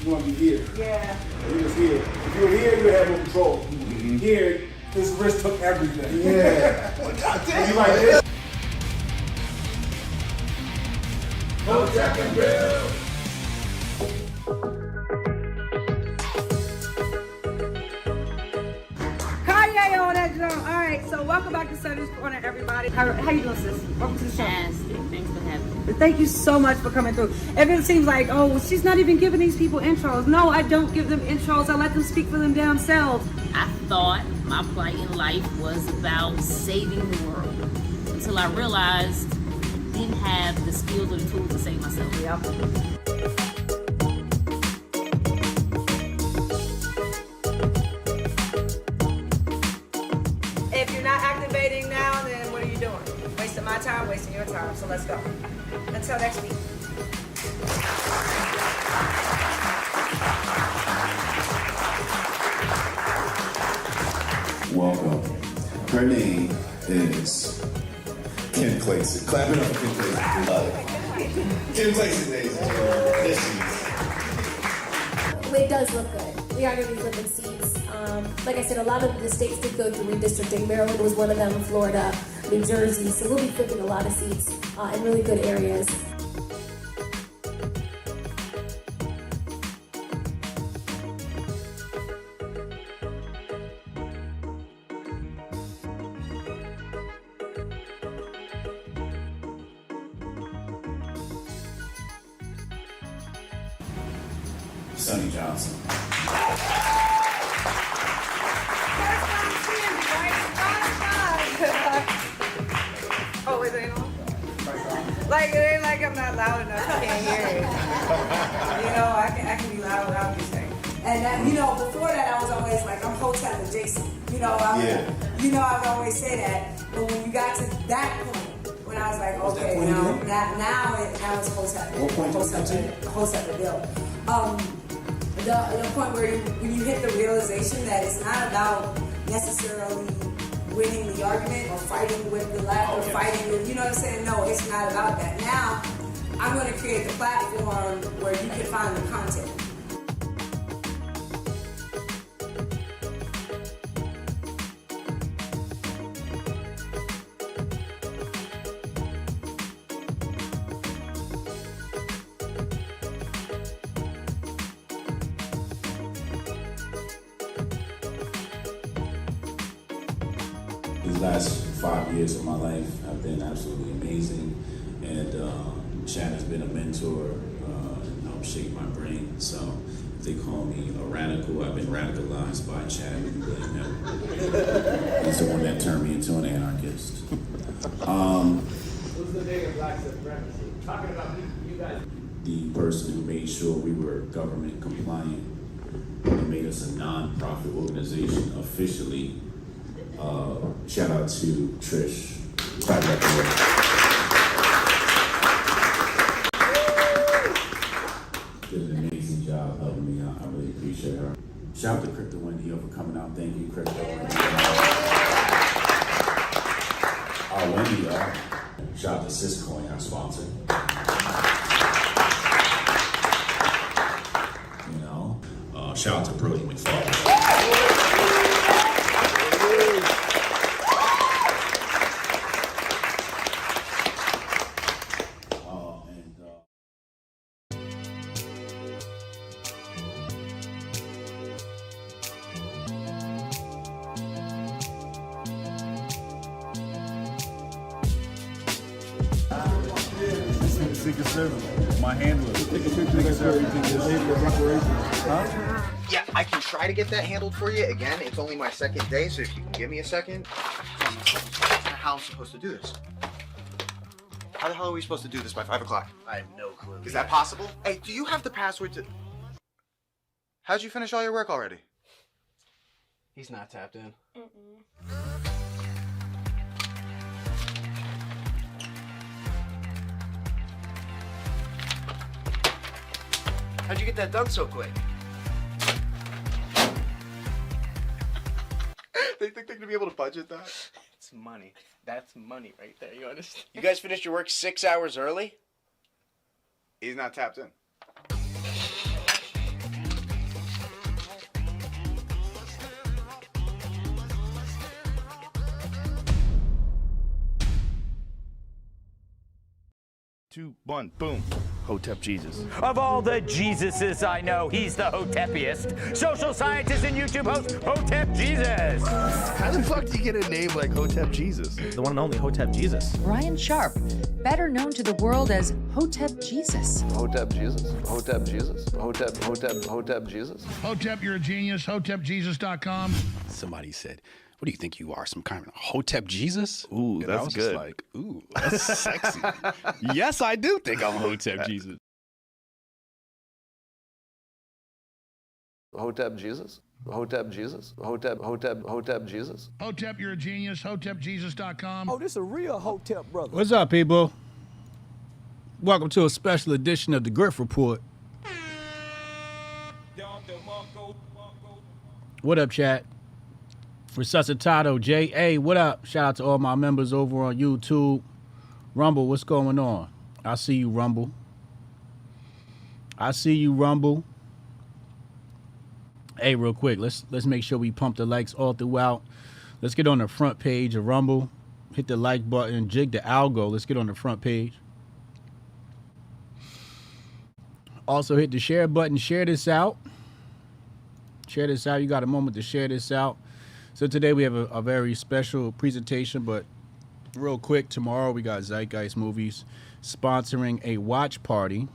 want to be here. Yeah. He was here. If you were here, you would have more control. Here, this wrist took everything. Yeah. You like this? Hotep and Grift. Kanye on that drum. All right, so welcome back to Sunday's Corner, everybody. How you doing, sis? Welcome to the show. Fantastic. Thanks for having me. Thank you so much for coming through. It seems like, oh, well, she's not even giving these people intros. No, I don't give them intros. I let them speak for them themselves. I thought my plight in life was about saving the world until I realized I didn't have the skills or the tools to save myself. Yep. If you're not activating now, then what are you doing? Wasting my time, wasting your time. So let's go. Until next week. Welcome. Her name is Kim Clayson. Clap it up for Kim Clayson. Love it. Kim Clayson, ladies and gentlemen. There she is. It does look good. We are going to be flipping seats. Like I said, a lot of the states did go through redistricting. Maryland was one of them, Florida, New Jersey. So we'll be flipping a lot of seats in really good areas. Sonny Johnson. Oh, is it on? Like, it ain't like I'm not loud enough. You can't hear it. You know, I can be loud without these things. And that, you know, before that, I was always like, I'm Hotep adjacent. You know, I would always say that. But when you got to that point, when I was like, okay, now it's Hotep. What point did you come to? Hotep the bill. The point where when you hit the realization that it's not about necessarily winning the argument or fighting with the left or fighting with, you know what I'm saying? No, it's not about that. Now, I'm going to create the platform where you can find the content. These last 5 years of my life have been absolutely amazing, and Chad has been a mentor, helped shape my brain. So if they call me a radical, I've been radicalized by Chad. We can blame him. He's the one that turned me into an anarchist. What's the day of black supremacy? Talking about you guys. The person who made sure we were government compliant and made us a non-profit organization officially. Shout out to Trish. Did an amazing job helping me out. I really appreciate her. Shout out to Crypto Wendy for coming out. Thank you, Crypto Wendy. Wendy, shout out to Syscoin, our sponsor. You know, shout out to Brody McFarland. Secret Service, my handler. Secret Service. Yeah, I can try to get that handled for you. Again, it's only my second day, so if you can give me a second. How am I supposed to do this? How the hell are we supposed to do this by 5 o'clock? I have no clue. Is that possible? Hey, do you have the password to... How'd you finish all your work already? He's not tapped in. How'd you get that done so quick? They think they're gonna be able to budget that? It's money. That's money right there, you understand? You guys finished your work 6 hours early? He's not tapped in. 2, 1, boom. Hotep Jesus. Of all the Jesuses I know, he's the Hotepiest. Social scientist and YouTube host, Hotep Jesus. How the fuck do you get a name like Hotep Jesus? The one and only Hotep Jesus. Ryan Sharp, better known to the world as Hotep Jesus. Hotep Jesus. Hotep Jesus. Hotep Jesus. Hotep, you're a genius. HotepJesus.com. Somebody said, what do you think you are, some kind of Hotep Jesus? Ooh, and that's I was good. Just like, ooh, that's sexy. Yes, I do think I'm Hotep Jesus. Hotep Jesus. Hotep Jesus. Hotep Jesus. Hotep, you're a genius. HotepJesus.com. Oh, this a real Hotep brother. What's up, people? Welcome to a special edition of the Grift Report. What up, chat? Resuscitado J.A., what up? Shout out to all my members over on YouTube. Rumble, what's going on? I see you, Rumble. I see you, Rumble. Hey, real quick, let's make sure we pump the likes all throughout. Let's get on the front page of Rumble. Hit the like button, jig the algo. Let's get on the front page. Also hit the share button. Share this out. Share this out. You got a moment to share this out. So today we have a very special presentation, but real quick, tomorrow we got Zeitgeist Movies sponsoring a watch party.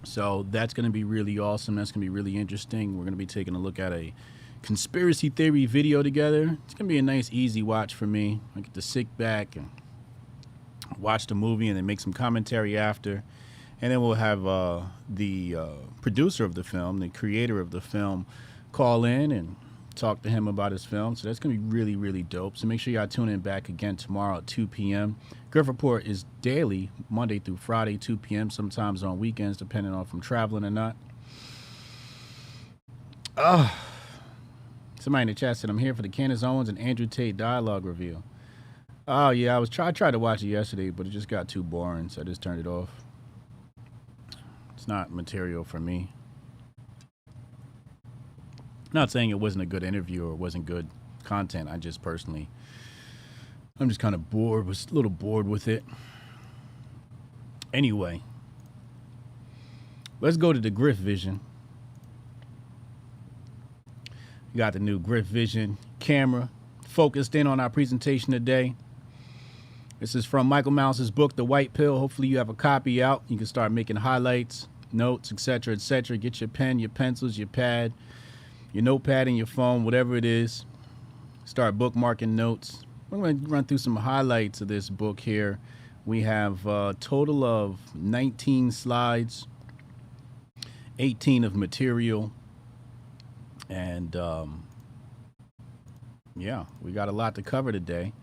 So that's going to be really awesome. That's going to be really interesting. We're going to be taking a look at a conspiracy theory video together. It's going to be a nice, easy watch for me. I get to sit back and watch the movie and then make some commentary after. And then we'll have the producer of the film, the creator of the film, call in and talk to him about his film. So that's going to be really, really dope. So make sure y'all tune in back again tomorrow at 2 p.m. Grift Report is daily, Monday through Friday, 2 p.m., sometimes on weekends, depending on if I'm traveling or not. Somebody in the chat said, I'm here for the Candace Owens and Andrew Tate dialogue review. Oh, yeah, I tried to watch it yesterday, but it just got too boring, so I just turned it off. It's not material for me. Not saying it wasn't a good interview or wasn't good content. I'm just kind of bored, was a little bored with it. Anyway, let's go to the Grift Vision. You got the new Grift Vision camera focused in on our presentation today. This is from Michael Malice's book, The White Pill. Hopefully you have a copy out. You can start making highlights, notes, etc., etc. Get your pen, your pencils, your pad, your notepad and your phone, whatever it is. Start bookmarking notes. We're going to run through some highlights of this book here. We have a total of 19 slides, 18 of material. And yeah, we got a lot to cover today.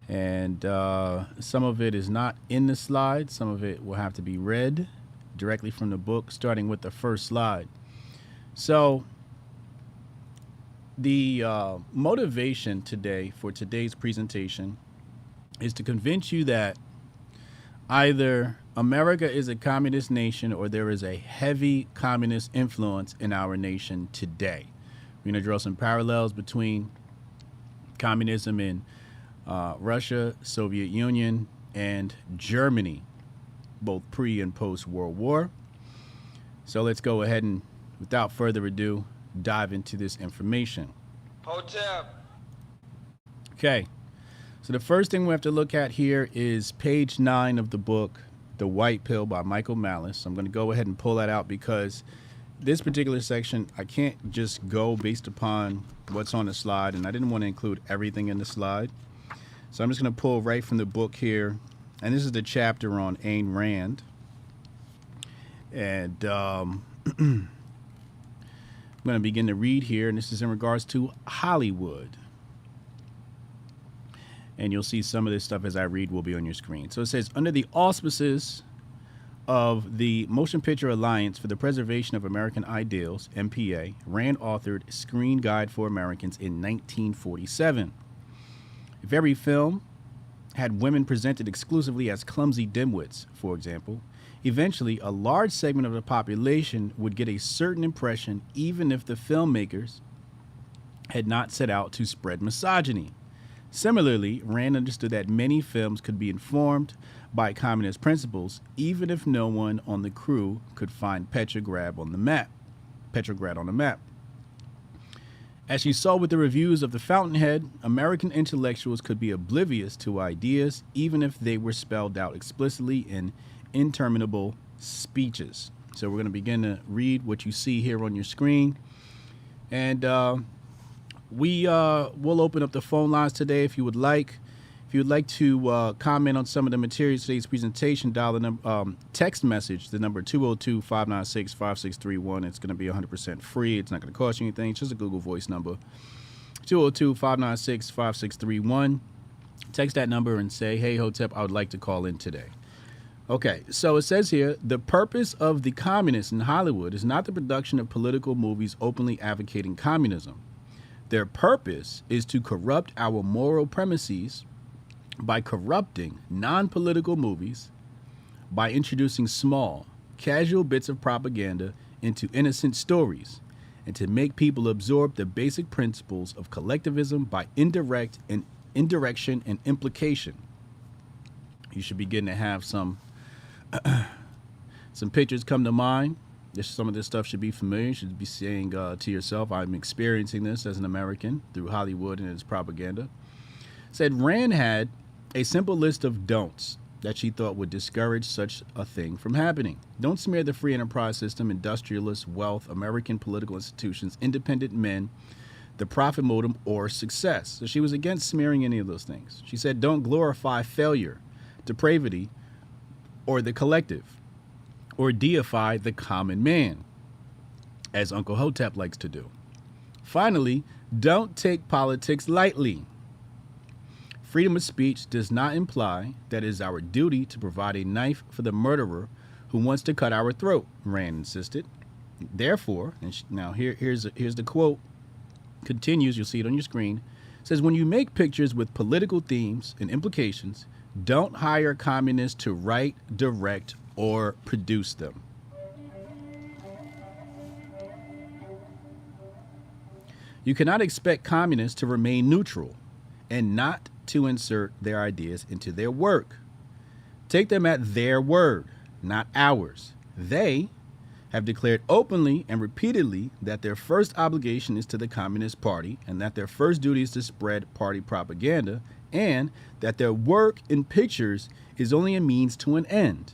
And some of it is not in the slides. Some of it will have to be read directly from the book, starting with the first slide. So the motivation today for today's presentation is to convince you that either America is a communist nation or there is a heavy communist influence in our nation today. We're going to draw some parallels between communism in Russia, Soviet Union, and Germany, both pre and post World War. So let's go ahead and, without further ado, dive into this information. Hotep. Okay, so the first thing we have to look at here is page 9 of the book, The White Pill by Michael Malice. I'm going to go ahead and pull that out because this particular section, I can't just go based upon what's on the slide, and I didn't want to include everything in the slide. So I'm just going to pull right from the book here, and this is the chapter on Ayn Rand. And I'm going to begin to read here, and this is in regards to Hollywood. And you'll see some of this stuff as I read will be on your screen. So it says, under the auspices of the Motion Picture Alliance for the Preservation of American Ideals, MPA, Rand authored Screen Guide for Americans in 1947. If every film had women presented exclusively as clumsy dimwits, for example, eventually a large segment of the population would get a certain impression even if the filmmakers had not set out to spread misogyny. Similarly, Rand understood that many films could be informed by communist principles, even if no one on the crew could find Petrograd on the map. As she saw with the reviews of The Fountainhead, American intellectuals could be oblivious to ideas, even if they were spelled out explicitly in interminable speeches. So we're going to begin to read what you see here on your screen. And we'll open up the phone lines today if you would like. If you would like to comment on some of the materials of today's presentation, dial the text message, the number 202-596-5631. It's going to be 100% free. It's not going to cost you anything. It's just a Google Voice number. 202-596-5631. Text that number and say, hey, Hotep, I would like to call in today. Okay, so it says here, the purpose of the communists in Hollywood is not the production of political movies openly advocating communism. Their purpose is to corrupt our moral premises by corrupting non-political movies, by introducing small, casual bits of propaganda into innocent stories, and to make people absorb the basic indirection of collectivism by indirection and implication. You should begin to have some pictures come to mind. Some of this stuff should be familiar. You should be saying to yourself, I'm experiencing this as an American through Hollywood and its propaganda. Said Rand had a simple list of don'ts that she thought would discourage such a thing from happening. Don't smear the free enterprise system, industrialists, wealth, American political institutions, independent men, the profit motive, or success. So she was against smearing any of those things. She said, don't glorify failure, depravity, or the collective, or deify the common man, as Uncle Hotep likes to do. Finally, don't take politics lightly. Freedom of speech does not imply that it is our duty to provide a knife for the murderer who wants to cut our throat, Rand insisted. Therefore, now here's the quote, continues, you'll see it on your screen, it says, when you make pictures with political themes and implications, don't hire communists to write, direct, or produce them. You cannot expect communists to remain neutral and not to insert their ideas into their work. Take them at their word, not ours. They have declared openly and repeatedly that their first obligation is to the Communist Party and that their first duty is to spread party propaganda and that their work in pictures is only a means to an end.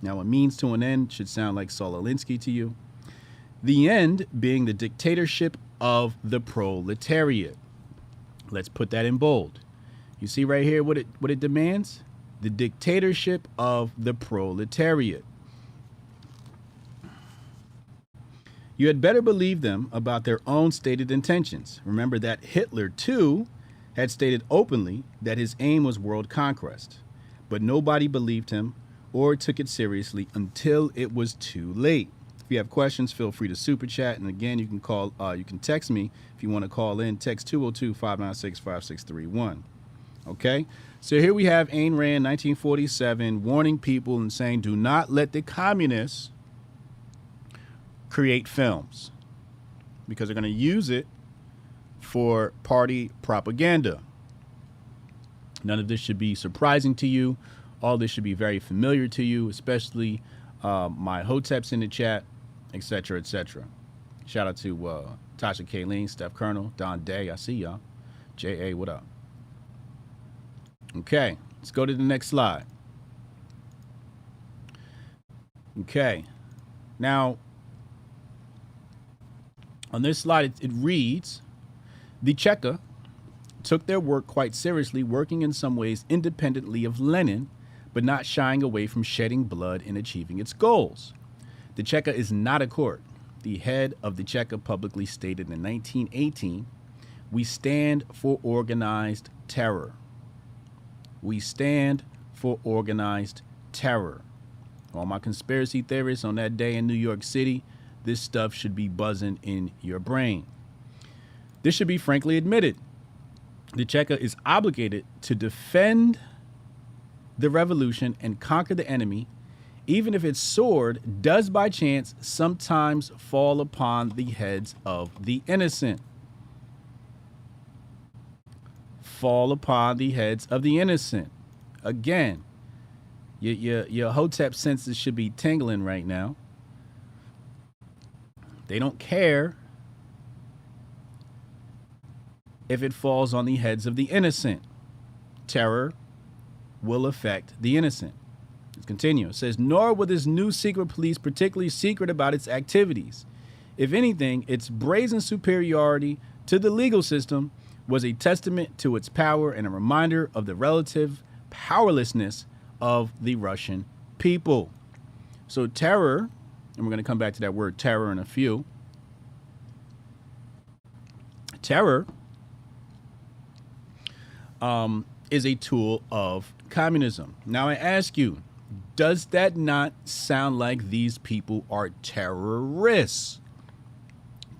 Now, a means to an end should sound like Saul Alinsky to you. The end being the dictatorship of the proletariat. Let's put that in bold. You see right here what it demands? The dictatorship of the proletariat. You had better believe them about their own stated intentions. Remember that Hitler, too, had stated openly that his aim was world conquest, but nobody believed him or took it seriously until it was too late. If you have questions, feel free to super chat. And again, you can call, you can text me if you want to call in. Text 202-596-5631. Okay, so here we have Ayn Rand, 1947, warning people and saying, do not let the communists create films because they're going to use it for party propaganda. None of this should be surprising to you. All this should be very familiar to you, especially my Hoteps in the chat, etc., etc. Shout out to Tasha Kayleen, Steph Colonel, Don Day. I see y'all. J.A., what up? Okay, let's go to the next slide. Okay, now on this slide it reads, the Cheka took their work quite seriously, working in some ways independently of Lenin, but not shying away from shedding blood in achieving its goals. The Cheka is not a court. The head of the Cheka publicly stated in 1918, we stand for organized terror. We stand for organized terror. All my conspiracy theorists on that day in New York City, this stuff should be buzzing in your brain. This should be frankly admitted. The Cheka is obligated to defend the revolution and conquer the enemy, even if its sword does by chance sometimes fall upon the heads of the innocent. fall upon the heads of the innocent. Again, your Hotep senses should be tingling right now. They don't care if it falls on the heads of the innocent. Terror will affect the innocent. Let's continue. It says, nor will this new secret police particularly secret about its activities. If anything, its brazen superiority to the legal system was a testament to its power and a reminder of the relative powerlessness of the Russian people. So terror, and we're going to come back to that word terror in a few. Terror is a tool of communism. Now I ask you, does that not sound like these people are terrorists?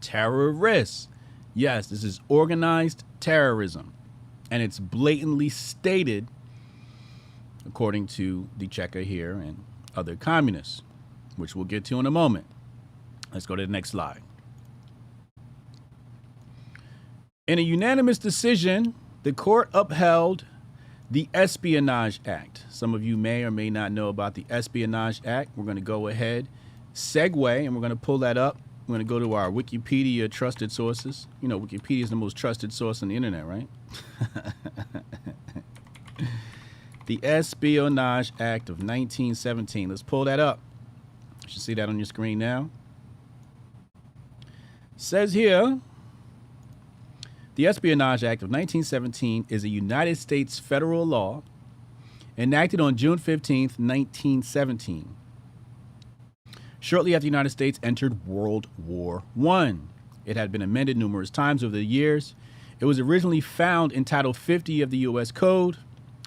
Terrorists. Yes, this is organized terrorism. And it's blatantly stated, according to the Checker here and other communists, which we'll get to in a moment. Let's go to the next slide. In a unanimous decision, the court upheld the Espionage Act. Some of you may or may not know about the Espionage Act. We're going to go ahead, segue, and we're going to pull that up. We're going to go to our Wikipedia trusted sources. You know, Wikipedia is the most trusted source on the internet, right? The Espionage Act of 1917. Let's pull that up. You should see that on your screen now. Says here, the Espionage Act of 1917 is a United States federal law enacted on June 15th, 1917. Shortly after the United States entered World War I. It had been amended numerous times over the years. It was originally found in Title 50 of the U.S. Code,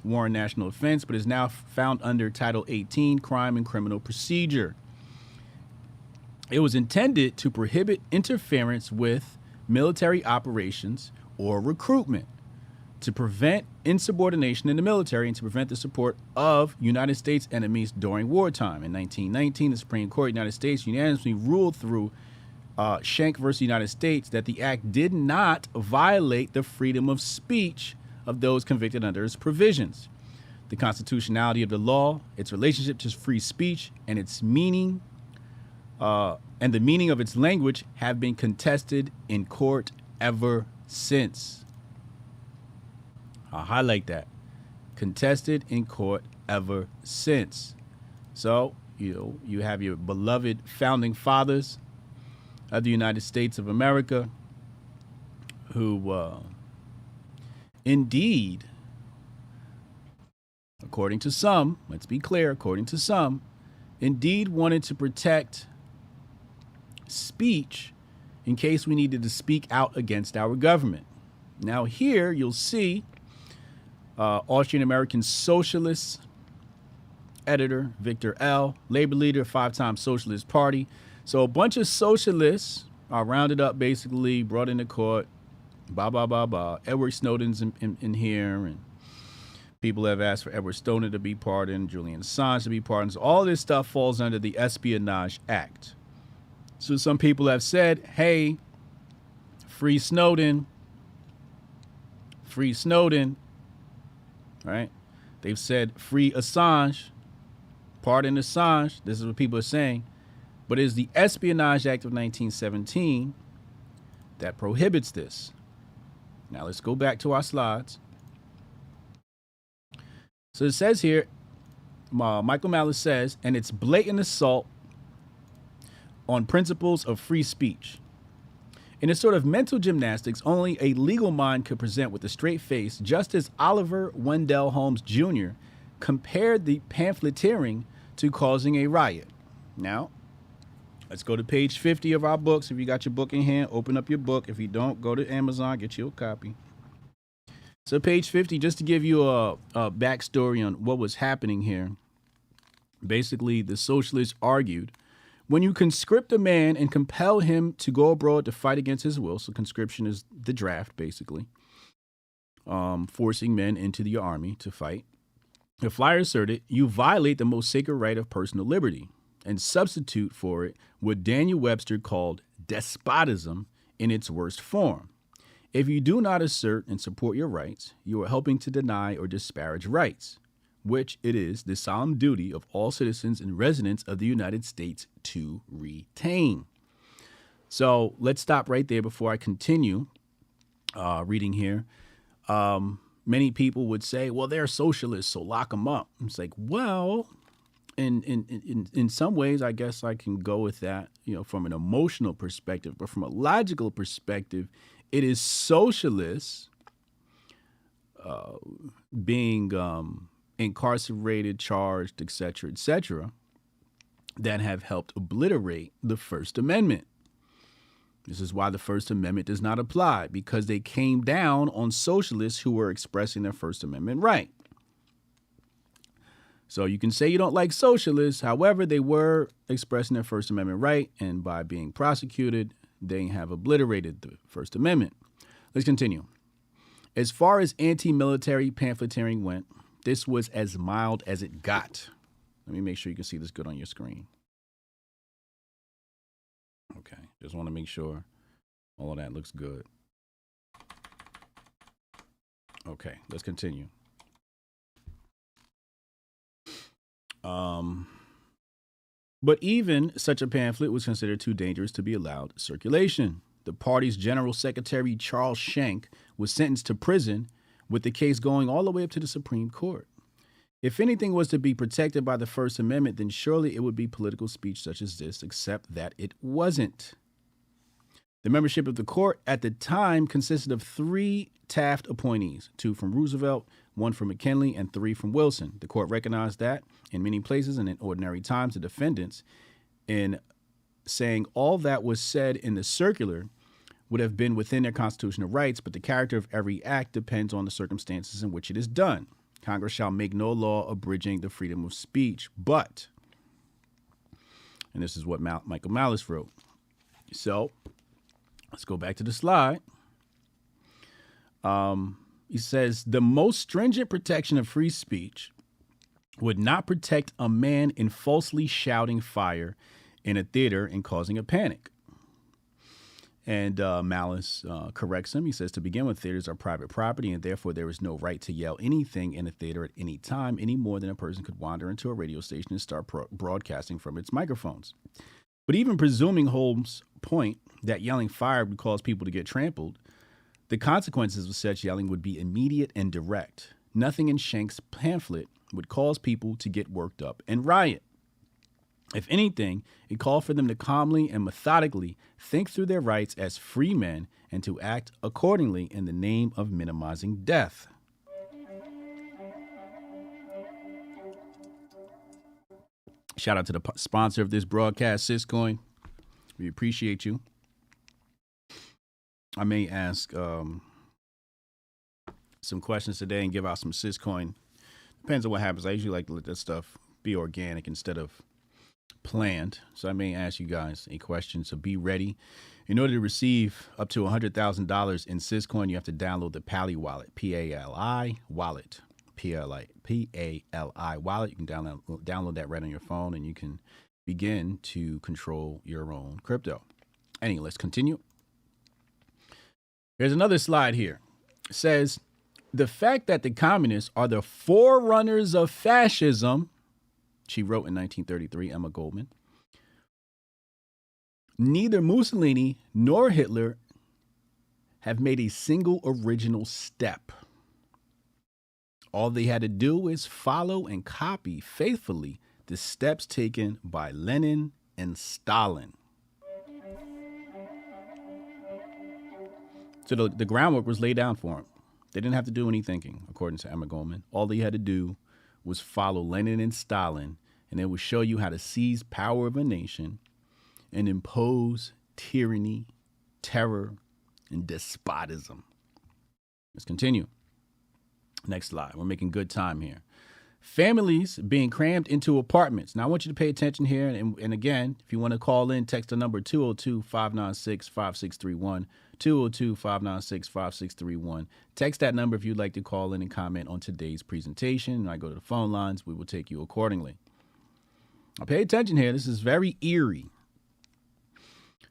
War and National Offense, but is now found under Title 18, Crime and Criminal Procedure. It was intended to prohibit interference with military operations or recruitment, to prevent insubordination in the military, and to prevent the support of United States enemies during wartime. In 1919, the Supreme Court of the United States unanimously ruled through Schenck versus United States that the act did not violate the freedom of speech of those convicted under its provisions. The constitutionality of the law, its relationship to free speech, and its meaning, and the meaning of its language have been contested in court ever since. I'll highlight that. Contested in court ever since. So, you have your beloved founding fathers of the United States of America who indeed, according to some, let's be clear, according to some, indeed wanted to protect speech in case we needed to speak out against our government. Now here you'll see Austrian American socialist editor Victor L., labor leader, 5-time Socialist Party. So a bunch of socialists are rounded up, basically brought into court. Edward Snowden's in here, and people have asked for Edward Snowden to be pardoned, Julian Assange to be pardoned. So all this stuff falls under the Espionage Act. So some people have said, hey, free Snowden, right? They've said free Assange, pardon Assange. This is what people are saying. But it is the Espionage Act of 1917 that prohibits this. Now let's go back to our slides. So it says here, Michael Malice says, and it's blatant assault on principles of free speech. In a sort of mental gymnastics only a legal mind could present with a straight face, just as Oliver Wendell Holmes Jr. compared the pamphleteering to causing a riot. Now, let's go to page 50 of our books. If you got your book in hand, open up your book. If you don't, go to Amazon, get you a copy. So page 50, just to give you a backstory on what was happening here. Basically, the socialists argued, when you conscript a man and compel him to go abroad to fight against his will, so conscription is the draft, basically, forcing men into the army to fight, the flyer asserted, you violate the most sacred right of personal liberty and substitute for it what Daniel Webster called despotism in its worst form. If you do not assert and support your rights, you are helping to deny or disparage rights, which it is the solemn duty of all citizens and residents of the United States to retain. So let's stop right there before I continue reading here. Many people would say, well, they're socialists, so lock them up. It's like, well, in some ways, I guess I can go with that, from an emotional perspective, but from a logical perspective, it is socialists being incarcerated, charged, etc., that have helped obliterate the First Amendment. This is why the First Amendment does not apply, because they came down on socialists who were expressing their First Amendment right. So you can say you don't like socialists, however, they were expressing their First Amendment right, and by being prosecuted, they have obliterated the First Amendment. Let's continue. As far as anti-military pamphleteering went, this was as mild as it got. Let me make sure you can see this good on your screen. Okay, just want to make sure all of that looks good. Okay, let's continue. But even such a pamphlet was considered too dangerous to be allowed circulation. The party's General Secretary, Charles Schenck, was sentenced to prison, with the case going all the way up to the Supreme Court. If anything was to be protected by the First Amendment, then surely it would be political speech such as this, except that it wasn't. The membership of the court at the time consisted of 3 Taft appointees, 2 from Roosevelt, 1 from McKinley, and 3 from Wilson. The court recognized that in many places and in ordinary times, the defendants, in saying all that was said in the circular, would have been within their constitutional rights, but the character of every act depends on the circumstances in which it is done. Congress shall make no law abridging the freedom of speech, but, and this is what Michael Malice wrote. So let's go back to the slide. He says, the most stringent protection of free speech would not protect a man in falsely shouting fire in a theater and causing a panic. And Malice corrects him. He says, to begin with, theaters are private property, and therefore there is no right to yell anything in a theater at any time, any more than a person could wander into a radio station and start broadcasting from its microphones. But even presuming Holmes' point that yelling fire would cause people to get trampled, the consequences of such yelling would be immediate and direct. Nothing in Schenck's pamphlet would cause people to get worked up and riot. If anything, it called for them to calmly and methodically think through their rights as free men and to act accordingly in the name of minimizing death. Shout out to the sponsor of this broadcast, Syscoin. We appreciate you. I may ask some questions today and give out some Syscoin. Depends on what happens. I usually like to let that stuff be organic instead of planned. So I may ask you guys a question. So be ready. In order to receive up to $100,000 in Syscoin, you have to download the Pali wallet, P-A-L-I wallet, P-A-L-I wallet. You can download that right on your phone, and you can begin to control your own crypto. Anyway, let's continue. There's another slide here. It says, the fact that the communists are the forerunners of fascism, she wrote in 1933, Emma Goldman, neither Mussolini nor Hitler have made a single original step. All they had to do is follow and copy faithfully the steps taken by Lenin and Stalin. So the groundwork was laid down for them. They didn't have to do any thinking, according to Emma Goldman. All they had to do was follow Lenin and Stalin, and it would show you how to seize power of a nation and impose tyranny, terror, and despotism. Let's continue. Next slide. We're making good time here. Families being crammed into apartments. Now, I want you to pay attention here. And again, if you want to call in, text the number 202-596-5631, 202-596-5631. Text that number if you'd like to call in and comment on today's presentation. And I go to the phone lines. We will take you accordingly. Now, pay attention here. This is very eerie.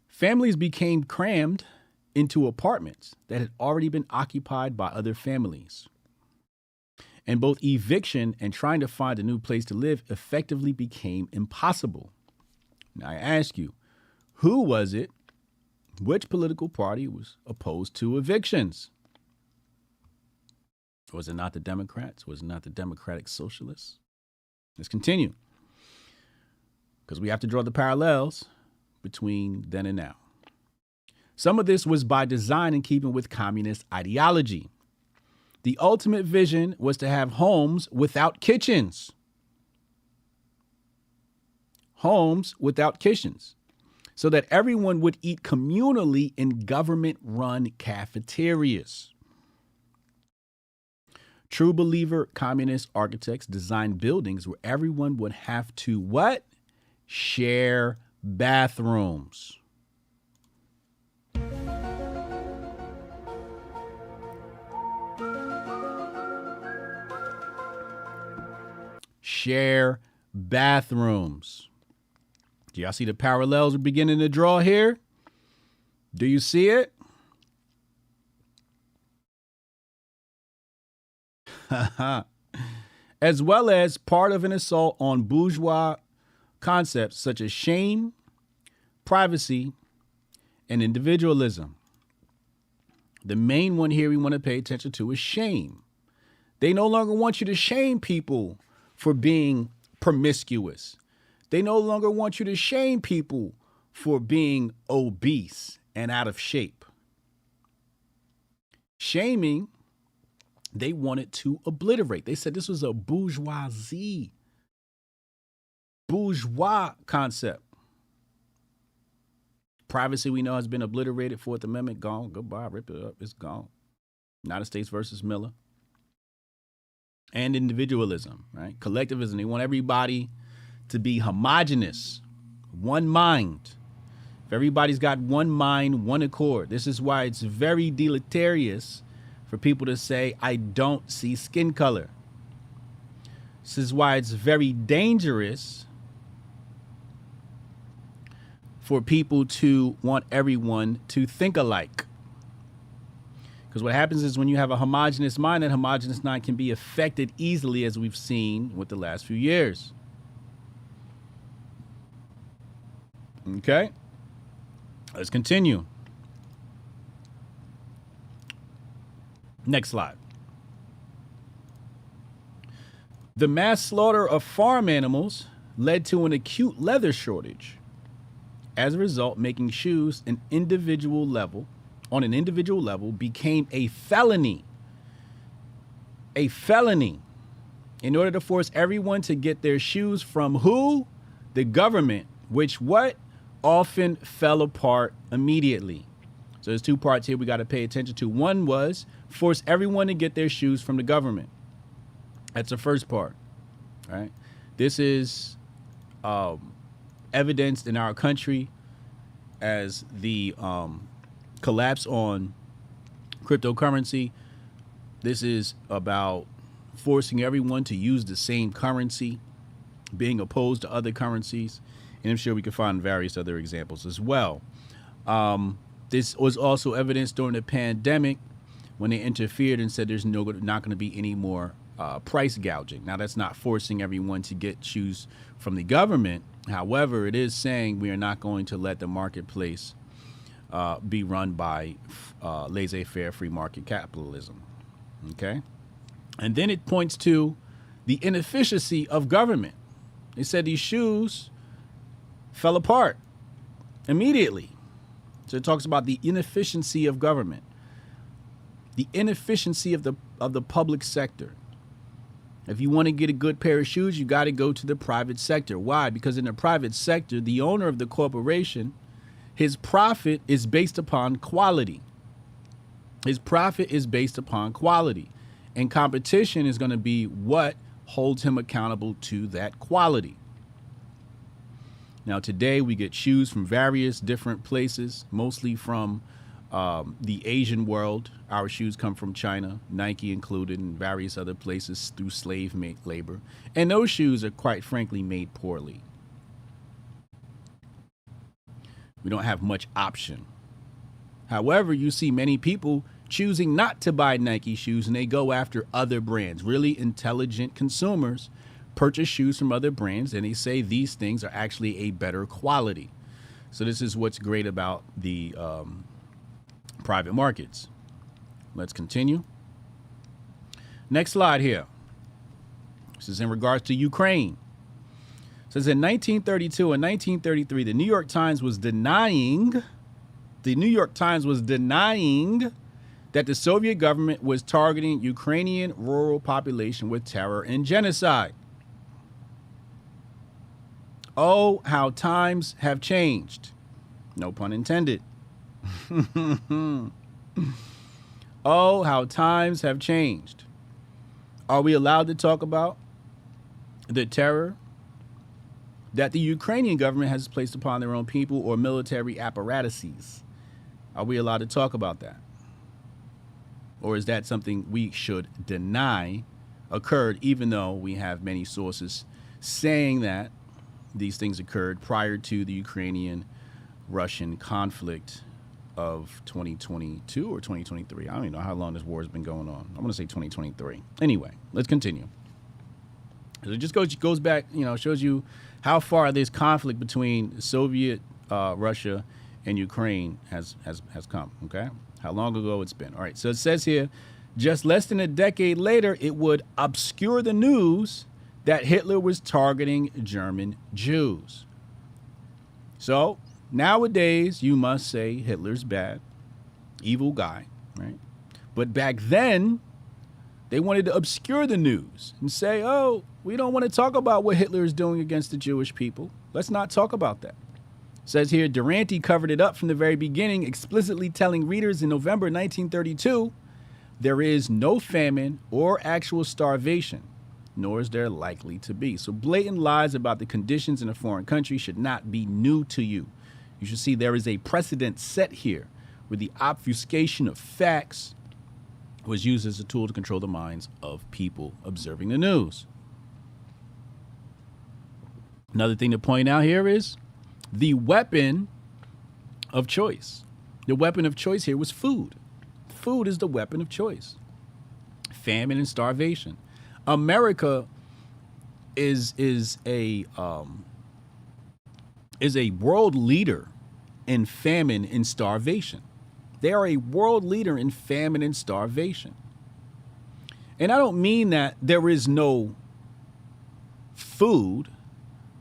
Families became crammed into apartments that had already been occupied by other families. And both eviction and trying to find a new place to live effectively became impossible. Now I ask you, who was it? Which political party was opposed to evictions? Was it not the Democrats? Was it not the Democratic Socialists? Let's continue, because we have to draw the parallels between then and now. Some of this was by design in keeping with communist ideology. The ultimate vision was to have homes without kitchens. Homes without kitchens, so that everyone would eat communally in government-run cafeterias. True believer communist architects designed buildings where everyone would have to what? Share bathrooms. Share bathrooms. Do y'all see the parallels we're beginning to draw here? Do you see it? As well as part of an assault on bourgeois concepts such as shame, privacy, and individualism. The main one here we want to pay attention to is shame. They no longer want you to shame people for being promiscuous. They no longer want you to shame people for being obese and out of shape. Shaming, they wanted to obliterate. They said this was a bourgeois concept. Privacy, we know, has been obliterated. Fourth Amendment, gone. Goodbye, rip it up. It's gone. United States versus Miller. And individualism, right? Collectivism. They want everybody to be homogenous, one mind. If everybody's got one mind, one accord. This is why it's very deleterious for people to say, I don't see skin color. This is why it's very dangerous for people to want everyone to think alike. Because what happens is when you have a homogenous mind, that homogenous mind can be affected easily, as we've seen with the last few years. Okay, let's continue. Next slide. The mass slaughter of farm animals led to an acute leather shortage. As a result, making shoes on an individual level became a felony. A felony. In order to force everyone to get their shoes from who? The government, which what? Often fell apart immediately. So there's two parts here we got to pay attention to. One was force everyone to get their shoes from the government. That's the first part, right? This is evidenced in our country as the collapse on cryptocurrency. This is about forcing everyone to use the same currency, being opposed to other currencies. And I'm sure we can find various other examples as well. This was also evidenced during the pandemic when they interfered and said there's not going to be any more price gouging. Now, that's not forcing everyone to get shoes from the government. However, it is saying we are not going to let the marketplace be run by laissez-faire free market capitalism. Okay? And then it points to the inefficiency of government. They said these shoes fell apart immediately. So it talks about the inefficiency of government, the inefficiency of the public sector. If you want to get a good pair of shoes, you got to go to the private sector. Why? Because in the private sector, the owner of the corporation, his profit is based upon quality. His profit is based upon quality. And competition is going to be what holds him accountable to that quality. Now, today we get shoes from various different places, mostly from the Asian world. Our shoes come from China, Nike included, and various other places through slave labor. And those shoes are, quite frankly, made poorly. We don't have much option. However, you see many people choosing not to buy Nike shoes, and they go after other brands. Really intelligent consumers purchase shoes from other brands, and they say these things are actually a better quality. So this is what's great about the private markets. Let's continue. Next slide here. This is in regards to Ukraine. It says in 1932 and 1933, the New York Times was denying that the Soviet government was targeting Ukrainian rural population with terror and genocide. Oh, how times have changed. No pun intended. Oh, how times have changed. Are we allowed to talk about the terror that the Ukrainian government has placed upon their own people or military apparatuses? Are we allowed to talk about that? Or is that something we should deny occurred, even though we have many sources saying that these things occurred prior to the Ukrainian-Russian conflict of 2022 or 2023? I don't even know how long this war has been going on. I'm going to say 2023. Anyway, let's continue. It just goes back, shows you how far this conflict between Soviet Russia and Ukraine has come, okay? How long ago it's been. All right, so it says here, just less than a decade later, it would obscure the news that Hitler was targeting German Jews. So nowadays, you must say Hitler's bad, evil guy, right? But back then, they wanted to obscure the news and say, oh, we don't want to talk about what Hitler is doing against the Jewish people. Let's not talk about that. It says here, Durante covered it up from the very beginning, explicitly telling readers in November 1932, there is no famine or actual starvation, nor is there likely to be. So blatant lies about the conditions in a foreign country should not be new to you. You should see there is a precedent set here where the obfuscation of facts was used as a tool to control the minds of people observing the news. Another thing to point out here is the weapon of choice. The weapon of choice here was food. Food is the weapon of choice. Famine and starvation. America is a world leader in famine and starvation. They are a world leader in famine and starvation. And I don't mean that there is no food.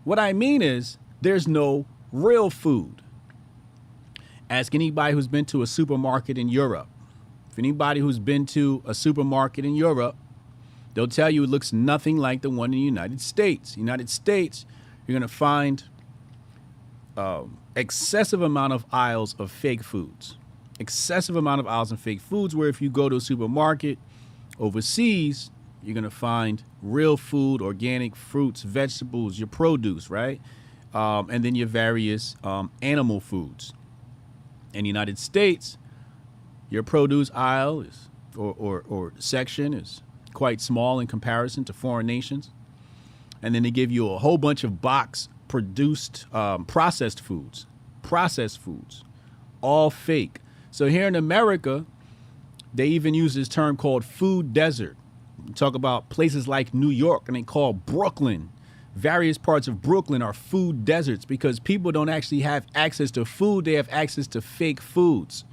What I mean is there's no real food. Ask anybody who's been to a supermarket in Europe. If anybody who's been to a supermarket in Europe, they'll tell you it looks nothing like the one in the United States. United States, you're going to find excessive amount of aisles of fake foods. Excessive amount of aisles of fake foods, where if you go to a supermarket overseas, you're going to find real food, organic fruits, vegetables, your produce, right? And then your various animal foods. In the United States, your produce aisle is or section is quite small in comparison to foreign nations. And then they give you a whole bunch of box-produced processed foods, all fake. So here in America, they even use this term called food desert. You talk about places like New York, and they call Brooklyn. Various parts of Brooklyn are food deserts because people don't actually have access to food. They have access to fake foods.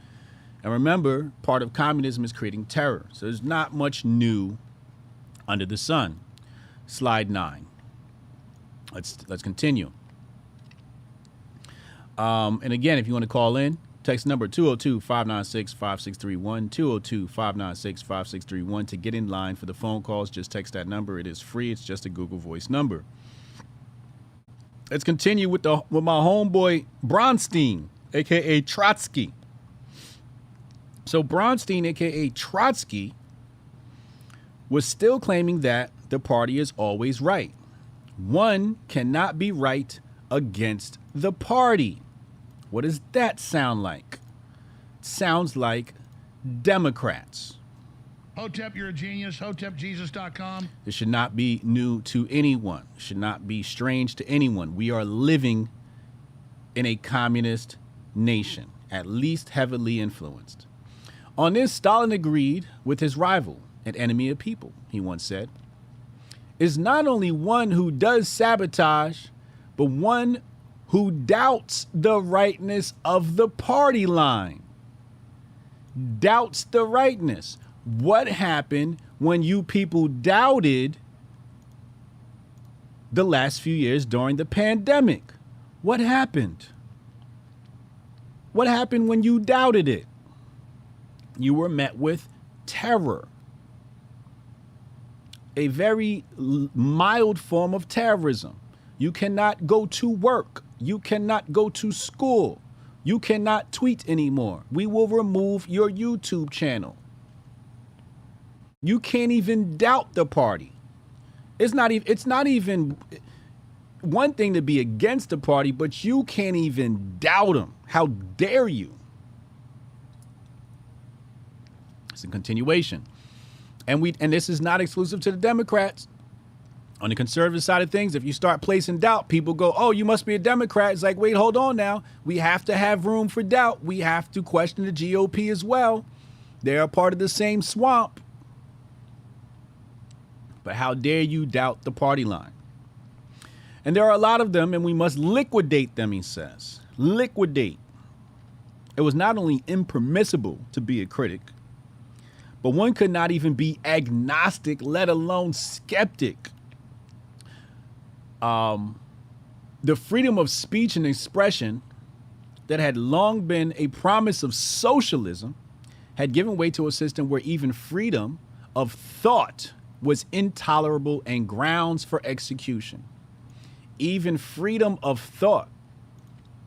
And remember, part of communism is creating terror. So there's not much new under the sun. Slide 9. Let's continue. And again, if you want to call in, text number 202-596-5631, 202-596-5631 to get in line for the phone calls. Just text that number. It is free. It's just a Google Voice number. Let's continue with my homeboy Bronstein, aka Trotsky. So Bronstein, aka Trotsky, was still claiming that the party is always right. One cannot be right against the party. What does that sound like? It sounds like Democrats. Hotep, you're a genius. HotepJesus.com. This should not be new to anyone. It should not be strange to anyone. We are living in a communist nation. at least heavily influenced. On this, Stalin agreed with his rival, an enemy of people, he once said, is not only one who does sabotage, but one who doubts the rightness of the party line. Doubts the rightness. What happened when you people doubted the last few years during the pandemic? What happened? What happened when you doubted it? You were met with terror. A very mild form of terrorism. You cannot go to work. You cannot go to school. You cannot tweet anymore. We will remove your YouTube channel. You can't even doubt the party. It's not even one thing to be against the party, but you can't even doubt them. How dare you? It's a continuation. And this is not exclusive to the Democrats. On the conservative side of things, if you start placing doubt, people go, oh, you must be a Democrat. It's like, wait, hold on now. We have to have room for doubt. We have to question the GOP as well. They are part of the same swamp. But how dare you doubt the party line? And there are a lot of them, and we must liquidate them, he says. Liquidate. It was not only impermissible to be a critic, but one could not even be agnostic, let alone skeptic. The freedom of speech and expression that had long been a promise of socialism had given way to a system where even freedom of thought was intolerable and grounds for execution. Even freedom of thought.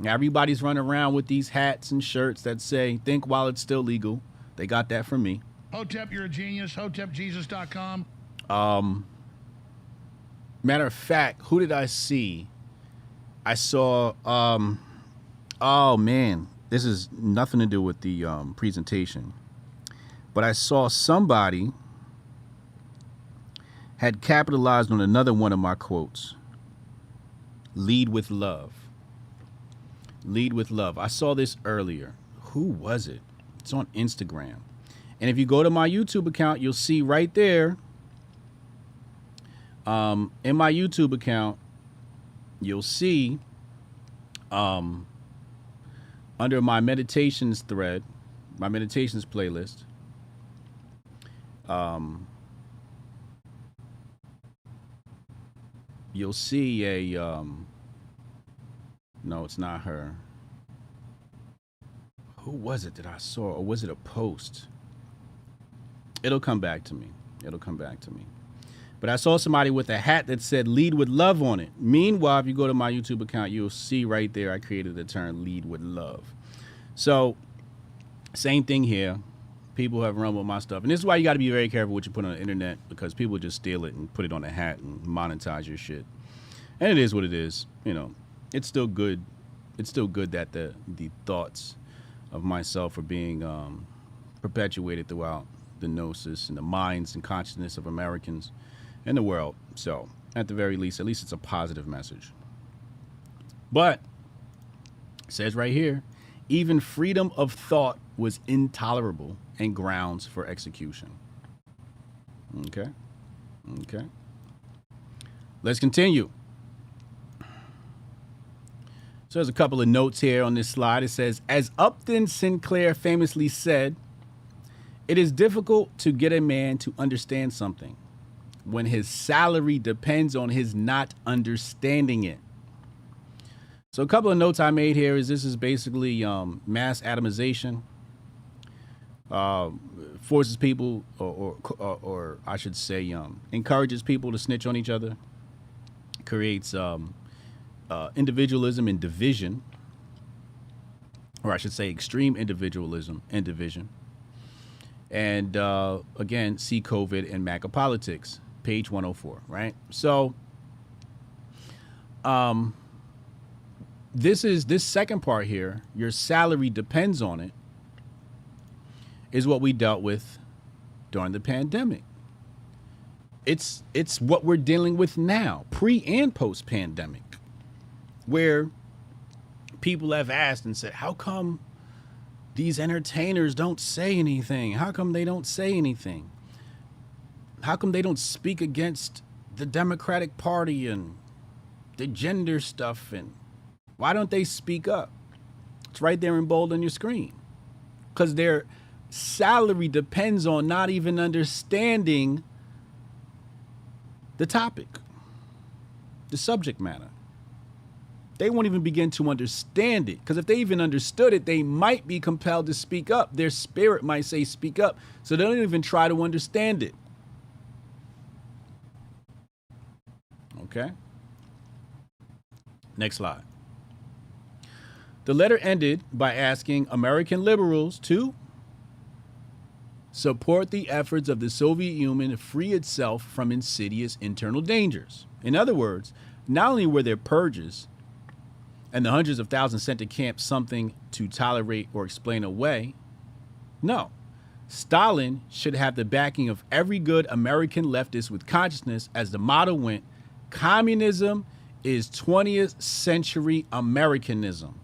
Now, everybody's running around with these hats and shirts that say, think while it's still legal. They got that from me. Hotep, you're a genius. HotepJesus.com. Matter of fact, who did I see? I saw, oh man, this is nothing to do with the presentation. But I saw somebody had capitalized on another one of my quotes. Lead with love. Lead with love. I saw this earlier. Who was it? It's on Instagram. And if you go to my YouTube account, you'll see right there, in my YouTube account, you'll see under my meditations thread, my meditations playlist, you'll see a, no, it's not her. Who was it that I saw? Or was it a post? It'll come back to me. It'll come back to me. But I saw somebody with a hat that said lead with love on it. Meanwhile, if you go to my YouTube account, you'll see right there I created the term lead with love. So same thing here. People have run with my stuff. And this is why you got to be very careful what you put on the internet, because people just steal it and put it on a hat and monetize your shit. And it is what it is. You know, it's still good. It's still good that the thoughts of myself are being perpetuated throughout the gnosis and the minds and consciousness of Americans and the world. So at the very least, at least it's a positive message. But it says right here, even freedom of thought was intolerable and grounds for execution. Okay. Okay. Let's continue. So there's a couple of notes here on this slide. It says, as Upton Sinclair famously said, it is difficult to get a man to understand something when his salary depends on his not understanding it. So a couple of notes I made here is this is basically mass atomization. Forces people, or I should say, encourages people to snitch on each other. Creates individualism and division, or I should say extreme individualism and division. And again, see COVID and MAGA politics, page 104, right? So this second part here, your salary depends on it, is what we dealt with during the pandemic. It's what we're dealing with now, pre and post pandemic, where people have asked and said, how come these entertainers don't say anything. How come they don't say anything? How come they don't speak against the Democratic Party and the gender stuff? And why don't they speak up? It's right there in bold on your screen. Because their salary depends on not even understanding the topic, the subject matter. They won't even begin to understand it, because if they even understood it, they might be compelled to speak up. Their spirit might say speak up, so they don't even try to understand it. Okay? Next slide. The letter ended by asking American liberals to support the efforts of the Soviet Union to free itself from insidious internal dangers. In other words, not only were there purges and the hundreds of thousands sent to camp something to tolerate or explain away, no, Stalin should have the backing of every good American leftist with consciousness, as the motto went, communism is 20th century Americanism.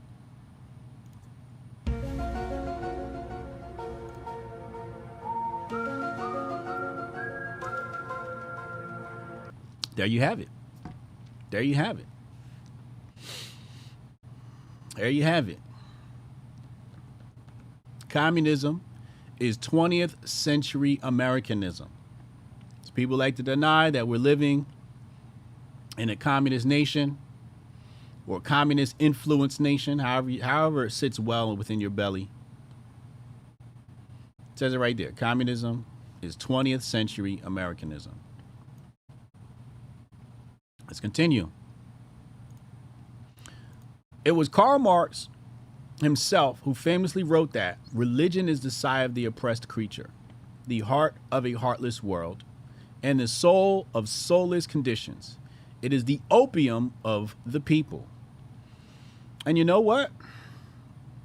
There you have it. There you have it. There you have it. Communism is 20th century Americanism. So people like to deny that we're living in a communist nation or communist influenced nation, however it sits well within your belly. It says it right there. Communism is 20th century Americanism. Let's continue. It was Karl Marx himself who famously wrote that religion is the sigh of the oppressed creature, the heart of a heartless world, and the soul of soulless conditions. It is the opium of the people. And you know what?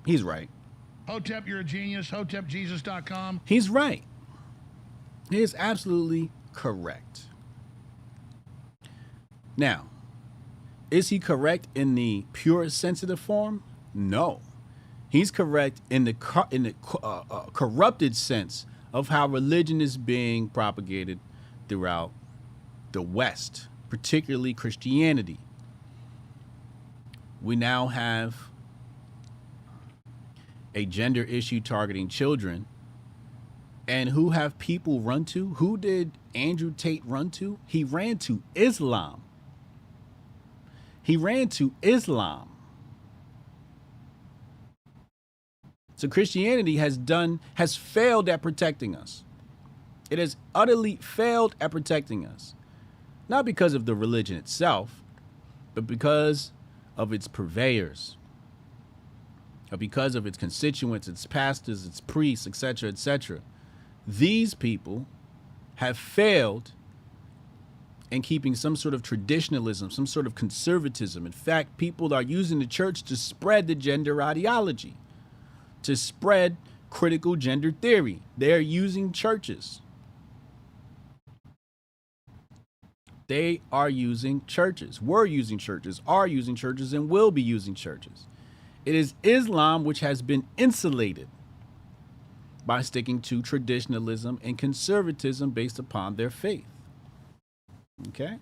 He's right. Hotep, you're a genius. HotepJesus.com. He's right. He is absolutely correct. Now, is he correct in the pure sensitive form? No. He's correct in the corrupted sense of how religion is being propagated throughout the West, particularly Christianity. We now have a gender issue targeting children. And who have people run to? Who did Andrew Tate run to? He ran to Islam. He ran to Islam. So Christianity has failed at protecting us. It has utterly failed at protecting us. Not because of the religion itself, but because of its purveyors, or because of its constituents, its pastors, its priests, etc., etc. These people have failed in keeping some sort of traditionalism, some sort of conservatism. In fact, people are using the church to spread the gender ideology, to spread critical gender theory. They're using churches. They are using churches, were using churches, are using churches, and will be using churches. It is Islam which has been insulated by sticking to traditionalism and conservatism based upon their faith. Okay?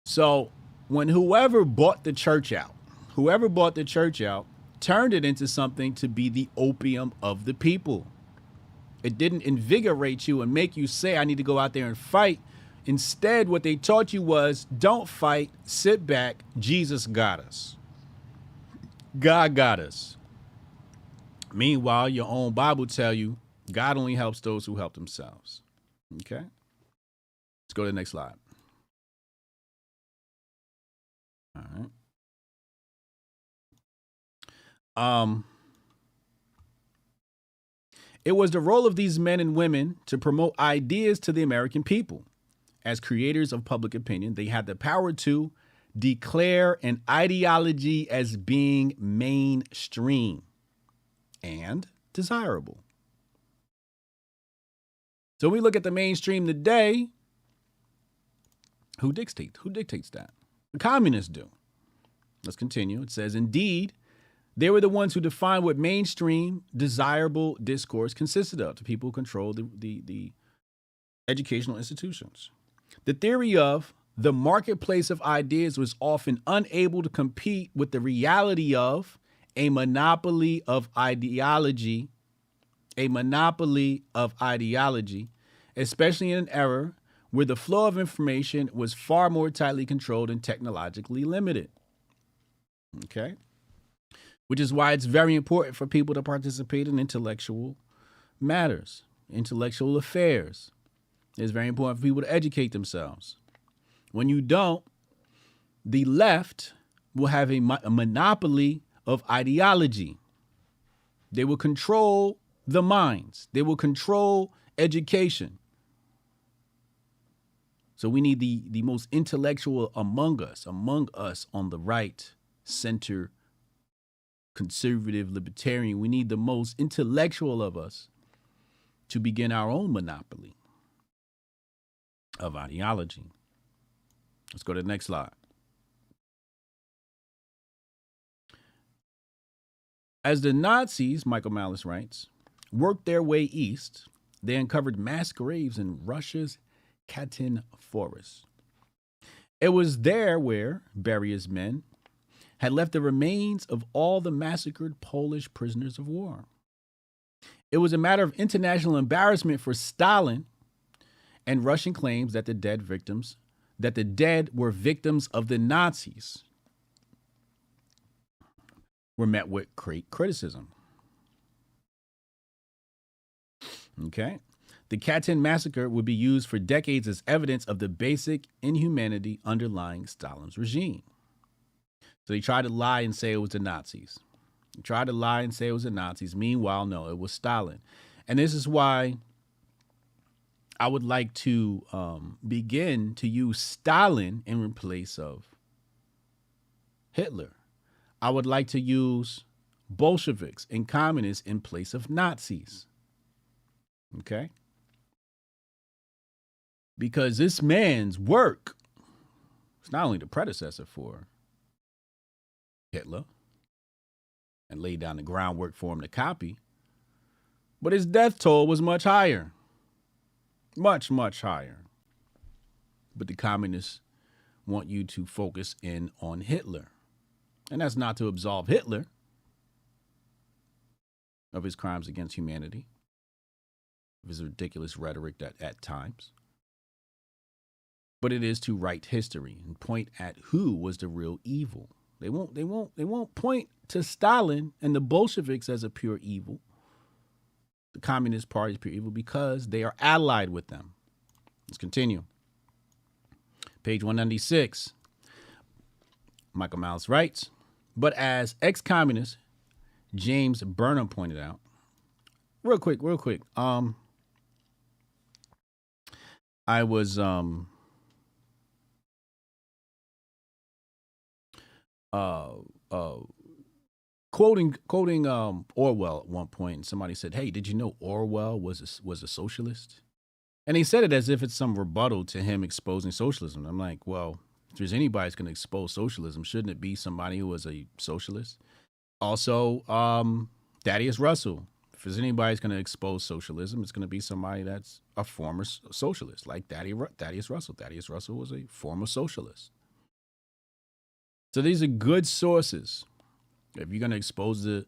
So when whoever bought the church out turned it into something to be the opium of the people. It didn't invigorate you and make you say, I need to go out there and fight. Instead, what they taught you was, don't fight, sit back, Jesus got us. God got us. Meanwhile, your own Bible tell you, God only helps those who help themselves. Okay? Let's go to the next slide. All right. It was the role of these men and women to promote ideas to the American people. As creators of public opinion, they had the power to declare an ideology as being mainstream and desirable. So we look at the mainstream today. Who dictates that? The communists do. Let's continue. It says, indeed, They were the ones who defined what mainstream desirable discourse consisted of, the people who control the educational institutions. The theory of the marketplace of ideas was often unable to compete with the reality of a monopoly of ideology, especially in an era where the flow of information was far more tightly controlled and technologically limited. Okay? Which is why it's very important for people to participate in intellectual matters, intellectual affairs. It's very important for people to educate themselves. When you don't, the left will have a monopoly of ideology. They will control the minds. They will control education. So we need the most intellectual among us on the right, center, conservative, libertarian. We need the most intellectual of us to begin our own monopoly of ideology. Let's go to the next slide. As the Nazis, Michael Malice writes, worked their way east, they uncovered mass graves in Russia's Katyn forest. It was there where various men had left the remains of all the massacred Polish prisoners of war. It was a matter of international embarrassment for Stalin and Russian claims that the dead were victims of the Nazis were met with great criticism. Okay. The Katyn massacre would be used for decades as evidence of the basic inhumanity underlying Stalin's regime. So they tried to lie and say it was the Nazis. They tried to lie and say it was the Nazis. Meanwhile, no, it was Stalin. And this is why I would like to begin to use Stalin in place of Hitler. I would like to use Bolsheviks and communists in place of Nazis. Okay? Because this man's work is not only the predecessor for Hitler and laid down the groundwork for him to copy, but his death toll was much higher. Much, much higher. But the communists want you to focus in on Hitler. And that's not to absolve Hitler of his crimes against humanity, of his ridiculous rhetoric that at times. But it is to write history and point at who was the real evil. They won't point to Stalin and the Bolsheviks as a pure evil. The Communist Party is pure evil because they are allied with them. Let's continue. Page 196. Michael Malice writes, but as ex-communist James Burnham pointed out, real quick. I was quoting Orwell at one point, and somebody said, "Hey, did you know Orwell was a socialist?" And he said it as if it's some rebuttal to him exposing socialism. I'm like, well, if there's anybody that's going to expose socialism, shouldn't it be somebody who was a socialist? Also, Thaddeus Russell. If there's anybody that's going to expose socialism, it's going to be somebody that's a former socialist, like Thaddeus Russell. Thaddeus Russell was a former socialist. So these are good sources. If you're going to expose the,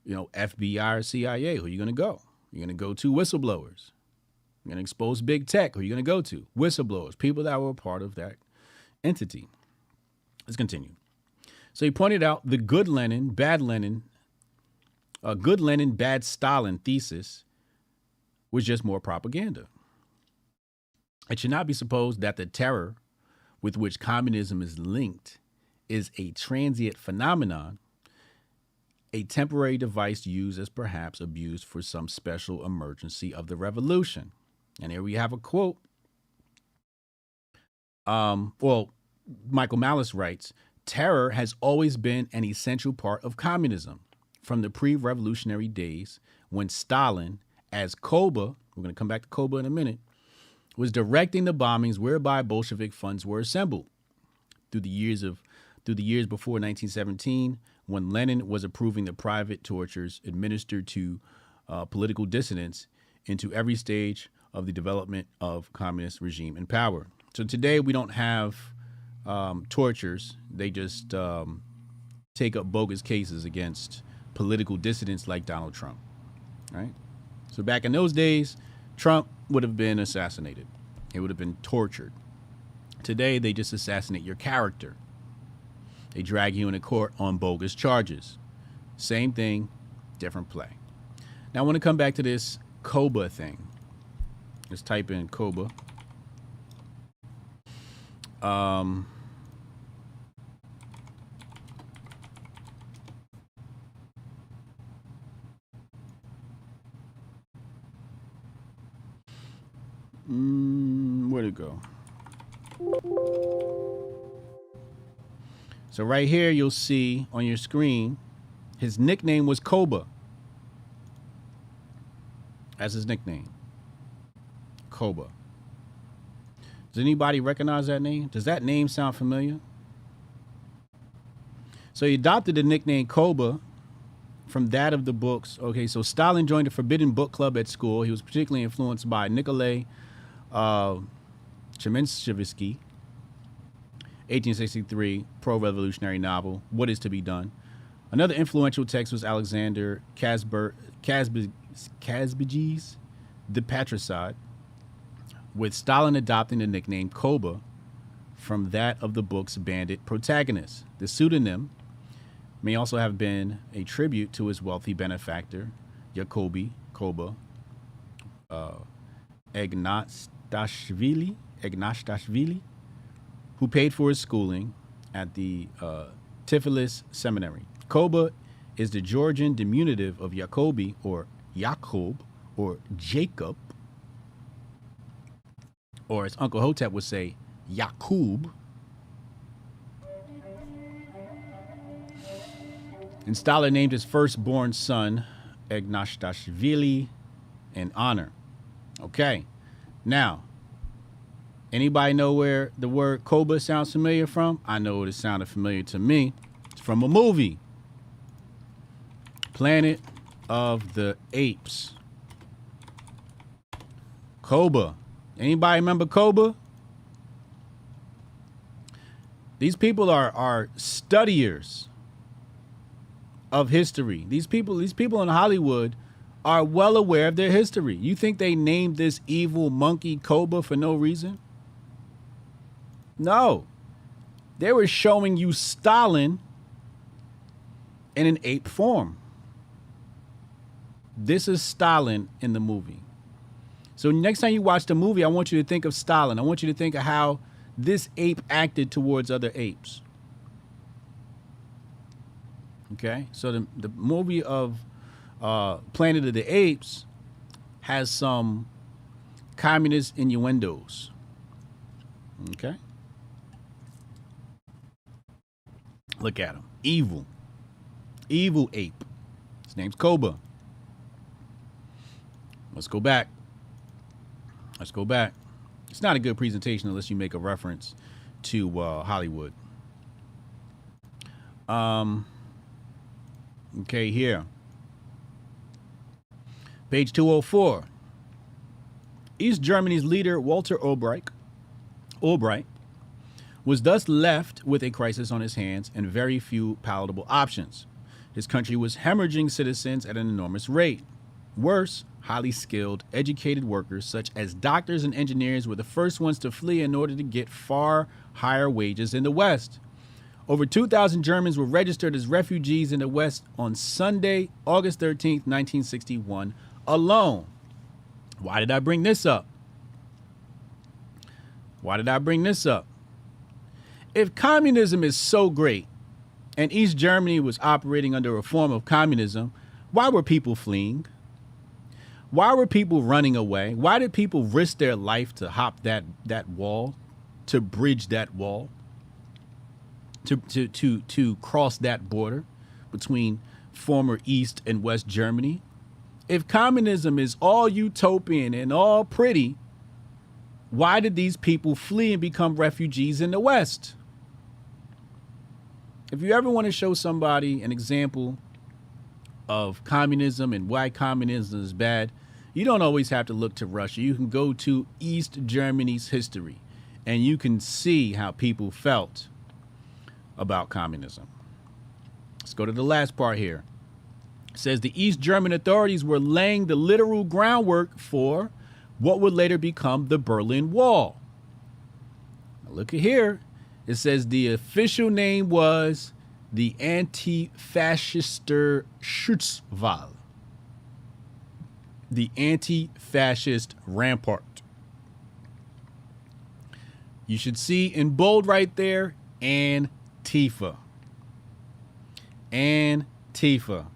FBI or CIA, who are you going to go? You're going to go to whistleblowers. You're going to expose big tech. Who are you going to go to? Whistleblowers, people that were a part of that entity. Let's continue. So he pointed out the good Lenin, bad Stalin thesis was just more propaganda. It should not be supposed that the terror with which communism is linked is a transient phenomenon, a temporary device used as perhaps abused for some special emergency of the revolution. And here we have a quote. Michael Malice writes, terror has always been an essential part of communism from the pre-revolutionary days when Stalin, as Cobra, we're going to come back to Cobra in a minute, was directing the bombings whereby Bolshevik funds were assembled. Through the years of through the years before 1917, when Lenin was approving the private tortures administered to political dissidents into every stage of the development of communist regime in power. So today we don't have tortures. They just take up bogus cases against political dissidents like Donald Trump, right? So back in those days, Trump would have been assassinated. He would have been tortured. Today, they just assassinate your character. They drag you into court on bogus charges. Same thing, different play. Now, I want to come back to this Cobra thing. Let's type in Cobra. Where'd it go? So right here, you'll see on your screen, his nickname was Cobra. That's his nickname. Cobra. Does anybody recognize that name? Does that name sound familiar? So he adopted the nickname Cobra from that of the books. Okay, so Stalin joined a forbidden book club at school. He was particularly influenced by Nikolai Chemensky, 1863 pro-revolutionary novel, What is to be Done. Another influential text was Alexander Kazbeg's The Patricide, with Stalin adopting the nickname Cobra from that of the book's bandit protagonist. The pseudonym may also have been a tribute to his wealthy benefactor, Jacobi Cobra Ignatashvili, who paid for his schooling at the Tiflis Seminary. Cobra is the Georgian diminutive of Jacobi, or Jacob, or Jacob, or as Uncle Hotep would say, Yakub. And Stalin named his firstborn son, Ignatashvili, in honor. Okay, now, anybody know where the word Cobra sounds familiar from? I know it sounded familiar to me. It's from a movie, Planet of the Apes. Cobra. Anybody remember Cobra? These people are studiers of history. These people in Hollywood are well aware of their history. You think they named this evil monkey Cobra for no reason? No. They were showing you Stalin in an ape form. This is Stalin in the movie. So next time you watch the movie, I want you to think of Stalin. I want you to think of how this ape acted towards other apes. Okay, so the movie of Planet of the Apes has some communist innuendos. Okay, look at him, evil ape. His name's Cobra. Let's go back. It's not a good presentation unless you make a reference to Hollywood. Okay, here. Page 204. East Germany's leader, Walter Ulbricht, was thus left with a crisis on his hands and very few palatable options. His country was hemorrhaging citizens at an enormous rate. Worse, highly skilled, educated workers such as doctors and engineers were the first ones to flee in order to get far higher wages in the West. Over 2,000 Germans were registered as refugees in the West on Sunday, August 13th, 1961, alone. Why did I bring this up? If communism is so great and East Germany was operating under a form of communism, why were people fleeing? Why were people running away? Why did people risk their life to hop that wall, to bridge that wall, to cross that border between former East and West Germany? If communism is all utopian and all pretty, why did these people flee and become refugees in the West? If you ever want to show somebody an example of communism and why communism is bad, you don't always have to look to Russia. You can go to East Germany's history and you can see how people felt about communism. Let's go to the last part here. It says the East German authorities were laying the literal groundwork for what would later become the Berlin Wall. Now look at here. It says the official name was the Anti-Fascister Schutzwall. The anti-fascist rampart. You should see in bold right there, Antifa. Antifa.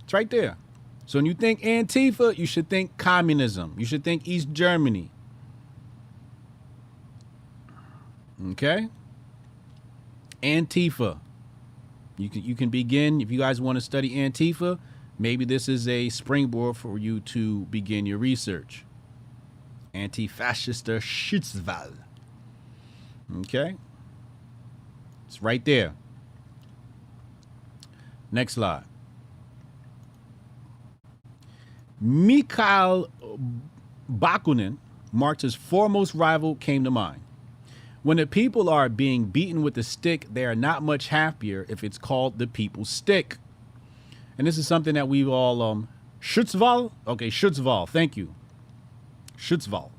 It's right there. So when you think Antifa, you should think communism. You should think East Germany. Okay? Antifa. You can begin, if you guys want to study Antifa, maybe this is a springboard for you to begin your research. Anti-Fascister Schutzwall. Okay? It's right there. Next slide. Mikhail Bakunin, Marx's foremost rival, came to mind. When the people are being beaten with a stick, they are not much happier if it's called the people's stick. And this is something that we've all, Schutzwall? Okay, Schutzwall, thank you. Schutzwall.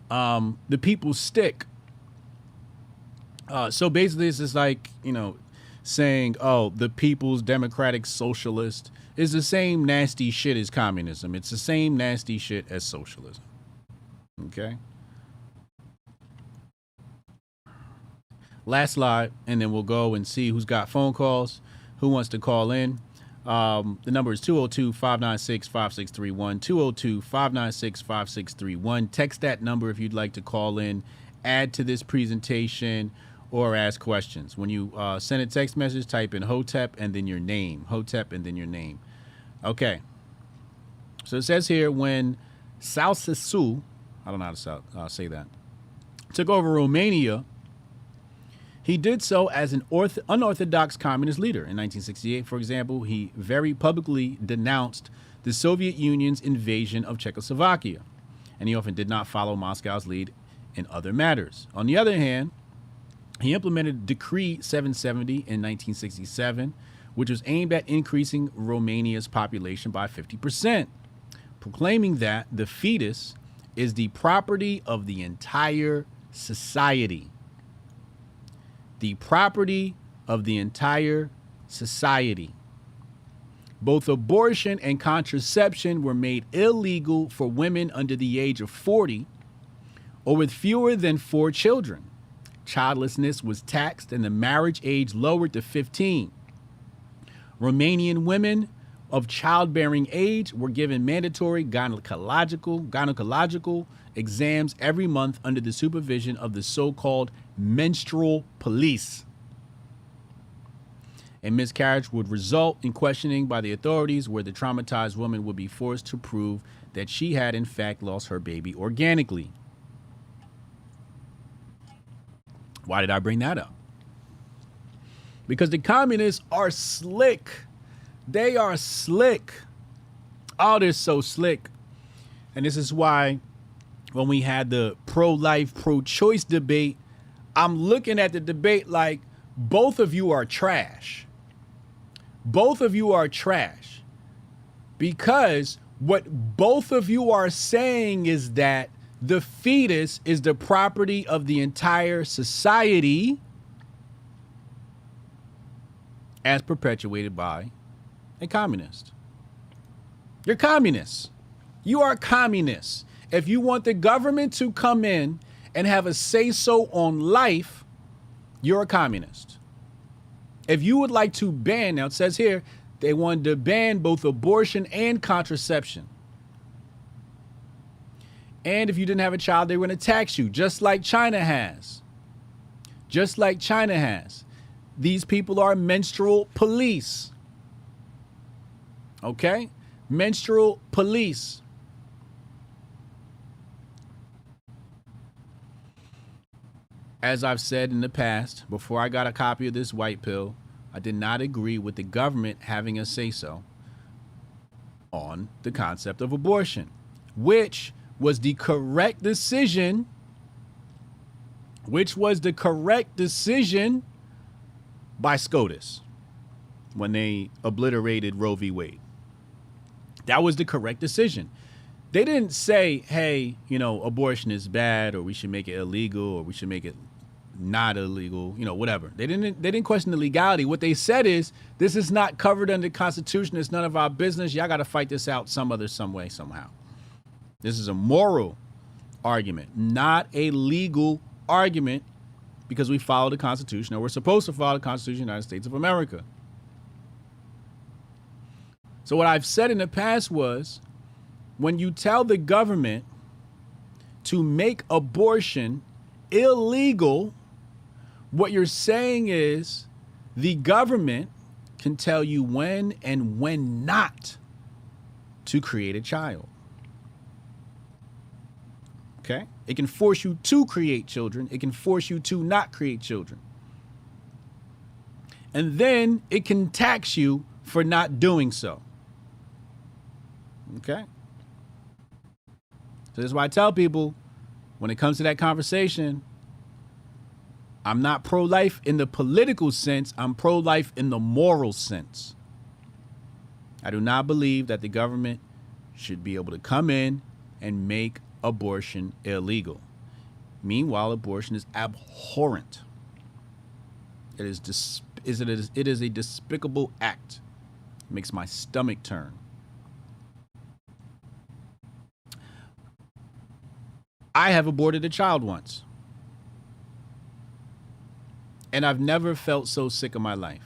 The people's stick. So basically it's just like, saying, oh, the People's Democratic Socialist is the same nasty shit as communism. It's the same nasty shit as socialism. Okay? Last slide, and then we'll go and see who's got phone calls, who wants to call in. The number is 202-596-5631, 202-596-5631. Text that number if you'd like to call in, add to this presentation, or ask questions. When you send a text message, type in Hotep and then your name. Hotep and then your name. Okay. So it says here, when Ceausescu, I don't know how to say that, took over Romania, he did so as an unorthodox communist leader. In 1968, for example, he very publicly denounced the Soviet Union's invasion of Czechoslovakia, and he often did not follow Moscow's lead in other matters. On the other hand, he implemented Decree 770 in 1967, which was aimed at increasing Romania's population by 50%, proclaiming that the fetus is the property of the entire society. The property of the entire society. Both abortion and contraception were made illegal for women under the age of 40 or with fewer than 4 children. Childlessness was taxed and the marriage age lowered to 15. Romanian women of childbearing age were given mandatory gynecological exams every month under the supervision of the so-called menstrual police. A miscarriage would result in questioning by the authorities, where the traumatized woman would be forced to prove that she had in fact lost her baby organically. Why did I bring that up? Because the communists are slick. They are slick. Oh, they're so slick. And this is why when we had the pro-life, pro-choice debate, I'm looking at the debate like both of you are trash. Both of you are trash. Because what both of you are saying is that the fetus is the property of the entire society as perpetuated by a communist. You're communists. You are communists. If you want the government to come in and have a say-so on life, you're a communist. If you would like to ban, now it says here, they wanted to ban both abortion and contraception. And if you didn't have a child, they were going to tax you, just like China has. Just like China has. These people are menstrual police. Okay? Menstrual police. as I've said in the past, before I got a copy of this white pill, I did not agree with the government having a say-so on the concept of abortion, which was the correct decision, by SCOTUS when they obliterated Roe v. Wade. That was the correct decision. They didn't say, hey, you know, abortion is bad, or we should make it illegal, or we should make it not illegal, you know, whatever. They didn't question the legality. What they said is, this is not covered under the Constitution. It's none of our business. Y'all got to fight this out some way, somehow. This is a moral argument, not a legal argument, because we follow the Constitution, or we're supposed to follow the Constitution of the United States of America. So what I've said in the past was, when you tell the government to make abortion illegal, what you're saying is the government can tell you when and when not to create a child. Okay? It can force you to create children. It can force you to not create children. And then it can tax you for not doing so. Okay? So this is why I tell people, when it comes to that conversation, I'm not pro-life in the political sense. I'm pro-life in the moral sense. I do not believe that the government should be able to come in and make abortion illegal. Meanwhile, abortion is abhorrent. It is a despicable act. It makes my stomach turn. I have aborted a child once. And I've never felt so sick in my life.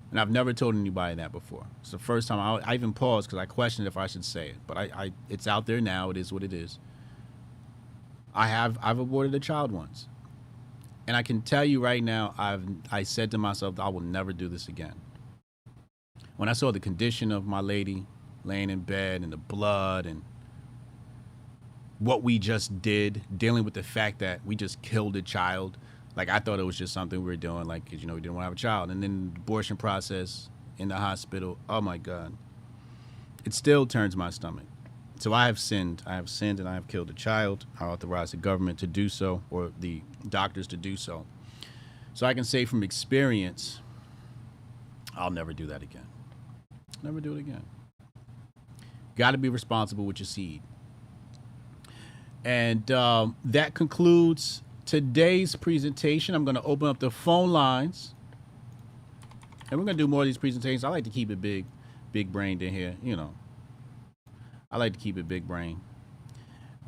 And I've never told anybody that before. It's the first time I even paused because I questioned if I should say it. But it's out there now. It is what it is. I've aborted a child once. And I can tell you right now, I said to myself, I will never do this again. When I saw the condition of my lady laying in bed and the blood and what we just did, dealing with the fact that we just killed a child. Like, I thought it was just something we were doing, like, because, you know, we didn't want to have a child. And then the abortion process in the hospital, oh my God. It still turns my stomach. So I have sinned. I have sinned and I have killed a child. I authorize the government to do so, or the doctors to do so. So I can say from experience, I'll never do that again. Never do it again. Got to be responsible with your seed. And that concludes today's presentation. I'm going to open up the phone lines. And we're going to do more of these presentations. I like to keep it big brained in here, you know. I like to keep it big brain.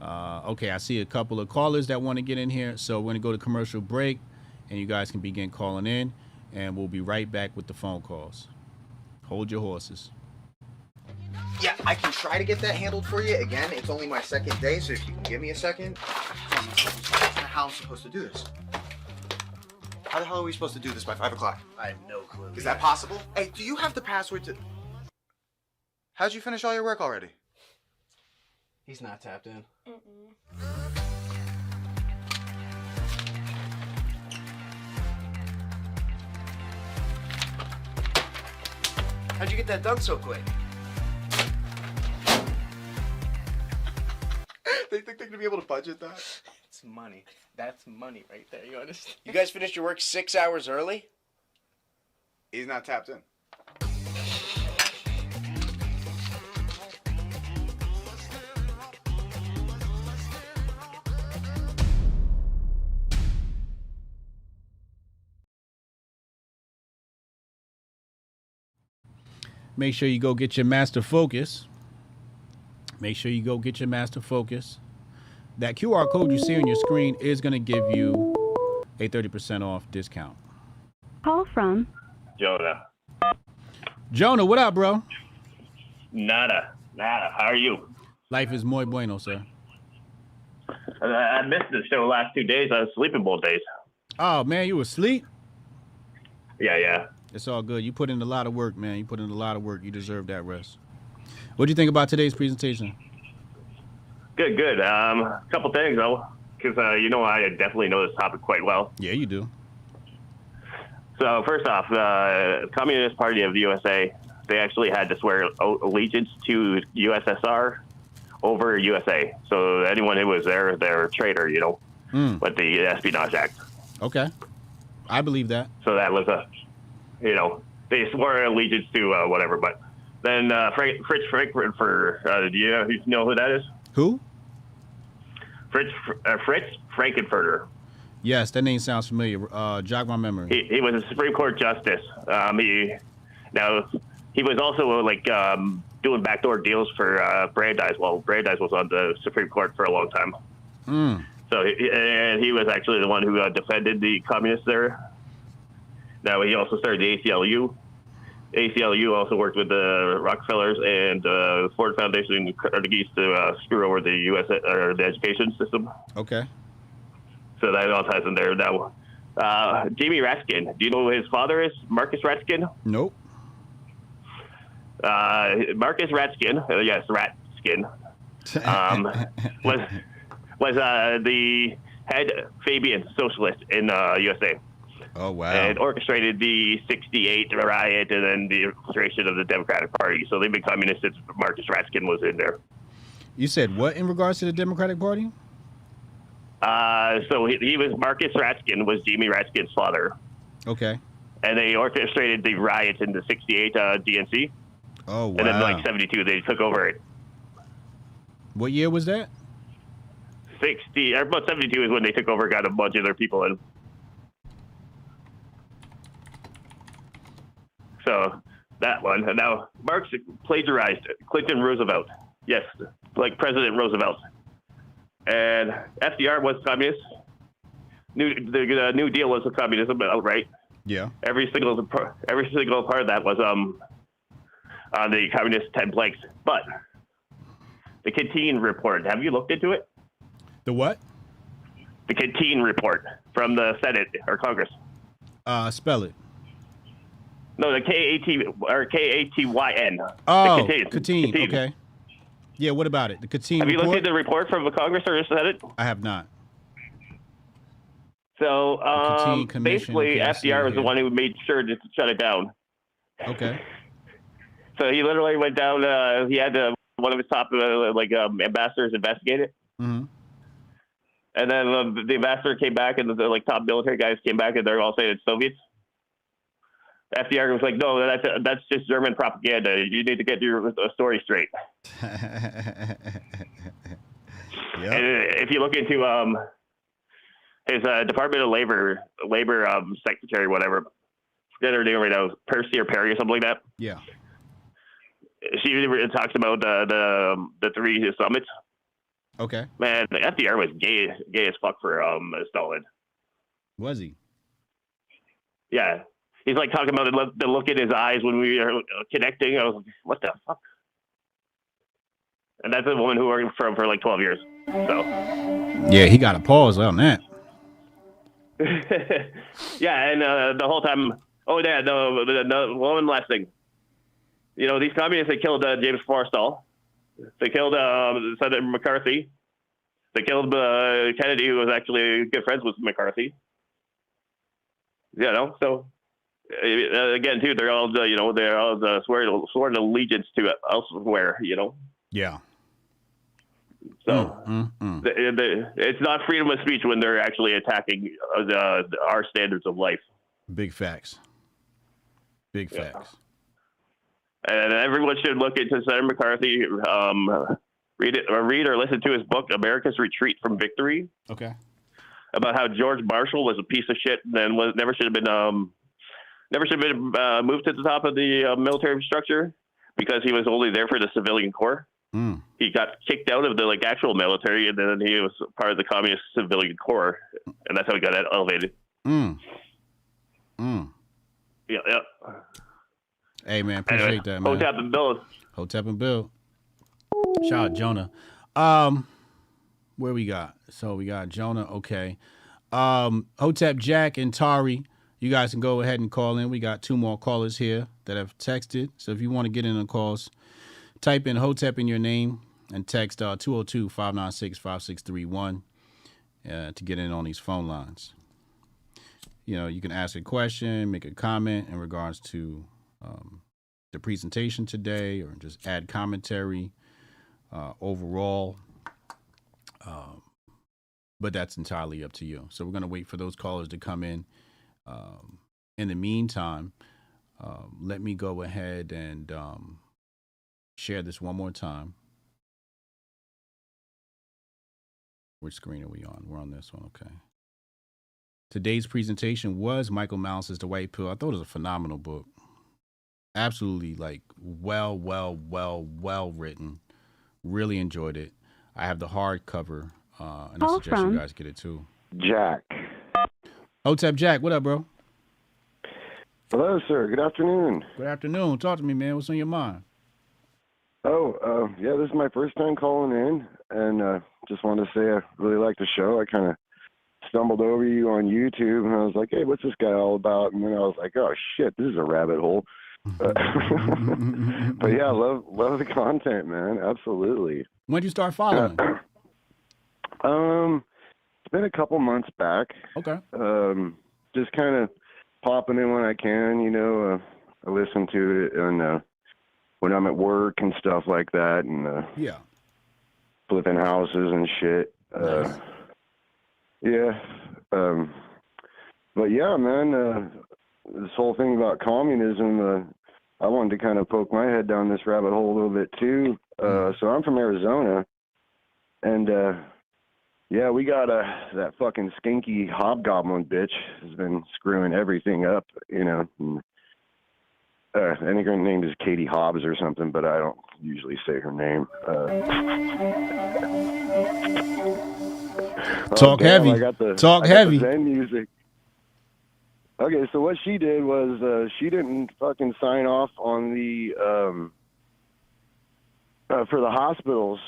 Okay, I see a couple of callers that want to get in here. So we're going to go to commercial break. And you guys can begin calling in. And we'll be right back with the phone calls. Hold your horses. Yeah, I can try to get that handled for you. Again, it's only my second day, so if you can give me a second. How I'm supposed to do this? How the hell are we supposed to do this by 5 o'clock? I have no clue. Is that possible? Hey, do you have the password to... How'd you finish all your work already? He's not tapped in. How'd you get that done so quick? They think they're gonna be able to budget that? It's money. That's money right there. You understand? You guys finished your work 6 hours early? He's not tapped in. Make sure you go get your master focus. Make sure you go get your master focus. That QR code you see on your screen is going to give you a 30% off discount. Call from Jonah. Jonah, what up, bro? Nada. How are you? Life is muy bueno, sir. I missed the show the last 2 days. I was sleeping both days. Oh, man, you asleep? Yeah. It's all good. You put in a lot of work, man. You put in a lot of work. You deserve that rest. What do you think about today's presentation? Good. A couple things. because I definitely know this topic quite well. Yeah, you do. So first off, the Communist Party of the USA, they actually had to swear allegiance to USSR over USA. So anyone who was there, they're a traitor, with the Espionage Act. Okay. I believe that. So that was they swore allegiance to whatever. But then Fritz Frankfurter, do you know who that is? Who? Fritz Frankfurter. Yes, that name sounds familiar. Jog my memory. He was a Supreme Court justice. He was also doing backdoor deals for Brandeis. Well, Brandeis was on the Supreme Court for a long time. So he was actually the one who defended the communists there. Now he also started the ACLU. ACLU also worked with the Rockefellers and the Ford Foundation and Carnegie's to screw over the U.S. or the education system. Okay. So that all ties in there. Now, Jamie Raskin, do you know who his father is? Marcus Raskin? Nope. Marcus Raskin, yes, Raskin, was the head Fabian socialist in USA. Oh, wow. And orchestrated the 68 riot and then the infiltration of the Democratic Party. So they've been communists since Marcus Raskin was in there. You said what in regards to the Democratic Party? So he was Marcus Raskin, was Jamie Raskin's father. Okay. And they orchestrated the riots in the 68 DNC. Oh, wow. And then 72, they took over it. What year was that? About 72 is when they took over, got a bunch of their people in. So that one. And now Marx plagiarized Clinton Roosevelt. Yes, like President Roosevelt. And FDR was communist. The New Deal was a communism outright. Yeah. Every single part of that was on the communist 10 planks. But the Canteen report, have you looked into it? The what? The Canteen report from the Senate or Congress. Spell it. No, the Katyn. Oh, Canteen. Okay. Yeah, what about it? The Canteen Have you report? looked at the report from the Congress or the Senate? I have not. So basically, okay, FDR was the one who made sure to shut it down. Okay. So he literally went down. He had one of his top ambassadors investigate it. Mm-hmm. And then the ambassador came back, and the top military guys came back, and they're all saying it's Soviets. FDR was like, no, that's just German propaganda. You need to get your story straight. Yep. And if you look into his Department of Labor secretary, whatever, get her name right now, Percy or Perry or something like that. Yeah. She talks about the three summits. Okay. Man, FDR was gay as fuck for Stalin. Was he? Yeah. He's like talking about the look in his eyes when we were connecting. I was like, what the fuck? And that's a woman who worked for him for like 12 years. So. Yeah, he got a pause on that. Yeah, and the whole time. Oh, yeah, the one last thing. You know, these communists, they killed James Forrestal. They killed Senator McCarthy. They killed Kennedy, who was actually good friends with McCarthy. You know, so again, too, they're all they're all sworn allegiance to elsewhere. You know. Yeah. So it's not freedom of speech when they're actually attacking our standards of life. Big facts. Big facts. And everyone should look into Senator McCarthy. Read or listen to his book, America's Retreat from Victory. Okay. About how George Marshall was a piece of shit and never should have been moved to the top of the military structure because he was only there for the civilian corps. Mm. He got kicked out of the actual military, and then he was part of the communist civilian corps, and that's how he got elevated. Yeah. Hey man, appreciate that, man. Hotep and Bill. Hotep and Bill. Shout out Jonah. Where we got? So we got Jonah. Okay. Hotep, Jack, and Tari. You guys can go ahead and call in. We got 2 more callers here that have texted. So if you want to get in the calls, type in Hotep in your name and text 202-596-5631. to get in on these phone lines. You know, you can ask a question, make a comment in regards to the presentation today, or just add commentary overall. But that's entirely up to you. So we're going to wait for those callers to come in. In the meantime, let me go ahead and share this one more time. Which screen are we on? We're on this one, okay. Today's presentation was Michael Malice's The White Pill. I thought it was a phenomenal book. Absolutely, like, well written. Really enjoyed it. I have the hardcover, and I suggest you guys get it too. Jack. Hotep Jack, what up, bro? Hello, sir. Good afternoon. Good afternoon. Talk to me, man. What's on your mind? Oh, yeah, this is my first time calling in, and just wanted to say I really like the show. I kind of stumbled over you on YouTube, and I was like, hey, what's this guy all about? And then I was like, oh, shit, this is a rabbit hole. But yeah, love the content, man. Absolutely. When did you start following? It's been a couple months back. Okay. Just kind of popping in when I can, you know. I listen to it and when I'm at work and stuff like that, and yeah, flipping houses and shit. Nice. Yeah. But yeah, man, this whole thing about communism, I wanted to kind of poke my head down this rabbit hole a little bit too. So I'm from Arizona, and yeah, we got that fucking skinky hobgoblin bitch has been screwing everything up, you know. And, I think her name is Katie Hobbs or something, but I don't usually say her name. Talk heavy. Talk heavy. The Zen music. Okay, so what she did was she didn't fucking sign off on the for the hospitals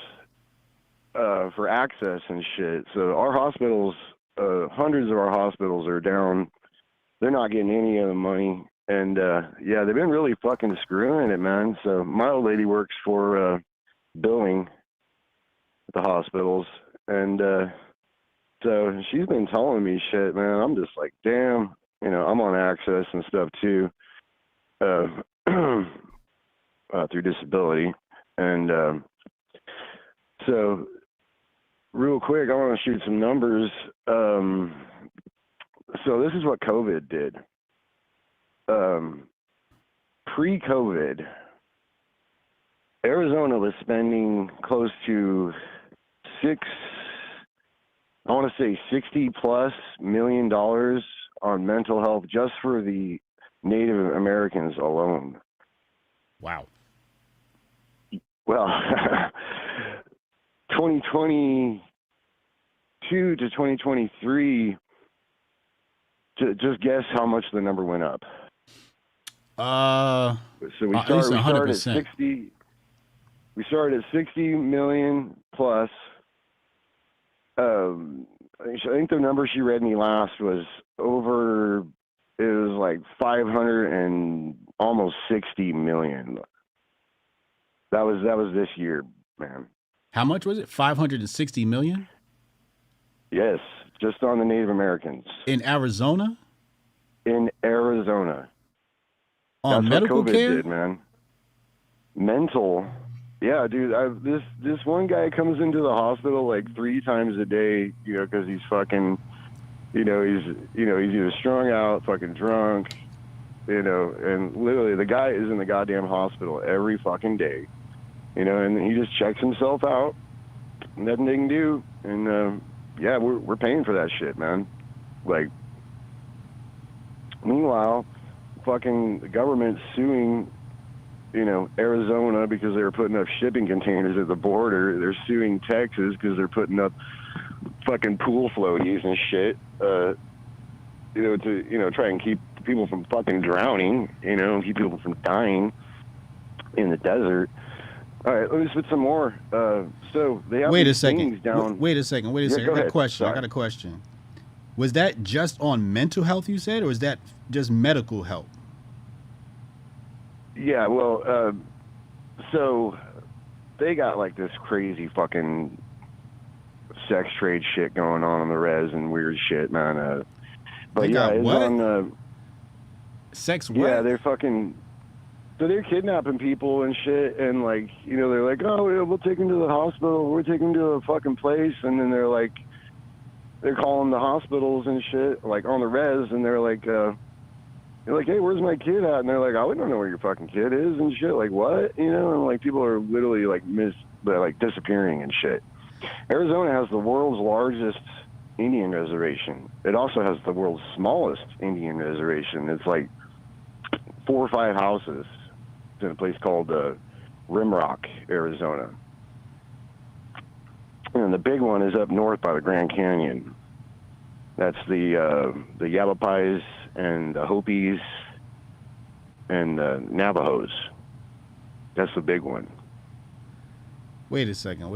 for access and shit. So our hospitals, hundreds of our hospitals are down. They're not getting any of the money. And, yeah, they've been really fucking screwing it, man. So my old lady works for billing at the hospitals. And so she's been telling me shit, man. I'm just like, damn, you know, I'm on access and stuff too through disability. And so real quick, I want to shoot some numbers. So this is what COVID did. Pre-COVID, Arizona was spending close to $60+ million on mental health just for the Native Americans alone. Wow. Well, 2022 to 2023, just guess how much the number went up. So we started at 60. We started at 60 million plus. I think the number she read me last was over. It was like 500 and almost 60 million. That was this year, man. How much was it? 560 million? Yes, just on the Native Americans. In Arizona? In Arizona. On That's medical what COVID care? did, man. Mental. Yeah, dude. This one guy comes into the hospital like 3 times a day, you know, because he's fucking, he's either strung out, fucking drunk, you know, and literally the guy is in the goddamn hospital every fucking day, you know, and he just checks himself out, nothing they can do, and yeah, we're paying for that shit, man. Like, meanwhile, fucking the government's suing, you know, Arizona because they were putting up shipping containers at the border. They're suing Texas because they're putting up fucking pool floaties and shit, to try and keep people from fucking drowning, you know, and keep people from dying in the desert. All right, let me spit some more. So they have Wait a these second. things down. Wait a second. Yeah, I got a question. I got a question. Was that just on mental health, you said, or is that just medical help? Yeah, well, so they got like this crazy fucking sex trade shit going on the res and weird shit, man. But They yeah, got it's what? on. Sex what? Yeah, they're fucking. So they're kidnapping people and shit, and like, you know, they're like, oh, yeah, we'll take them to the hospital. We'll take them to a fucking place, and then they're calling the hospitals and shit, like on the res, and they're like, hey, where's my kid at? And they're like, oh, we don't know where your fucking kid is and shit. Like, what? You know, and like people are literally like disappearing and shit. Arizona has the world's largest Indian reservation. It also has the world's smallest Indian reservation. It's like 4 or 5 houses. It's in a place called Rimrock, Arizona. And the big one is up north by the Grand Canyon. That's the Yavapais and the Hopis and the Navajos. That's the big one. Wait a second.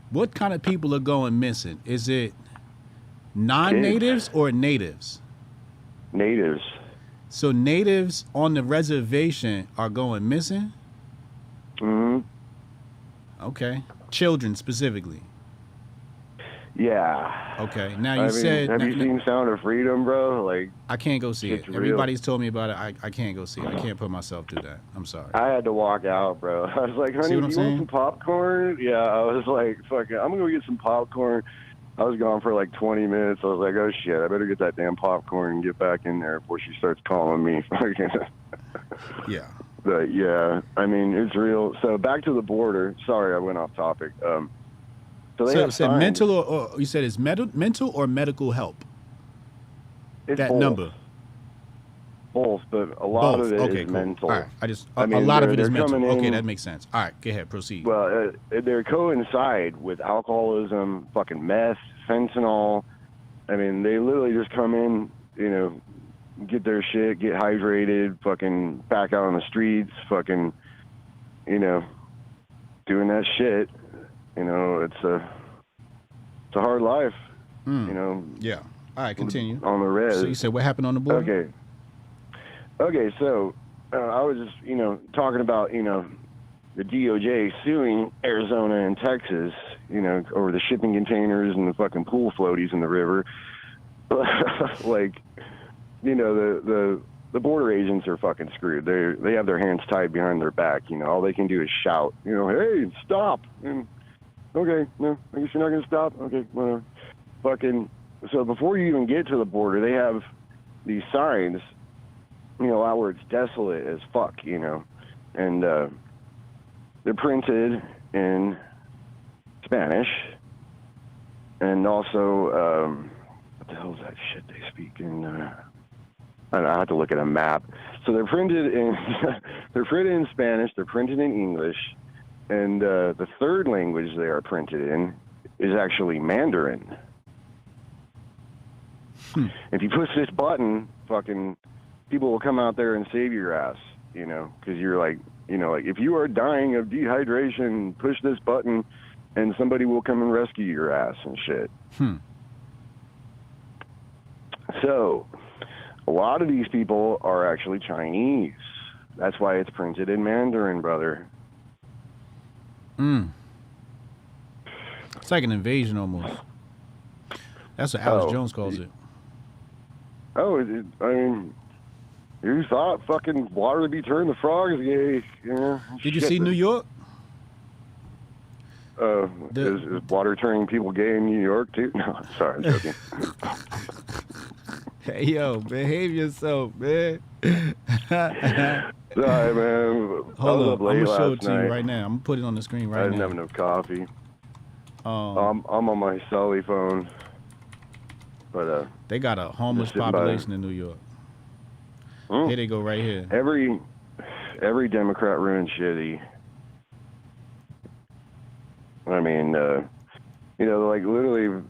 What kind of people are going missing? Is it non-natives or natives? Natives. So natives on the reservation are going missing? Mm-hmm. Okay. Children specifically. Yeah. Okay. Now you said. Have you seen Sound of Freedom, bro? Like, I can't go see it. real. Everybody's told me about it. I can't go see it. I can't put myself through that. I'm sorry. I had to walk out, bro. I was like, honey, See do what you I'm want some popcorn? Yeah, I was like, fuck it. I'm going to go get some popcorn. I was gone for like 20 minutes. I was like, oh, shit, I better get that damn popcorn and get back in there before she starts calling me. Yeah. But, yeah, I mean, it's real. So back to the border. Sorry, I went off topic. So they have said signs. mental or you said it's mental or medical help? It's that both. number. Both, but a lot Both. of it Okay, is cool. mental. All right. I mean, a lot of it they're is mental. coming Okay, in- that makes sense. All right, go ahead, proceed. Well, they coincide with alcoholism, fucking meth, fentanyl. I mean, they literally just come in, you know, get their shit, get hydrated, fucking back out on the streets, fucking, you know, doing that shit. You know, it's a hard life. You know. Yeah. All right, continue. On the res. So you said what happened on the border? Okay, so I was just, you know, talking about, you know, the DOJ suing Arizona and Texas, you know, over the shipping containers and the fucking pool floaties in the river. Like, you know, the border agents are fucking screwed. They have their hands tied behind their back. You know, all they can do is shout, you know, hey, stop. And, okay, no, I guess you're not going to stop? Okay, whatever. Fucking, so before you even get to the border, they have these signs, you know, out where it's desolate as fuck, you know, and they're printed in Spanish, and also, what the hell is that shit they speak in? I don't know, I have to look at a map. So they're printed in, they're printed in Spanish, they're printed in English, and the third language they are printed in is actually Mandarin. If you push this button, fucking people will come out there and save your ass, you know, because you're like, you know, like if you are dying of dehydration, push this button and somebody will come and rescue your ass and shit. So a lot of these people are actually Chinese. That's why it's printed in Mandarin, brother. It's like an invasion almost. That's what Alex Jones calls it. Oh, I mean, you thought fucking water would be turning the frogs gay, you know? Did you see New York? Is water turning people gay in New York too? No, sorry, I'm joking. Hey, yo, behave yourself, man. Sorry, man. Hold on, I'm going to show it to you right now. I'm going to put it on the screen right now. I didn't have enough coffee. I'm on my celly phone. But they got a homeless population in New York. Here they go right here. Every Democrat ruined shitty. I mean, you know, like literally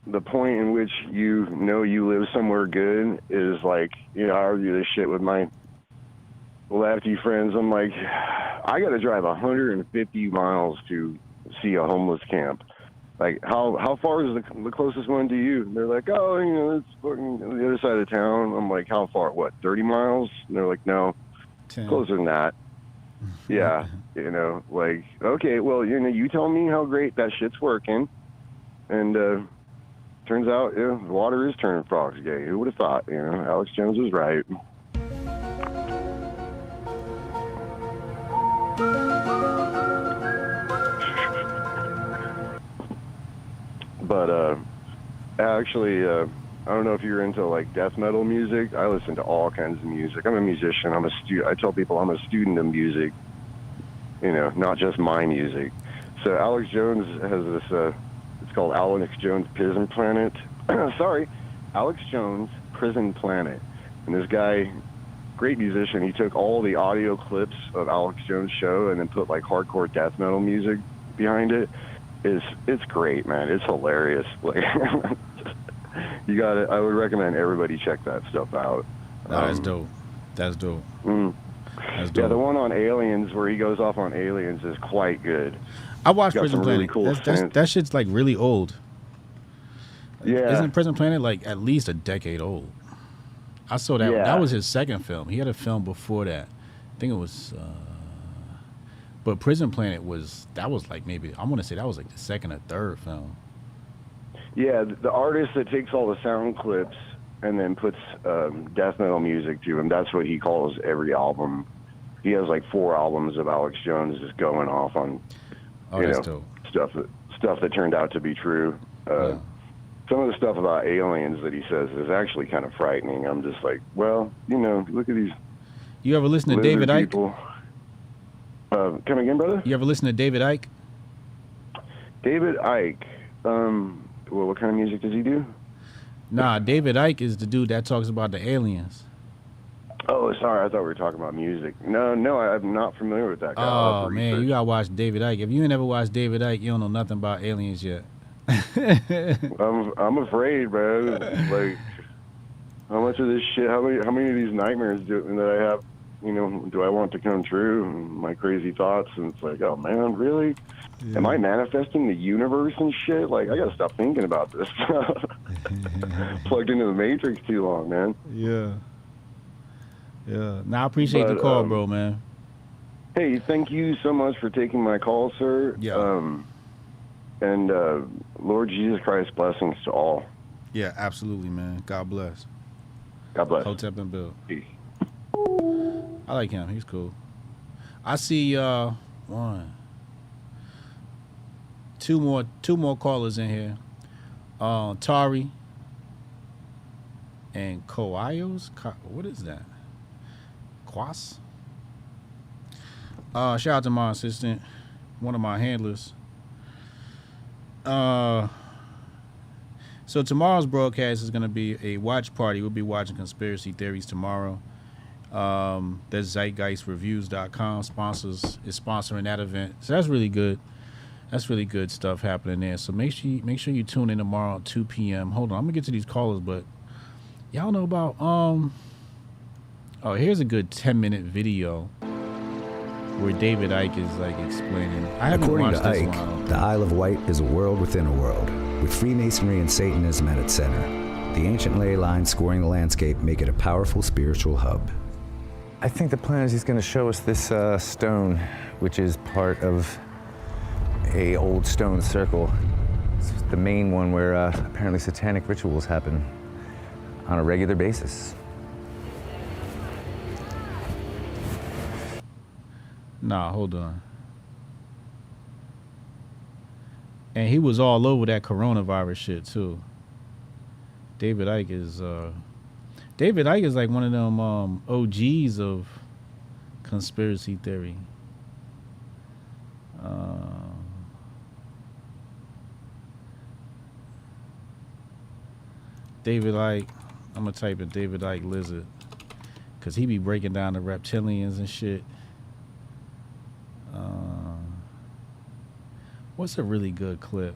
the point in which you know you live somewhere good is like, you know, I argue this shit with my lefty friends. I'm like, I got to drive 150 miles to see a homeless camp. Like, how far is the closest one to you? And they're like, oh, you know, it's fucking on the other side of town. I'm like, how far? What, 30 miles? And they're like, no, 10. Closer than that. Yeah, you know, like, okay, well, you know, you tell me how great that shit's working, and turns out, yeah, water is turning frogs gay. Who would have thought? You know, Alex Jones was right. But actually, I don't know if you're into like death metal music. I listen to all kinds of music. I'm a musician. I tell people I'm a student of music. You know, not just my music. So Alex Jones has this. It's called Alex Jones Prison Planet. Sorry, Alex Jones Prison Planet. And this guy, great musician. He took all the audio clips of Alex Jones' show and then put like hardcore death metal music behind it. It's great, man. It's hilarious. Like, you got it. I would recommend everybody check that stuff out. That's dope. That's dope. That's dope. Yeah, the one on aliens where he goes off on aliens is quite good. I watched Prison Planet. Really cool that shit's like really old. Yeah. Isn't Prison Planet like at least a decade old? I saw that. Yeah. That was his second film. He had a film before that. I think it was. But Prison Planet was like maybe I want to say that was like the second or third film. Yeah, the artist that takes all the sound clips and then puts death metal music to them. That's what he calls every album. He has like 4 albums of Alex Jones just going off on, you know, stuff that turned out to be true. Some of the stuff about aliens that he says is actually kind of frightening. I'm just like, well, you know, look at these. You ever listen to David Icke? People. Come again, brother? You ever listen to David Icke? David Icke. Well, what kind of music does he do? Nah, David Icke is the dude that talks about the aliens. Oh, sorry. I thought we were talking about music. No, I'm not familiar with that guy. Oh, man, you got to watch David Icke. If you ain't never watched David Icke, you don't know nothing about aliens yet. I'm afraid, man. Like, how much of this shit, how many of these nightmares that I have, you know, do I want to come true? My crazy thoughts, and it's like, oh, man, really? Yeah. Am I manifesting the universe and shit? Like, I got to stop thinking about this. Plugged into the Matrix too long, man. Yeah. Yeah. Now, I appreciate the call, bro, man. Hey, thank you so much for taking my call, sir. Yeah. And Lord Jesus Christ, blessings to all. Yeah, absolutely, man. God bless. God bless. Hotep and Bill. Peace. I like him. He's cool. I see two more callers in here. Tari and Koayos. What is that? Quas. Shout out to my assistant, one of my handlers. So tomorrow's broadcast is going to be a watch party. We'll be watching conspiracy theories tomorrow. That's zeitgeistreviews.com is sponsoring that event. So that's really good. That's really good stuff happening there. So make sure you tune in tomorrow at 2 p.m. Hold on, I'm gonna get to these callers, but y'all know about oh, here's a good 10-minute video where David Icke is like explaining. I haven't According watched to this Icke, one. the Isle of Wight is a world within a world, with Freemasonry and Satanism at its center. The ancient ley lines scoring the landscape make it a powerful spiritual hub. I think the plan is he's going to show us this stone, which is part of a old stone circle. It's the main one where apparently satanic rituals happen on a regular basis. Nah, hold on. And he was all over that coronavirus shit too. David Icke is like one of them OGs of conspiracy theory. David Icke, I'm gonna type in David Icke Lizard, cause he be breaking down the reptilians and shit. What's a really good clip?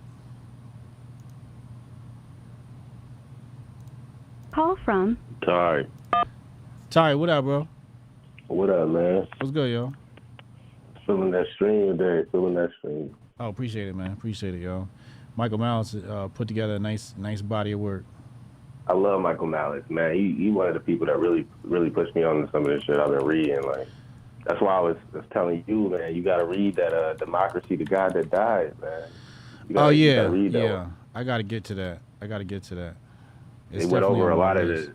Call from Ty, what up, bro? what up, man? What's good, yo? Feeling that stream today. Feeling that stream. Oh, appreciate it, man. Appreciate it, yo. Michael Malice put together a nice body of work. I love Michael Malice, man. He one of the people that really pushed me on some of this shit I've been reading. Like, That's why I was telling you, man, you got to read that Democracy, the God That Died, man. You gotta, you gotta read that one. I got to get to that. It's It went over a lot of list.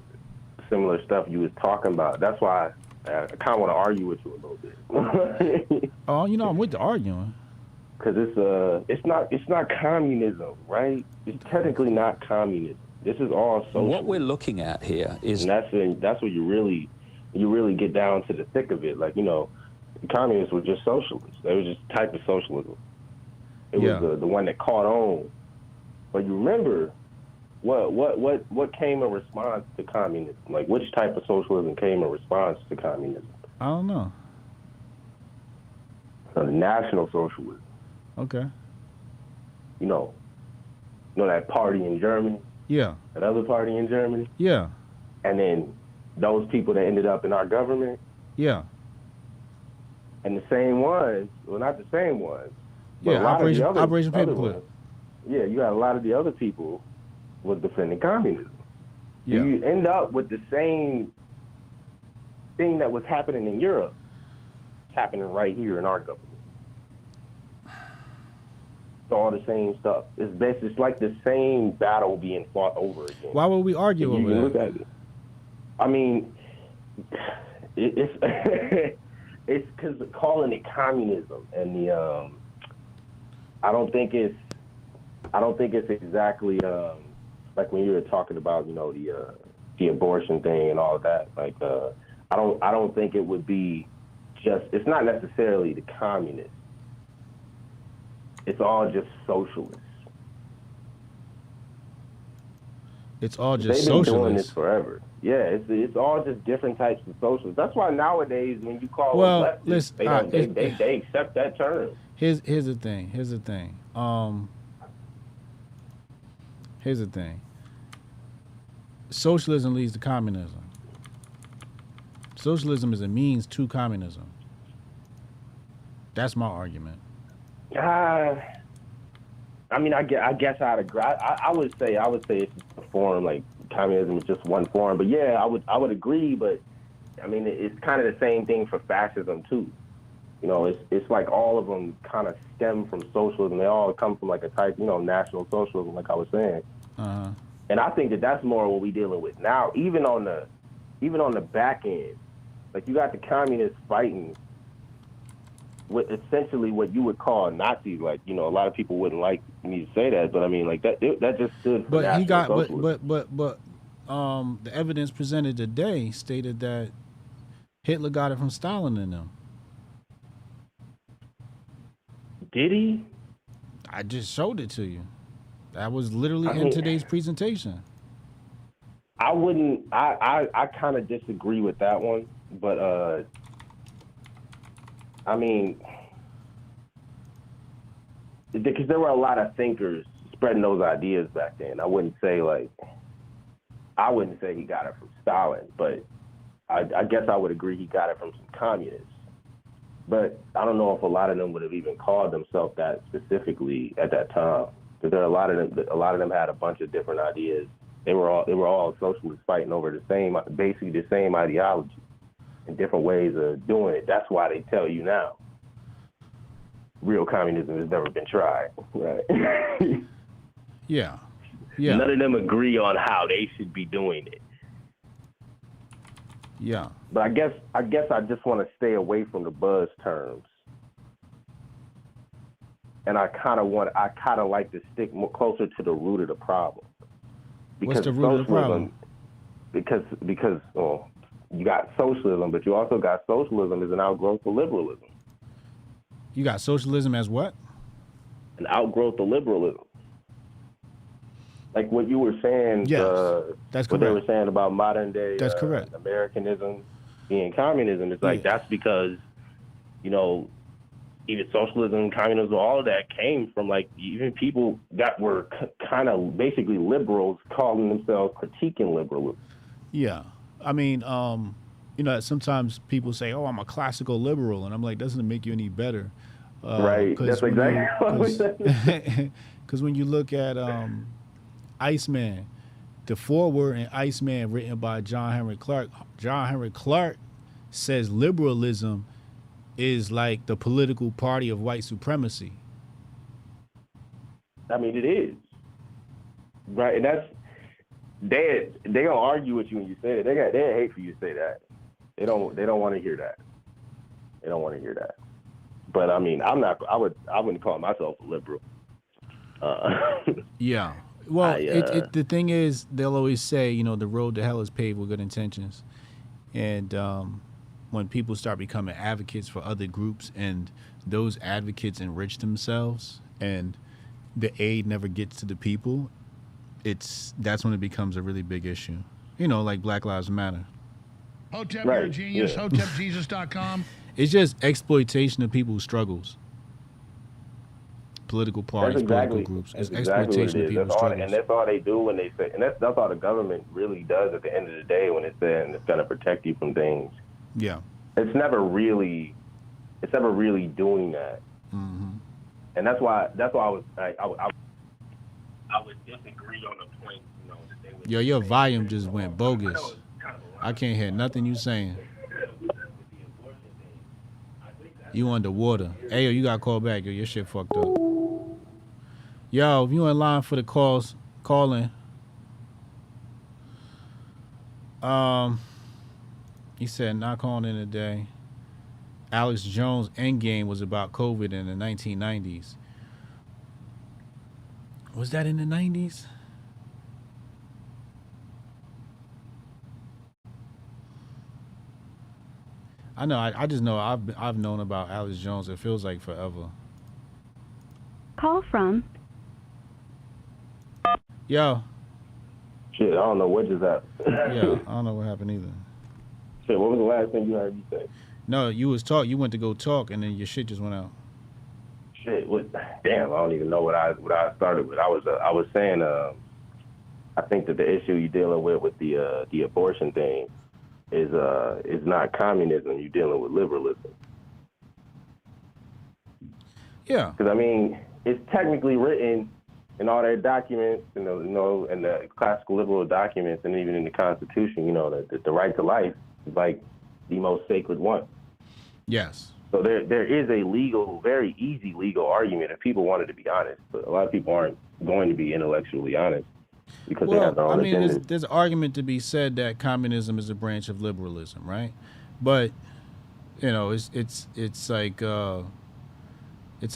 the similar stuff you was talking about. That's why I kind of want to argue with you a little bit. Oh, you know, I'm with the arguing. Because it's not communism, right? It's technically not communism. This is all social. What we're looking at here is, and that's where you really get down to the thick of it. Like, you know, the communists were just socialists. They were just a type of socialism. It was the one that caught on. But you remember what came in response to communism? Like, which type of socialism came in response to communism? I don't know. National socialism. Okay. You know that party in Germany? Yeah. That other party in Germany? Yeah. And then those people that ended up in our government? Yeah. And the same ones, well, not the same ones. But Yeah, Operation Paperclip. Yeah, you got a lot of the other people was defending communism. Yeah. So you end up with the same thing that was happening in Europe, happening right here in our government. It's all the same stuff. It's like the same battle being fought over again. Why would we argue You over can that? look at it. I mean, it's it's because calling it communism and the I don't think it's exactly like when you were talking about, you know, the abortion thing and all of that. Like I don't think it would be just. It's not necessarily the communists. It's all just socialists. It's all just They've been socialists. doing this forever. Yeah, it's all just different types of socialists. That's why nowadays when you call Well, them leftists, listen, they accept that term. Here's the thing. Here's the thing. Socialism leads to communism. Socialism is a means to communism. That's my argument. I mean, I guess I'd agree. I would say it's just a form, like communism is just one form. But yeah, I would agree. But I mean, it's kind of the same thing for fascism too. You know, it's like all of them kind of stem from socialism. They all come from like a type, you know, national socialism, like I was saying. Uh-huh. And I think that's more what we're dealing with now. Even on the back end, like you got the communists fighting with essentially what you would call Nazis. Like, you know, a lot of people wouldn't like me to say that, but I mean, like that just stood for But he got socialism. but the evidence presented today stated that Hitler got it from Stalin and them. Did he? I just showed it to you. That was literally in today's presentation. I wouldn't. I kind of disagree with that one, but I mean, because there were a lot of thinkers spreading those ideas back then. I wouldn't say he got it from Stalin, but I guess I would agree he got it from some communists. But I don't know if a lot of them would have even called themselves that specifically at that time. Because there are a lot of them had a bunch of different ideas. They were all socialists fighting over basically the same ideology and different ways of doing it. That's why they tell you now, real communism has never been tried, right? Yeah. None of them agree on how they should be doing it. Yeah. But I guess I just want to stay away from the buzz terms. And I kind of like to stick more closer to the root of the problem. What's the root of the problem? Because you got socialism, but you also got socialism as an outgrowth of liberalism. You got socialism as what? An outgrowth of liberalism. Like what you were saying. Yes, that's what correct. they were saying about modern day. That's correct. Americanism being communism. It's like that's because, you know, even socialism, communism, all of that came from like even people that were kind of basically liberals calling themselves critiquing liberalism. Yeah. I mean, you know, sometimes people say, "Oh, I'm a classical liberal," and I'm like, doesn't it make you any better? Right. That's exactly. Because when you look at Iceman, the foreword in Iceman written by John Henry Clark says liberalism is like the political party of white supremacy. I mean, it is. Right, and that's they gonna argue with you when you say it. They hate for you to say that. They don't want to hear that. They don't want to hear that. But I mean, I wouldn't call myself a liberal. Yeah. Well, the thing is, they'll always say, you know, the road to hell is paved with good intentions. And when people start becoming advocates for other groups and those advocates enrich themselves and the aid never gets to the people, that's when it becomes a really big issue. You know, like Black Lives Matter. Hotep, you're a genius. Yeah. HotepJesus.com. It's just exploitation of people's struggles. Political parties, political groups. It's exploitation of people's struggles. And that's all they do when they say, and that's all the government really does at the end of the day when it's saying it's going to protect you from things. Yeah. It's never really doing that. Mm-hmm. And that's why I would disagree on the point, you know, that they would. Yo, your volume just went bogus. I can't hear nothing you saying. You underwater. Hey, yo, you got to call back. Yo, your shit fucked up. Yo, if you in line for the calls, call in. He said, not calling in today. Alex Jones' Endgame was about COVID in the 1990s. Was that in the 90s? I know. I just know I've known about Alex Jones. It feels like forever. Call from. Yo. Shit, I don't know what just happened. Yeah, I don't know what happened either. Shit, what was the last thing you heard me say? No, you was talk. You went to go talk, and then your shit just went out. Shit, what? Damn, I don't even know what I started with. I was saying, I think that the issue you're dealing with the abortion thing is not communism. You're dealing with liberalism. Yeah. Because I mean, it's technically written in all their documents, in the classical liberal documents, and even in the Constitution. You know that the right to life is like the most sacred one. Yes. So there is a legal, very easy legal argument if people wanted to be honest, but a lot of people aren't going to be intellectually honest because they have their own agendas. There's an argument to be said that communism is a branch of liberalism, right? But you know, it's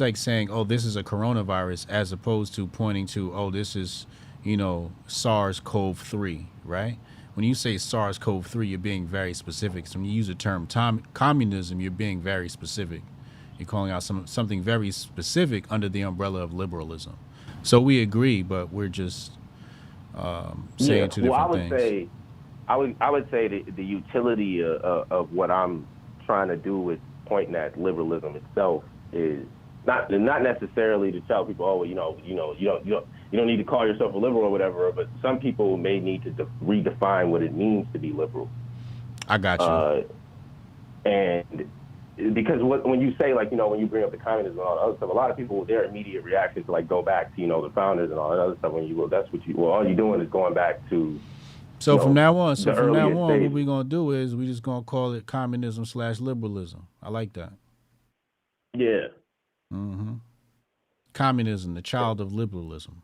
like saying, oh, this is a coronavirus, as opposed to pointing to, oh, this is, you know, SARS-CoV-3, right? When you say SARS-CoV-3, you're being very specific. So when you use the term communism, you're being very specific. You're calling out something very specific under the umbrella of liberalism. So we agree, but we're just saying two different things. I would say the utility of what I'm trying to do with pointing at liberalism itself is not necessarily to tell people, oh, you don't need to call yourself a liberal or whatever, but some people may need to redefine what it means to be liberal. I got you. And because when you say, like, you know, when you bring up the communism and all the other stuff, a lot of people, their immediate reaction to, like, go back to, you know, the founders and all that other stuff, all you're doing is going back to. So from now on, what we're going to do is we're just going to call it communism/liberalism. I like that. Yeah. Mm-hmm. Communism, the child of liberalism.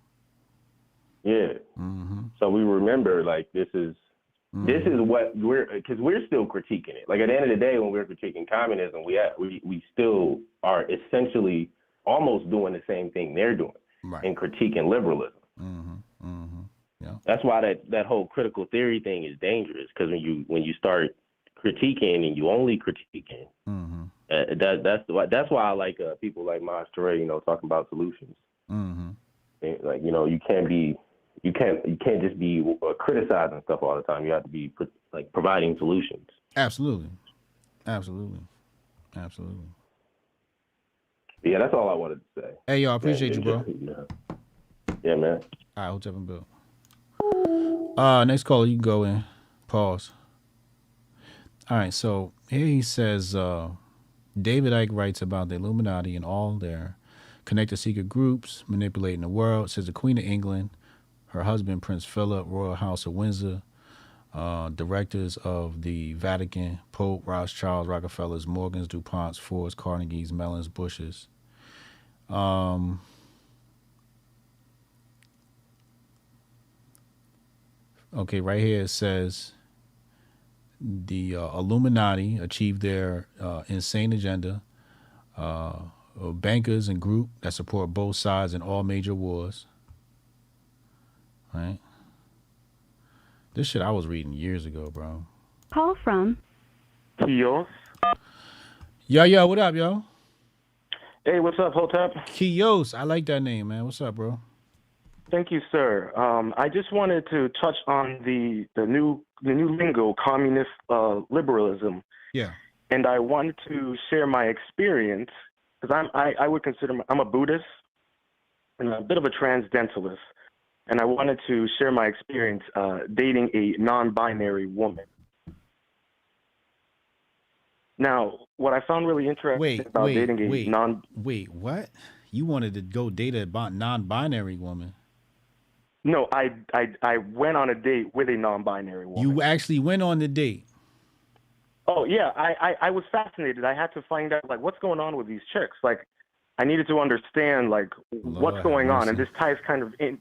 Yeah. Mm-hmm. So we remember, like, this is what because we're still critiquing it. Like, at the end of the day, when we're critiquing communism, we still are essentially almost doing the same thing they're doing, right, in critiquing liberalism. Mm-hmm. Mm-hmm. Yeah. That's why that whole critical theory thing is dangerous, because when you start critiquing and you only critiquing, mm-hmm, that's why I like people like Mas Ture, you know, talking about solutions. Mm-hmm. And, like, you know, you can't just be criticizing stuff all the time. You have to be like providing solutions. Absolutely. Yeah, that's all I wanted to say. Hey, y'all, appreciate you, bro. Yeah, man. All right, Hotep and Bill. Next caller, you can go in. Pause. All right, so here he says, David Icke writes about the Illuminati and all their connected secret groups manipulating the world. Says the Queen of England, her husband Prince Philip, Royal House of Windsor, Directors of the Vatican, Pope, Rothschilds, Rockefellers, Morgans, DuPonts, Fords, Carnegies, Mellons, Bushes. Okay, right here it says the Illuminati achieved their insane agenda. Bankers and group that support both sides in all major wars. Right? This shit I was reading years ago, bro. Call from Kios. Yo, what up, yo? Hey, what's up, Hotep? Kios, I like that name, man. What's up, bro? Thank you, sir. I just wanted to touch on the new lingo, communist liberalism. Yeah. And I wanted to share my experience because I would consider I'm a Buddhist and a bit of a transcendentalist, and I wanted to share my experience dating a non-binary woman. Now, what I found really interesting about dating a Wait, what? You wanted to go date a non-binary woman? No, I went on a date with a non-binary woman. You actually went on the date? Oh, yeah. I was fascinated. I had to find out, like, what's going on with these chicks. Like, I needed to understand, like, what's going on. And this ties kind of in.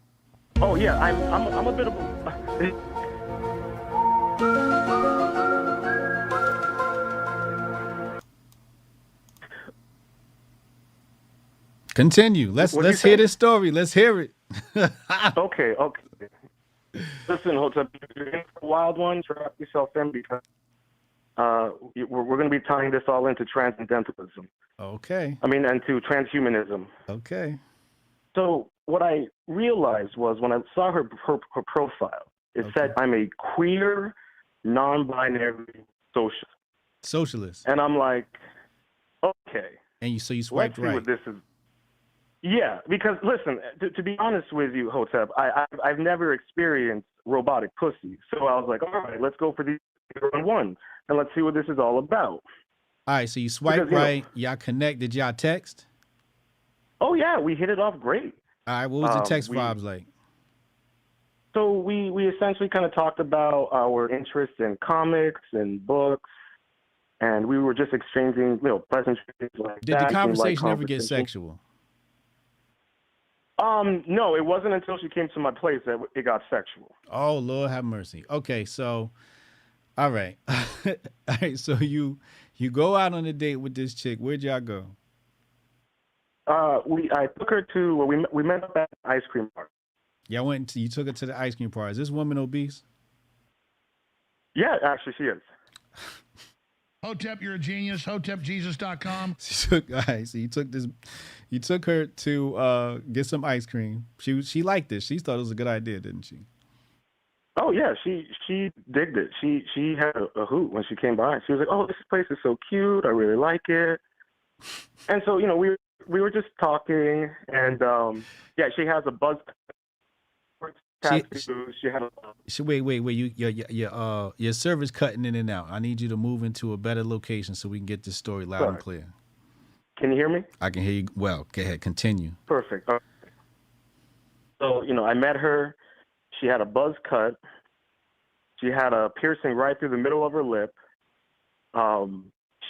Oh, yeah. I'm a bit of a... Continue. Let's hear this story. Let's hear it. Okay. Listen, Hotep, you're in for a wild one. Trap yourself in because we're going to be tying this all into transcendentalism. Okay. I mean, and to transhumanism. Okay. So what I realized was when I saw her profile, it said I'm a queer, non-binary socialist. And I'm like, okay. And you swiped right. Let's see what this is. Yeah, because listen, to be honest with you, Hotep, I've never experienced robotic pussy. So I was like, all right, let's go for the one, and let's see what this is all about. All right, so you swiped right, y'all connect. Did y'all text? Oh, yeah, we hit it off great. All right, what was the text vibes like? So we essentially kind of talked about our interest in comics and books, and we were just exchanging, pleasantries like that. Did the conversation ever get sexual? No, it wasn't until she came to my place that it got sexual. Oh, Lord have mercy. Okay, so, all right. All right, so you go out on a date with this chick. Where'd y'all go? I took her to, we met up at an ice cream bar. You took her to the ice cream bar. Is this woman obese? Yeah, actually she is. Hotep, you're a genius. HotepJesus.com. All right, so you took her to get some ice cream. She liked it. She thought it was a good idea, didn't she? Oh yeah, she digged it. She had a hoot when she came by. She was like, "Oh, this place is so cute. I really like it." And so we were just talking, and yeah, she has a buzz. She had a. Wait! Your service cutting in and out. I need you to move into a better location so we can get this story loud and clear. Can you hear me? I can hear you well. Go ahead, continue. Perfect. So I met her. She had a buzz cut. She had a piercing right through the middle of her lip.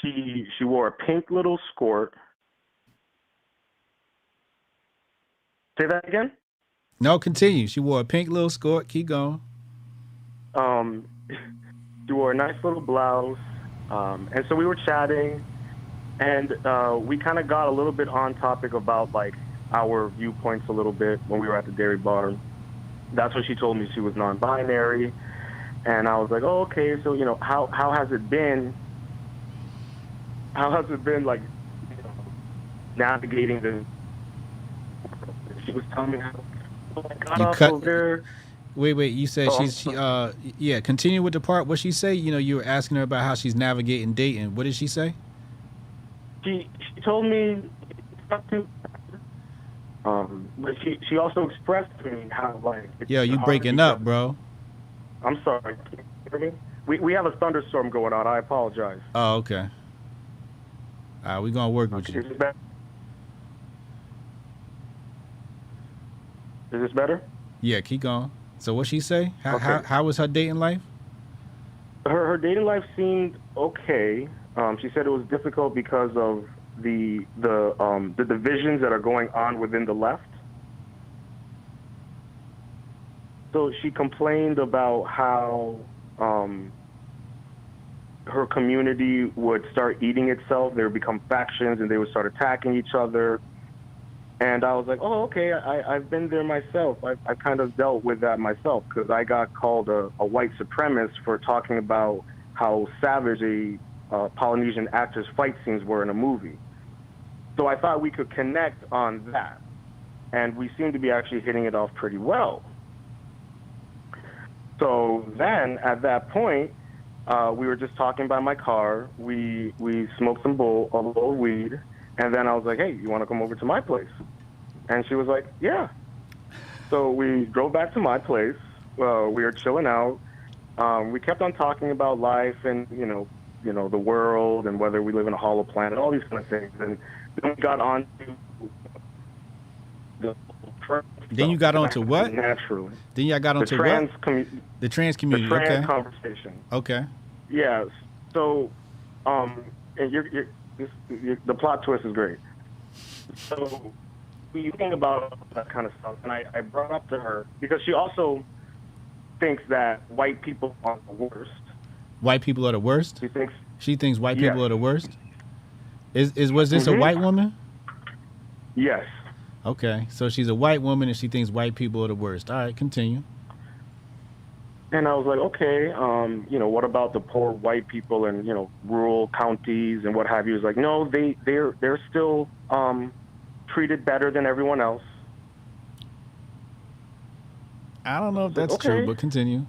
She wore a pink little skirt. Say that again? No, continue. She wore a pink little skirt. Keep going. She wore a nice little blouse. And so we were chatting, and we kind of got a little bit on topic about like our viewpoints a little bit when we were at the dairy bar. That's when she told me she was non-binary, and I was like, oh, okay. So how has it been? How has it been like navigating the? She was telling me how. Wait. You said yeah. Continue with the part. What she say? You were asking her about how she's navigating dating. What did she say? She told me, but she also expressed to me how like. Yo, you breaking up, bro? I'm sorry. Can you hear me? We have a thunderstorm going on. I apologize. Oh, okay. All right, we're gonna work with you. Is this better? Yeah, keep going. So what she say? Okay. How was her dating life? her dating life seemed okay. She said it was difficult because of the divisions that are going on within the left. So she complained about how her community would start eating itself. There would become factions, and they would start attacking each other. And I was like, oh, okay, I've been there myself. I've kind of dealt with that myself, because I got called a white supremacist for talking about how savage a Polynesian actor's fight scenes were in a movie. So I thought we could connect on that. And we seemed to be actually hitting it off pretty well. So then, at that point, we were just talking by my car. We smoked a little weed, and then I was like, hey, you want to come over to my place? And she was like, yeah. So we drove back to my place. We were chilling out. We kept on talking about life and, you know, the world and whether we live in a hollow planet, all these kind of things. And then we got on to the Then you got onto what? Naturally. Then you got onto what? The trans community. The trans okay. conversation. Okay. Yeah. So, and the plot twist is great. So we think about that kind of stuff, and I brought up to her because she also thinks that white people are the worst. White people are the worst? She thinks white Yes. people are the worst? Was this a white woman? Yes. Okay, so she's a white woman and she thinks white people are the worst. All right, continue. And I was like, okay, what about the poor white people in, rural counties and what have you? It's like, no, they're still treated better than everyone else. I don't know if that's true, but continue.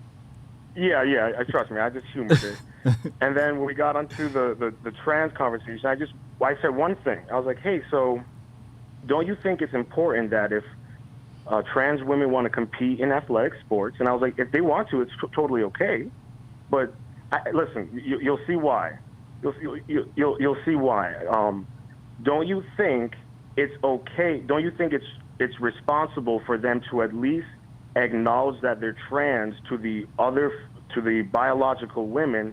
Yeah, trust me, I just humored it. And then when we got onto the trans conversation, I said one thing. I was like, hey, so don't you think it's important that if trans women want to compete in athletic sports, and I was like, if they want to, it's totally okay. But listen, you'll see why. You'll see why. Don't you think it's okay? Don't you think it's responsible for them to at least acknowledge that they're trans to the biological women,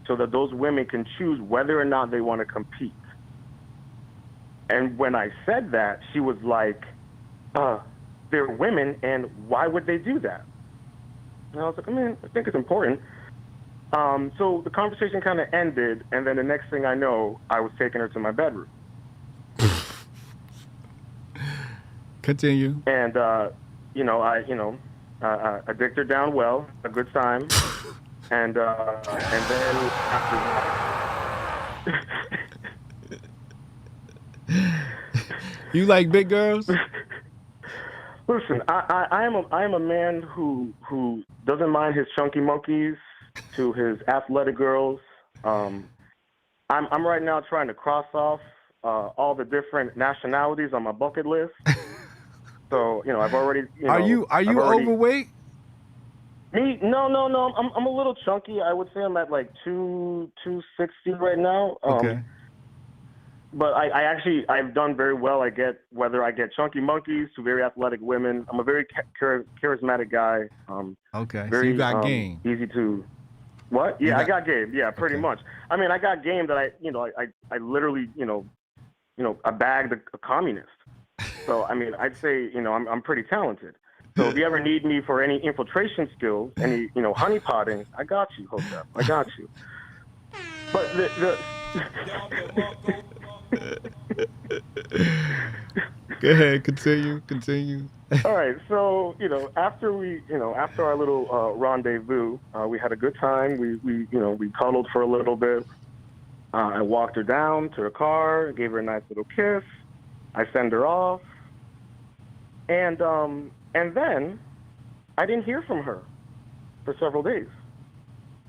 so that those women can choose whether or not they want to compete? And when I said that, she was like, they're women, and why would they do that? And I was like, I think it's important. So the conversation kind of ended, and then the next thing I know, I was taking her to my bedroom. Continue. And, I dicked her down well, a good time. And then after that... You like big girls? Listen, I am a man who doesn't mind his chunky monkeys to his athletic girls. I'm right now trying to cross off all the different nationalities on my bucket list. So I've already. Are you overweight? Me? No. I'm a little chunky. I would say I'm at like 260 right now. Okay. But I've done very well. Whether I get chunky monkeys to very athletic women. I'm a very charismatic guy. Okay, very, so you got game. Easy to. What? Yeah, I got game. Yeah, pretty much. I mean, I got game that I literally, I bagged a communist. So, I mean, I'd say, I'm pretty talented. So if you ever need me for any infiltration skills, any, honeypotting, I got you, Hotep. I got you. But Go ahead, continue. All right, so after our little rendezvous, we had a good time. We cuddled for a little bit. I walked her down to her car, gave her a nice little kiss. I sent her off, and then I didn't hear from her for several days.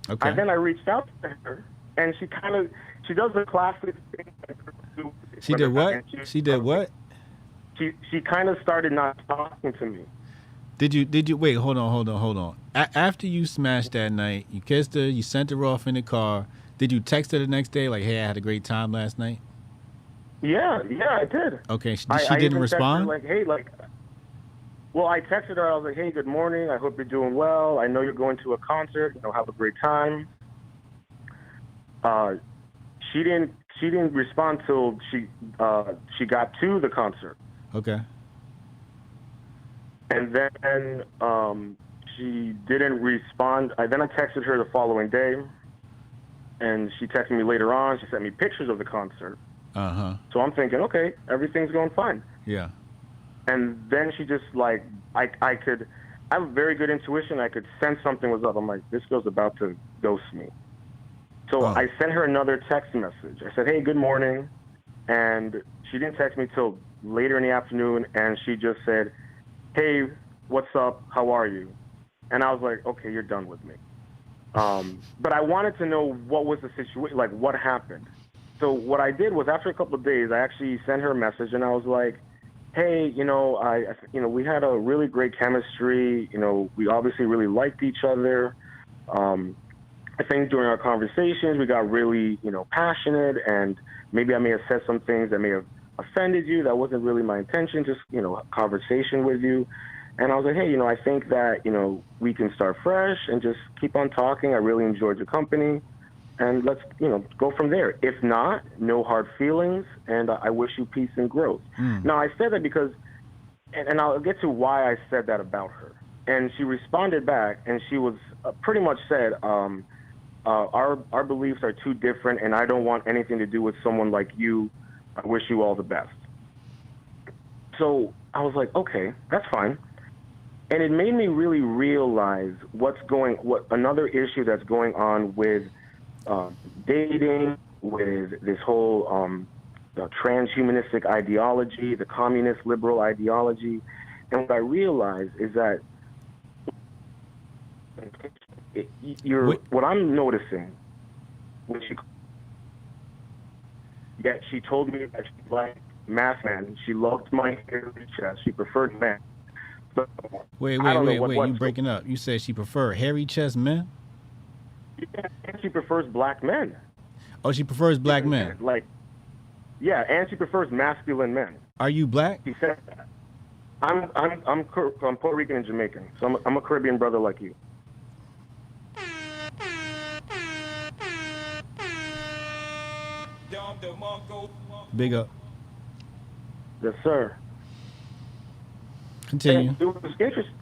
Okay. And then I reached out to her, and she does the classic thing. She did what? She did what? She kind of started not talking to me. Did you wait? Hold on. After you smashed that night, you kissed her, you sent her off in the car. Did you text her the next day like, "Hey, I had a great time last night"? Yeah, I did. Okay, she I didn't respond. Like, hey, well, I texted her. I was like, "Hey, good morning. I hope you're doing well. I know you're going to a concert. Have a great time." she didn't respond till she got to the concert. Okay. And then she didn't respond. Then I texted her the following day, and she texted me later on. She sent me pictures of the concert. So I'm thinking, okay, everything's going fine. Yeah. And then she just like, I have very good intuition. I could sense something was up. I'm like, this girl's about to ghost me. So I sent her another text message. I said, hey, good morning. And she didn't text me till later in the afternoon, and she just said, hey, what's up? How are you? And I was like, okay, you're done with me. But I wanted to know what was the situation, like what happened. So what I did was, after a couple of days, I actually sent her a message, and I was like, hey, we had a really great chemistry. We obviously really liked each other. I think during our conversations, we got really, passionate, and maybe I may have said some things that may have offended you. That wasn't really my intention, just, a conversation with you. And I was like, hey, I think that, we can start fresh and just keep on talking. I really enjoyed your company, and let's, go from there. If not, no hard feelings, and I wish you peace and growth. Now, I said that because, and I'll get to why I said that about her. And she responded back, and she was pretty much said, our beliefs are too different, and I don't want anything to do with someone like you. I wish you all the best. So I was like, okay, that's fine. And it made me really realize what another issue that's going on with dating, with this whole transhumanistic ideology, the communist liberal ideology. And what I realized is that what I'm noticing, yet she told me that she liked masked men. She loved my hairy chest. She preferred men. So, wait, you breaking up. You said she preferred hairy chest men? Yeah, and she prefers black men. Oh, she prefers black men? And she prefers masculine men. Are you black? She said that. I'm Puerto Rican and Jamaican, so I'm a Caribbean brother like you. Big up. Yes, sir. Continue. And it was interesting.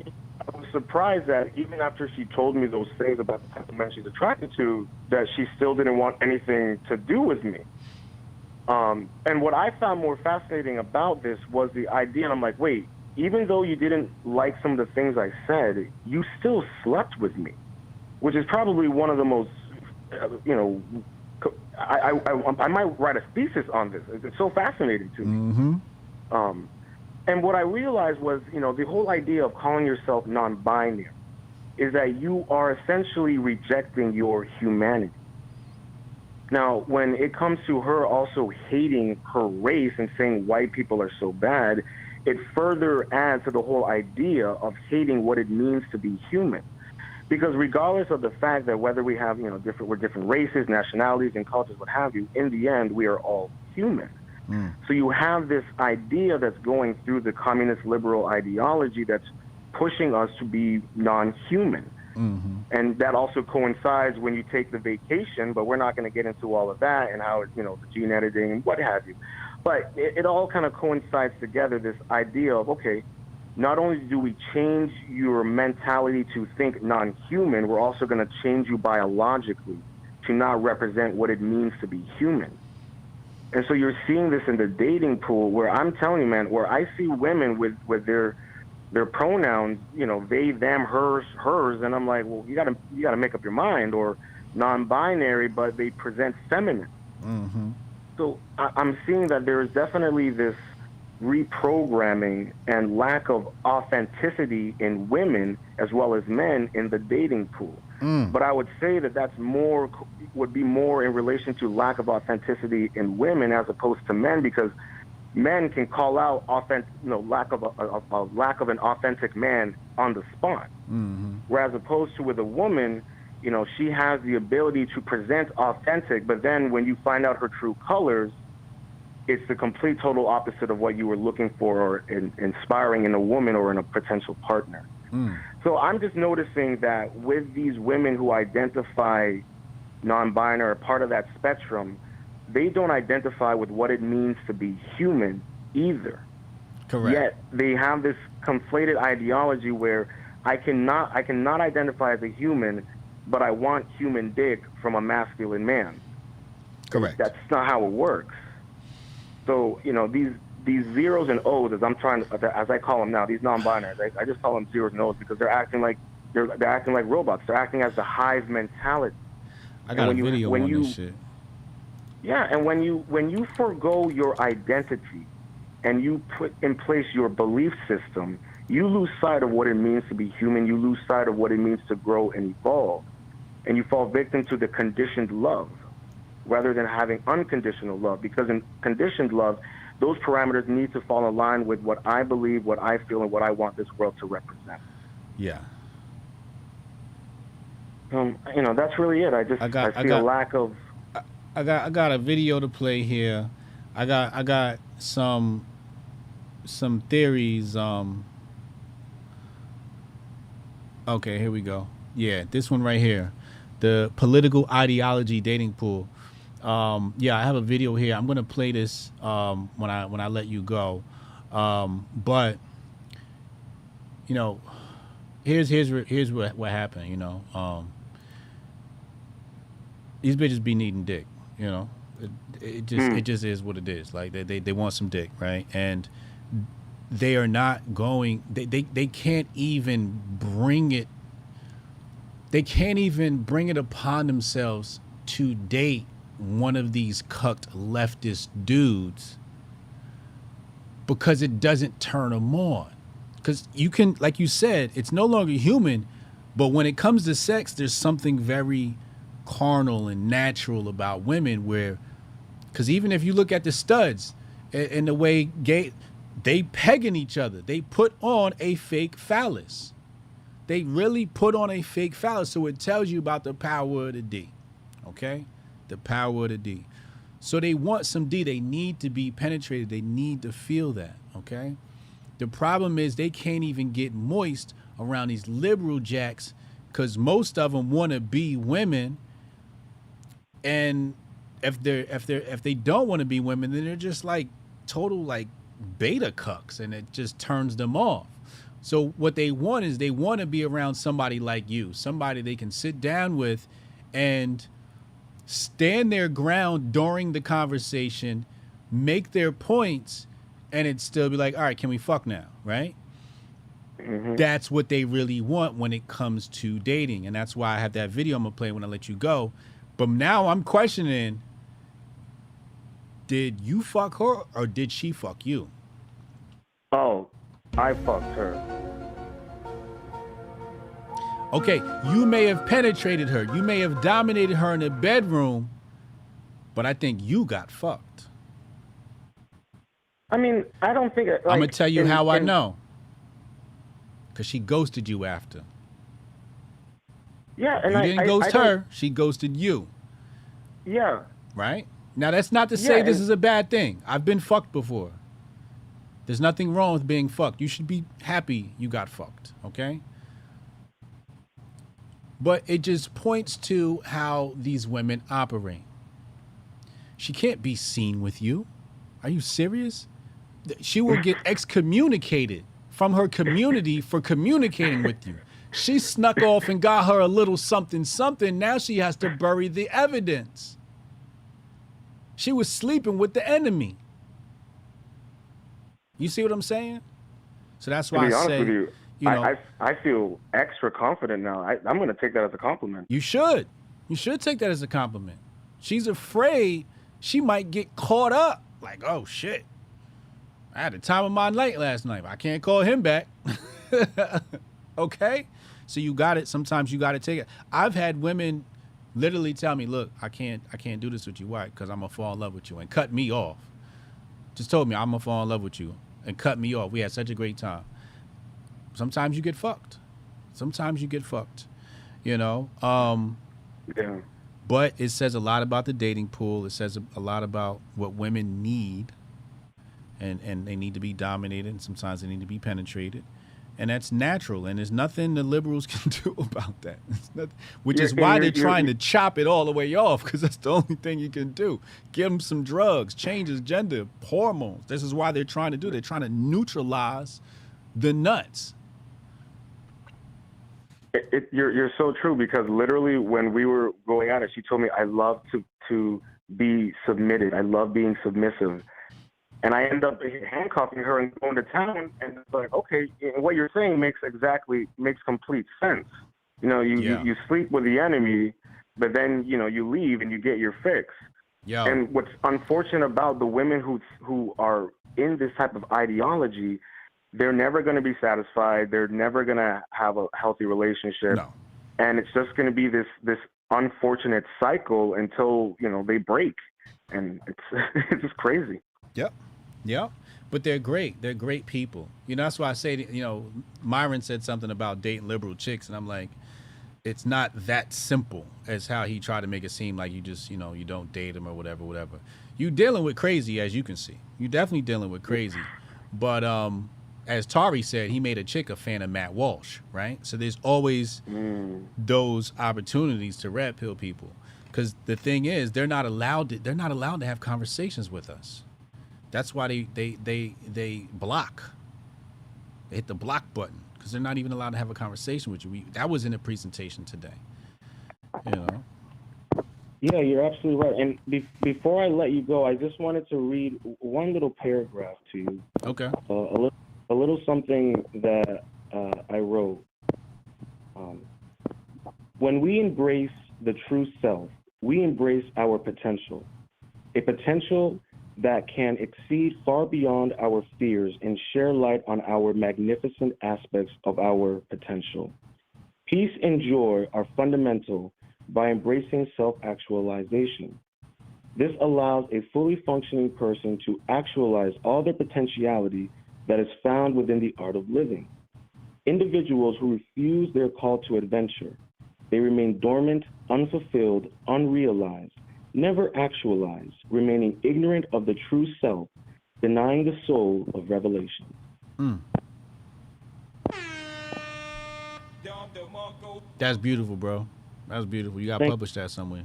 I was surprised that even after she told me those things about the type of men she's attracted to, that she still didn't want anything to do with me. And what I found more fascinating about this was the idea, and I'm like, wait, even though you didn't like some of the things I said, you still slept with me, which is probably one of the most, I might write a thesis on this. It's so fascinating to me. And what I realized was, the whole idea of calling yourself non-binary is that you are essentially rejecting your humanity. Now, when it comes to her also hating her race and saying white people are so bad, it further adds to the whole idea of hating what it means to be human. Because regardless of the fact that whether we have, we're different races, nationalities, and cultures, what have you, in the end, we are all human. So you have this idea that's going through the communist liberal ideology that's pushing us to be non-human. And that also coincides when you take the vacation, but we're not going to get into all of that and how, the gene editing and what have you. But it all kind of coincides together, this idea of, okay, not only do we change your mentality to think non-human, we're also going to change you biologically to not represent what it means to be human. And so you're seeing this in the dating pool where I'm telling you, man, where I see women with their pronouns, they, them, hers, and I'm like, well, you gotta make up your mind, or non-binary, but they present feminine. So I'm seeing that there is definitely this reprogramming and lack of authenticity in women as well as men in the dating pool. But I would say that would be more in relation to lack of authenticity in women as opposed to men, because men can call out lack of an authentic man on the spot. Whereas opposed to with a woman, she has the ability to present authentic, but then when you find out her true colors, it's the complete total opposite of what you were looking for or inspiring in a woman or in a potential partner. So I'm just noticing that with these women who identify non-binary, or part of that spectrum, they don't identify with what it means to be human either. Correct. Yet they have this conflated ideology where I cannot identify as a human, but I want human dick from a masculine man. Correct. That's not how it works. So, you know, these zeros and O's, as I call them now, these non-binaries, I just call them zeros and O's because they're acting like robots. They're acting as the hive mentality. I got a video on this shit. Yeah, and when you forego your identity and you put in place your belief system, you lose sight of what it means to be human. You lose sight of what it means to grow and evolve, and you fall victim to the conditioned love rather than having unconditional love. Because in conditioned love, those parameters need to fall in line with what I believe, what I feel, and what I want this world to represent. Yeah. You know, that's really it. I see a lack of. I got a video to play here. I got some theories. Okay, here we go. Yeah, this one right here, the political ideology dating pool. Yeah, I have a video here. I'm gonna play this when I let you go. But you know, here's what happened. You know, these bitches be needing dick. You know, it just is what it is. Like they want some dick, right? And they are not going. They can't even bring it. They can't even bring it upon themselves to date one of these cucked leftist dudes because it doesn't turn them on. Because you can, like you said, it's no longer human, but when it comes to sex, there's something very carnal and natural about women where, because even if you look at the studs and the way gay, they pegging each other. They put on a fake phallus. They really put on a fake phallus. So it tells you about the power of the D. Okay? The power of the D. So they want some D. They need to be penetrated. They need to feel that. Okay? The problem is they can't even get moist around these liberal jacks because most of them want to be women. And if they don't want to be women, then they're just like total like beta cucks, and it just turns them off. So what they want is they want to be around somebody like you, somebody they can sit down with and stand their ground during the conversation, make their points, and it'd still be like, all right, can we fuck now, right? Mm-hmm. That's what they really want when it comes to dating, and that's why I have that video I'm gonna play when I let you go. But now I'm questioning, did you fuck her or did she fuck you? Oh, I fucked her. Okay, you may have penetrated her. You may have dominated her in the bedroom, but I think you got fucked. I mean, I don't think... I'm going to tell you how I know. Because she ghosted you after. Yeah, and you didn't ghost her. She ghosted you. Yeah. Right? Now, that's not to say this is a bad thing. I've been fucked before. There's nothing wrong with being fucked. You should be happy you got fucked, okay? But it just points to how these women operate. She can't be seen with you. Are you serious? She will get excommunicated from her community for communicating with you. She snuck off and got her a little something, something. Now she has to bury the evidence. She was sleeping with the enemy. You see what I'm saying? So that's why I say, you know, I feel extra confident now. I'm going to take that as a compliment. You should. You should take that as a compliment. She's afraid she might get caught up. Like, oh, shit. I had the time of my night last night. I can't call him back. Okay? So you got it. Sometimes you got to take it. I've had women literally tell me, look, I can't do this with you. Why? Because I'm going to fall in love with you, and cut me off. Just told me I'm going to fall in love with you and cut me off. We had such a great time. Sometimes you get fucked. Sometimes you get fucked. You know? Yeah. But it says a lot about the dating pool. It says a lot about what women need. And they need to be dominated, and sometimes they need to be penetrated. And that's natural, and there's nothing the liberals can do about that. Which Yeah, is why and they're you're- trying to chop it all the way off, because that's the only thing you can do. Give him some drugs, change his gender, hormones. This is why they're trying to do. They're trying to neutralize the nuts. You're so true, because literally when we were going at it, she told me I love to be submitted. I love being submissive. And I end up handcuffing her and going to town, and it's like, okay, what you're saying makes complete sense. You know, you sleep with the enemy, but then, you know, you leave and you get your fix. Yeah. And what's unfortunate about the women who are in this type of ideology, they're never going to be satisfied. They're never going to have a healthy relationship. No. And it's just going to be this unfortunate cycle until, you know, they break. And it's just crazy. Yep. Yep. But they're great. They're great people. You know, that's why I say, you know, Myron said something about dating liberal chicks, and I'm like, it's not that simple as how he tried to make it seem, like you just, you know, you don't date them or whatever. You dealing with crazy, as you can see. You definitely dealing with crazy. But as Tari said, he made a chick a fan of Matt Walsh, right? So there's always those opportunities to red pill people, because the thing is, they're not allowed to have conversations with us. That's why they block. They hit the block button, because they're not even allowed to have a conversation with you. That was in a presentation today. You know. Yeah, you're absolutely right. And before I let you go, I just wanted to read one little paragraph to you. Okay. A little something that I wrote. When we embrace the true self, we embrace our potential, a potential that can exceed far beyond our fears and share light on our magnificent aspects of our potential. Peace and joy are fundamental by embracing self-actualization. This allows a fully functioning person to actualize all their potentiality that is found within the art of living. Individuals who refuse their call to adventure, they remain dormant, unfulfilled, unrealized, never actualized, remaining ignorant of the true self, denying the soul of revelation. That's beautiful, bro. That's beautiful. You got to publish that somewhere.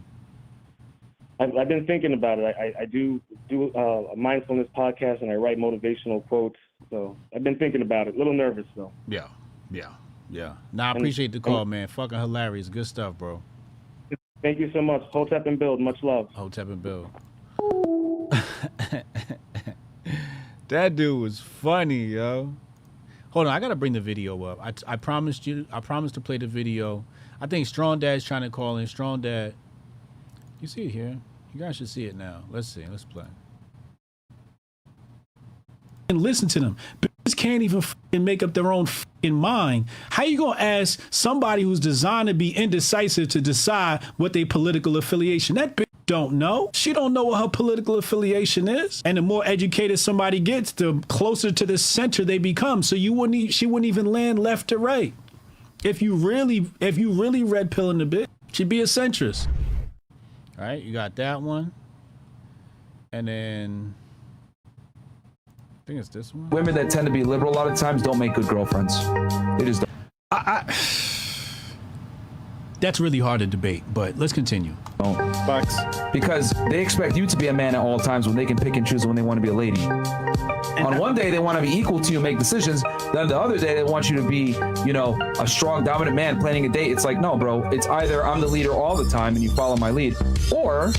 I've been thinking about it. I do a mindfulness podcast, and I write motivational quotes. So I've been thinking about it. A little nervous, though. Yeah. Nah, I appreciate the call, man. Fucking hilarious. Good stuff, bro. Thank you so much. Hotep and build. Much love. Hotep and build. That dude was funny, yo. Hold on, I gotta bring the video up. I promised to play the video. I think Strong Dad's trying to call in. Strong Dad, you see it here? You guys should see it now. Let's see. Let's play. And listen to them. Bitches can't even make up their own mind. How you gonna ask somebody who's designed to be indecisive to decide what their political affiliation? That bitch don't know. She don't know what her political affiliation is. And the more educated somebody gets, the closer to the center they become. So she wouldn't even land left to right. If you really red pilling the bitch, she'd be a centrist. All right, you got that one. And then I think it's this one. Women that tend to be liberal a lot of times don't make good girlfriends. They just don't. That's really hard to debate, but let's continue. Facts. Because they expect you to be a man at all times when they can pick and choose when they want to be a lady. On one day, they want to be equal to you and make decisions. Then the other day, they want you to be, you know, a strong, dominant man planning a date. It's like, no, bro. It's either I'm the leader all the time and you follow my lead, or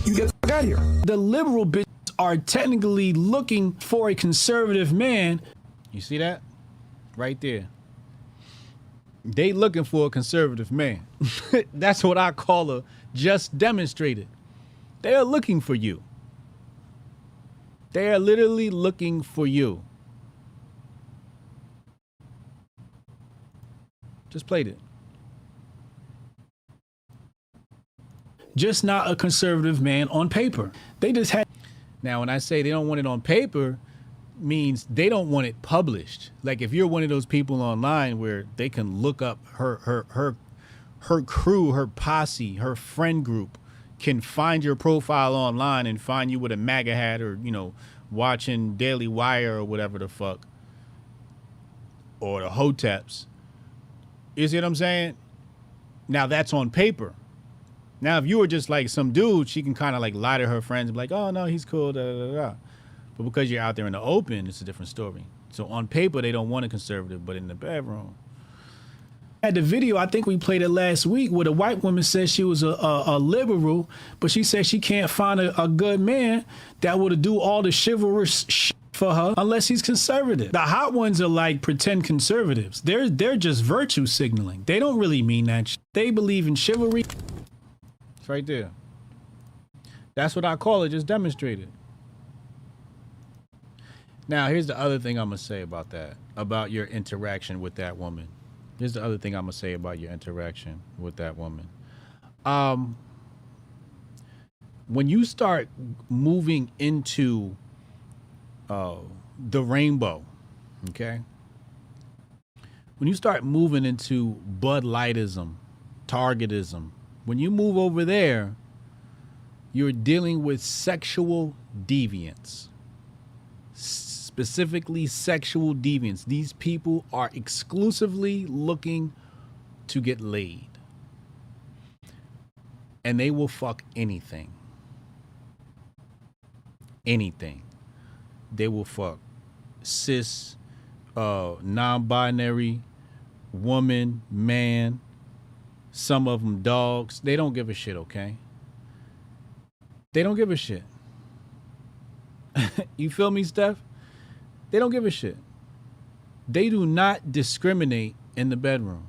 you get the fuck out of here. The liberal bitches are technically looking for a conservative man. You see that? Right there. They looking for a conservative man. That's what I call a just demonstrated. They are looking for you. They are literally looking for you. Just played it. Just not a conservative man on paper. They just had. Now, when I say they don't want it on paper, means they don't want it published. Like if you're one of those people online where they can look up her crew, her posse, her friend group, can find your profile online and find you with a MAGA hat or, you know, watching Daily Wire or whatever the fuck. or the Hoteps. You see what I'm saying? Now that's on paper. Now if you were just like some dude, she can kind of like lie to her friends and be like, oh no, he's cool, da, da, da, da. But because you're out there in the open, it's a different story. So on paper, they don't want a conservative, but in the bedroom. At the video, I think we played it last week, where the white woman said she was a liberal, but she said she can't find a good man that would do all the chivalrous shit for her unless he's conservative. The hot ones are like pretend conservatives. They're just virtue signaling. They don't really mean that shit. They believe in chivalry. It's right there. That's what I call it, just demonstrated. Now, here's the other thing I'm going to say about that, about your interaction with that woman. Here's the other thing I'm going to say about your interaction with that woman. When you start moving into the rainbow, okay? When you start moving into Bud Lightism, Targetism, when you move over there, you're dealing with sexual deviance. Specifically sexual deviance. These people are exclusively looking to get laid. And they will fuck anything. Anything. They will fuck cis, non-binary, woman, man, some of them dogs. They don't give a shit, okay? They don't give a shit. You feel me, Steph? They don't give a shit. They do not discriminate in the bedroom.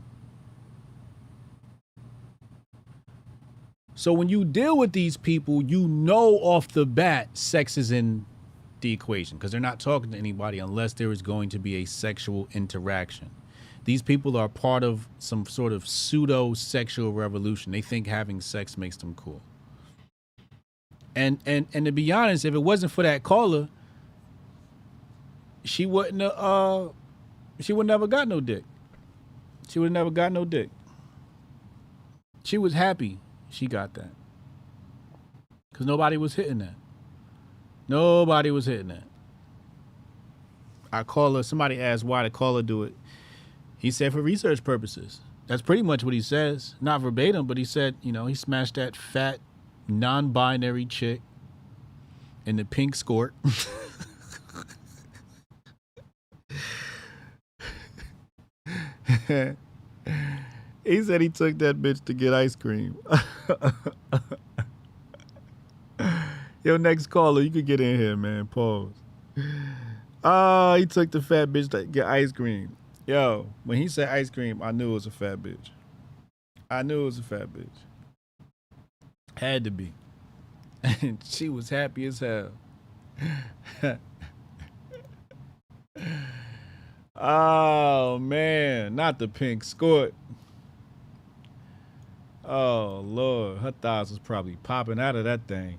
So when you deal with these people, you know off the bat sex is in the equation because they're not talking to anybody unless there is going to be a sexual interaction. These people are part of some sort of pseudo-sexual revolution. They think having sex makes them cool. And to be honest, if it wasn't for that caller, she wouldn't never got no dick. She would have never got no dick. She was happy she got that. Because nobody was hitting that. Nobody was hitting that. Our caller, somebody asked why the caller do it. He said for research purposes. That's pretty much what he says. Not verbatim, but he said, you know, he smashed that fat, non-binary chick in the pink skirt. He said he took that bitch to get ice cream. Yo, next caller, you could get in here, man. Pause. He took the fat bitch to get ice cream. Yo, when he said ice cream, I knew it was a fat bitch. I knew it was a fat bitch. Had to be. And she was happy as hell. Oh, man. Not the pink skirt. Oh, Lord. Her thighs was probably popping out of that thing.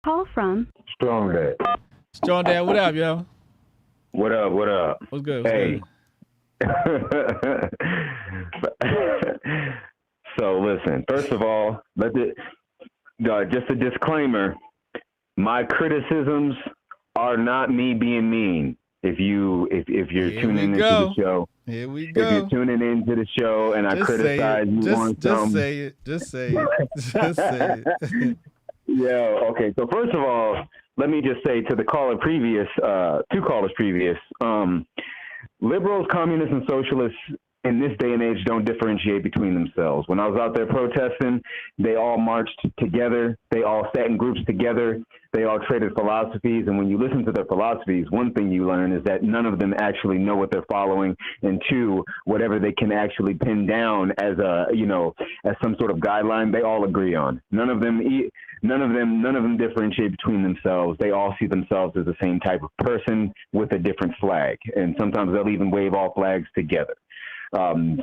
Call from Strong Dad. Strong Dad, what up, yo? What up? What up? What's good? Hey. So listen. First of all, just a disclaimer. My criticisms are not me being mean. If you're tuning into the show, here we go. If you're tuning into the show and I criticize you on something, just say it. Just say it. Just say it. Yeah. Okay. So first of all, let me just say to the caller previous, two callers previous, liberals, communists, and socialists in this day and age don't differentiate between themselves. When I was out there protesting, they all marched together. They all sat in groups together. They all traded philosophies. And when you listen to their philosophies, one thing you learn is that none of them actually know what they're following. And two, whatever they can actually pin down as as some sort of guideline, they all agree on. None of them differentiate between themselves. They all see themselves as the same type of person with a different flag. And sometimes they'll even wave all flags together.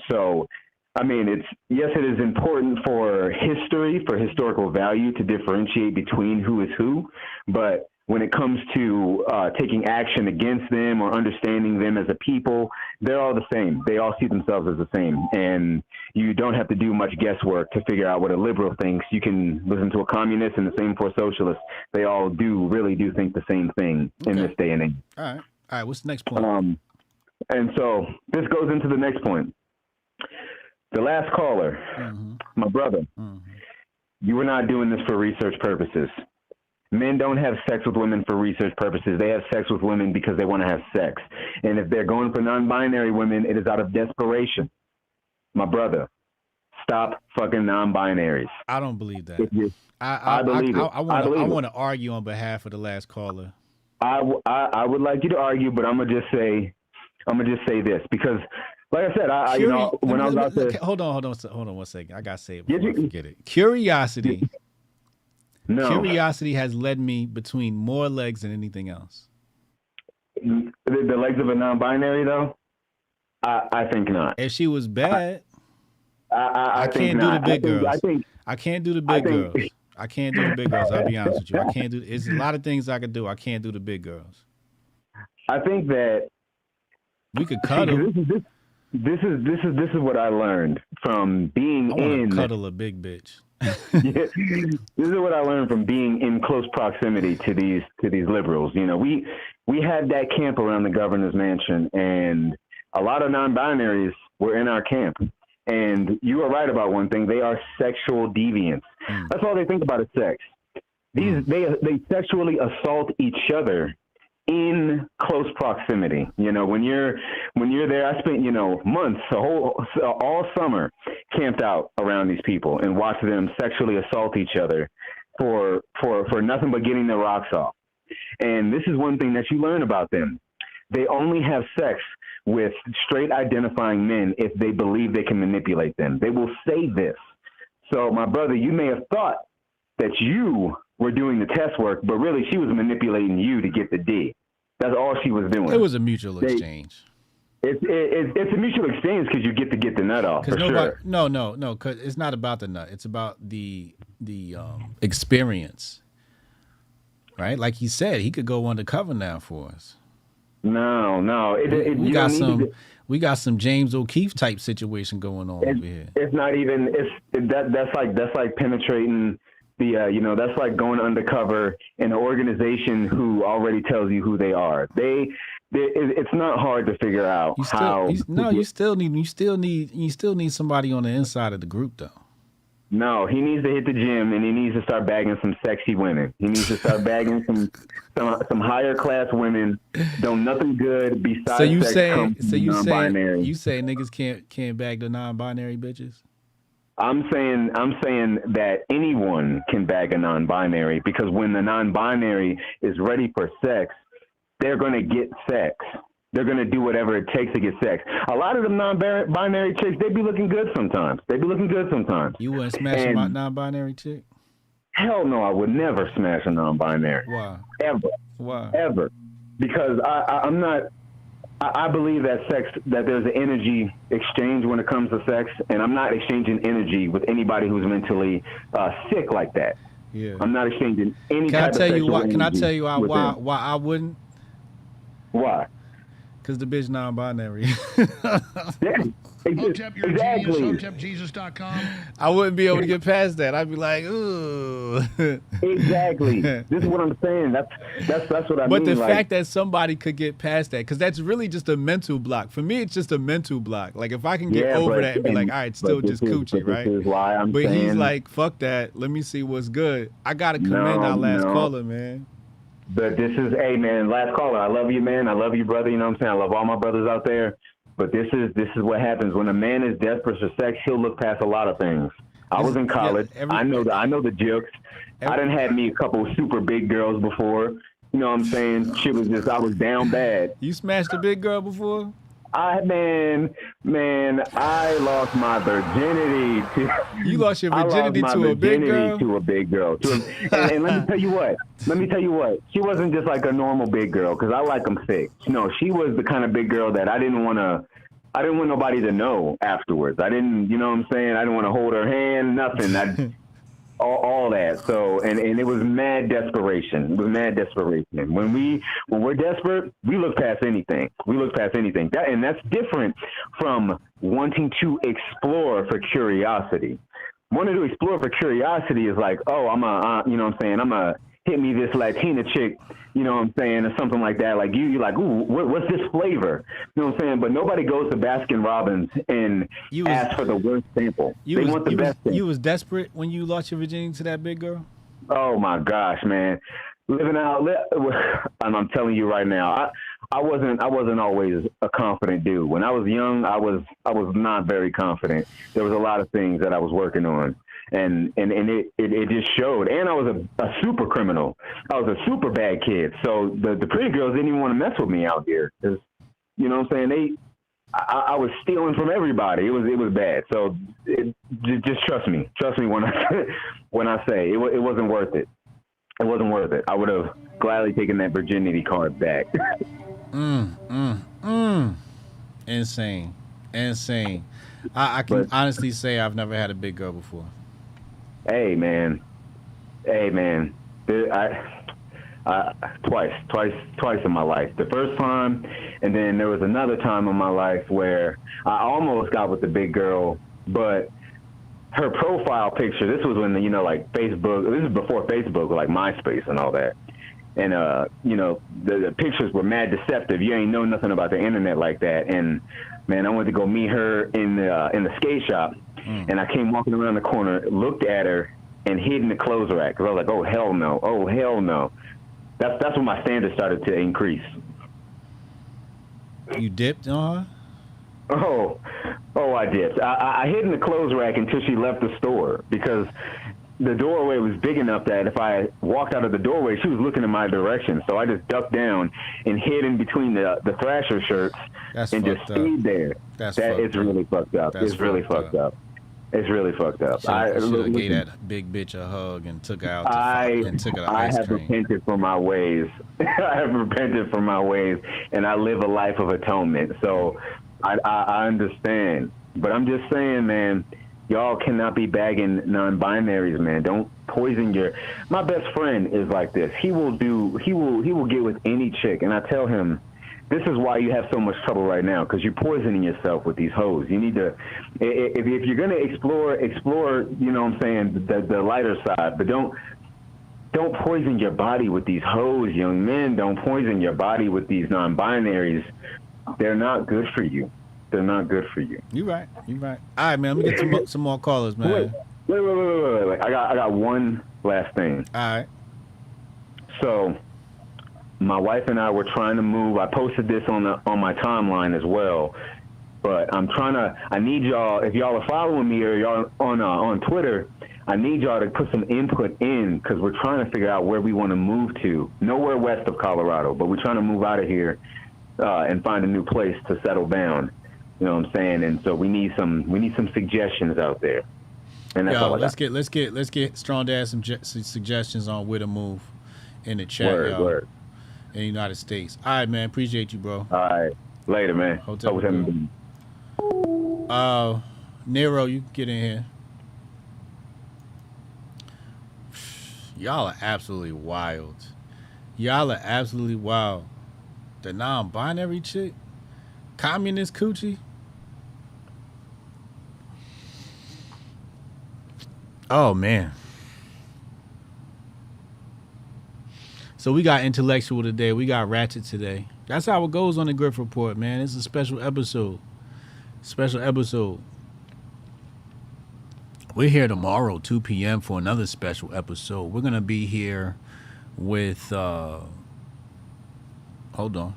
So, I mean, it is important for history, for historical value to differentiate between who is who, but when it comes to taking action against them or understanding them as a people, they're all the same. They all see themselves as the same. And you don't have to do much guesswork to figure out what a liberal thinks. You can listen to a communist and the same for a socialist. They all really do think the same thing in this day and age. All right. What's the next point? And so this goes into the next point. The last caller, my brother, you were not doing this for research purposes. Men don't have sex with women for research purposes. They have sex with women because they want to have sex. And if they're going for non-binary women, it is out of desperation. My brother, stop fucking non-binaries. I don't believe that. I believe it. I want to argue on behalf of the last caller. I would like you to argue, but I'm gonna just say this because, like I said, when I was out there. Hold on 1 second. I gotta say it before I forget it. Curiosity. No. Curiosity has led me between more legs than anything else. The legs of a non-binary, though? I think not. If she was bad, I can't do the big girls. I can't do the big girls. I can't do the big girls. I'll be honest with you. I can't do. It's a lot of things I could do. I can't do the big girls. I think that we could cuddle. This is what I learned from being in. Cuddle a big bitch. This is what I learned from being in close proximity to these liberals. You know, we had that camp around the governor's mansion, and a lot of non-binaries were in our camp. And you are right about one thing: they are sexual deviants. That's all they think about is sex. They sexually assault each other in close proximity. You know, when you're there, I spent months, all summer, camped out around these people and watched them sexually assault each other for nothing but getting their rocks off. And this is one thing that you learn about them: they only have sex with straight identifying men if they believe they can manipulate them. They will say this. So, my brother, you may have thought that you were doing the test work, but really she was manipulating you to get the D. That's all she was doing. It was a mutual exchange. It's a mutual exchange because you get to get the nut off, for sure. No, because it's not about the nut. It's about the experience, right? Like he said, he could go undercover now for us. No. We got some James O'Keefe type situation going on over here. It's not even. That's like penetrating the. That's like going undercover in an organization who already tells you who they are. It's not hard to figure out how. You still need somebody on the inside of the group though. No, he needs to hit the gym and he needs to start bagging some sexy women. He needs to start bagging some higher class women. Don't nothing good besides so you sex say non-binary. You say niggas can't bag the non-binary bitches? I'm saying that anyone can bag a non-binary because when the non-binary is ready for sex, they're going to get sex. They're going to do whatever it takes to get sex. A lot of them non-binary chicks, they be looking good sometimes. You wouldn't smash a non-binary chick? Hell no, I would never smash a non-binary. Why? Ever. Why? Ever. Because I'm not... I believe that there's an energy exchange when it comes to sex, and I'm not exchanging energy with anybody who's mentally sick like that. Yeah. I'm not exchanging any type of sexual energy. Can I tell you why I wouldn't? Why? Because the bitch non-binary. Hotep, you're a genius. HotepJesus.com. I wouldn't be able to get past that. I'd be like, ooh. Exactly. This is what I'm saying. That's what I mean. But the fact that somebody could get past that, because that's really just a mental block. For me, it's just a mental block. Like, if I can get over that and be like, all right, still just coochie, right? This is why I'm saying. He's like, fuck that. Let me see what's good. I got to commend our last caller, man. But this is, hey, man, last caller. I love you, man. I love you, brother. You know what I'm saying? I love all my brothers out there. But this is what happens when a man is desperate for sex. He'll look past a lot of things. I was in college. I know the jokes. I done had me a couple of super big girls before. You know what I'm saying? Shit was just, I was down bad. You smashed a big girl before? I lost my virginity to. You lost your virginity to a big girl? To a big girl. And let me tell you what. She wasn't just like a normal big girl, because I like them thick. No, she was the kind of big girl that I didn't want nobody to know afterwards. I didn't, you know what I'm saying? I didn't want to hold her hand, nothing. all that. So, and it was mad desperation. It was mad desperation. When we're desperate, we look past anything. We look past anything. And that's different from wanting to explore for curiosity. Wanting to explore for curiosity is like, oh, I'm a hit me this Latina chick, you know what I'm saying, or something like that. Like you're like, ooh, what's this flavor? You know what I'm saying? But nobody goes to Baskin Robbins and asks for the worst sample. They want the best thing. You was desperate when you lost your virginity to that big girl? Oh my gosh, man. Living out, and I'm telling you right now, I wasn't always a confident dude. When I was young, I was not very confident. There was a lot of things that I was working on. And it just showed. And I was a super criminal. I was a super bad kid. So the pretty girls didn't even want to mess with me out here. 'Cause, you know what I'm saying? I was stealing from everybody. It was bad. So just trust me. Trust me when I say it wasn't worth it. It wasn't worth it. I would have gladly taken that virginity card back. Insane. I can honestly say I've never had a big girl before. Hey man. Twice in my life. The first time, and then there was another time in my life where I almost got with the big girl, but her profile picture, this was when, like Facebook, this is before Facebook, like MySpace and all that. And, the pictures were mad deceptive. You ain't know nothing about the internet like that. And man, I went to go meet her in the skate shop. And I came walking around the corner, looked at her, and hid in the clothes rack. Because I was like, oh, hell no. That's when my standards started to increase. You dipped on her? Oh, I dipped. I hid in the clothes rack until she left the store, because the doorway was big enough that if I walked out of the doorway, she was looking in my direction. So I just ducked down and hid in between the Thrasher shirts and just stayed there. It's really fucked up. It's really fucked up. It's really fucked up. I should have gave that big bitch a hug and took her out and took her to ice cream. Repented for my ways. I have repented for my ways, and I live a life of atonement. So I understand. But I'm just saying, man, y'all cannot be bagging non-binaries, man. Don't poison my best friend is like this. He will get with any chick, and I tell him, this is why you have so much trouble right now, because you're poisoning yourself with these hoes. You need to, if you're going to explore, you know what I'm saying, the lighter side, but don't poison your body with these hoes, young men. Don't poison your body with these non-binaries. They're not good for you. They're not good for you. You're right. All right, man, let me get some more callers, man. Wait. I got one last thing. All right. So, my wife and I were trying to move. I posted this on my timeline as well, but I need y'all, if y'all are following me or y'all on Twitter, I need y'all to put some input in, because we're trying to figure out where we want to move to. Nowhere west of Colorado, but we're trying to move out of here and find a new place to settle down. You know what I'm saying? And so we need some suggestions out there. And that's all I got. Let's get Strong Dad some suggestions on where to move in the chat. Word. In the United States. All right, man. Appreciate you, bro. All right. Later, man. Nero, you can get in here. Y'all are absolutely wild. The non-binary chick? Communist coochie? Oh, man. So we got intellectual today. We got ratchet today. That's how it goes on the Grift Report, man. It's a special episode. We're here tomorrow, 2 p.m. for another special episode. We're going to be here with... Hold on.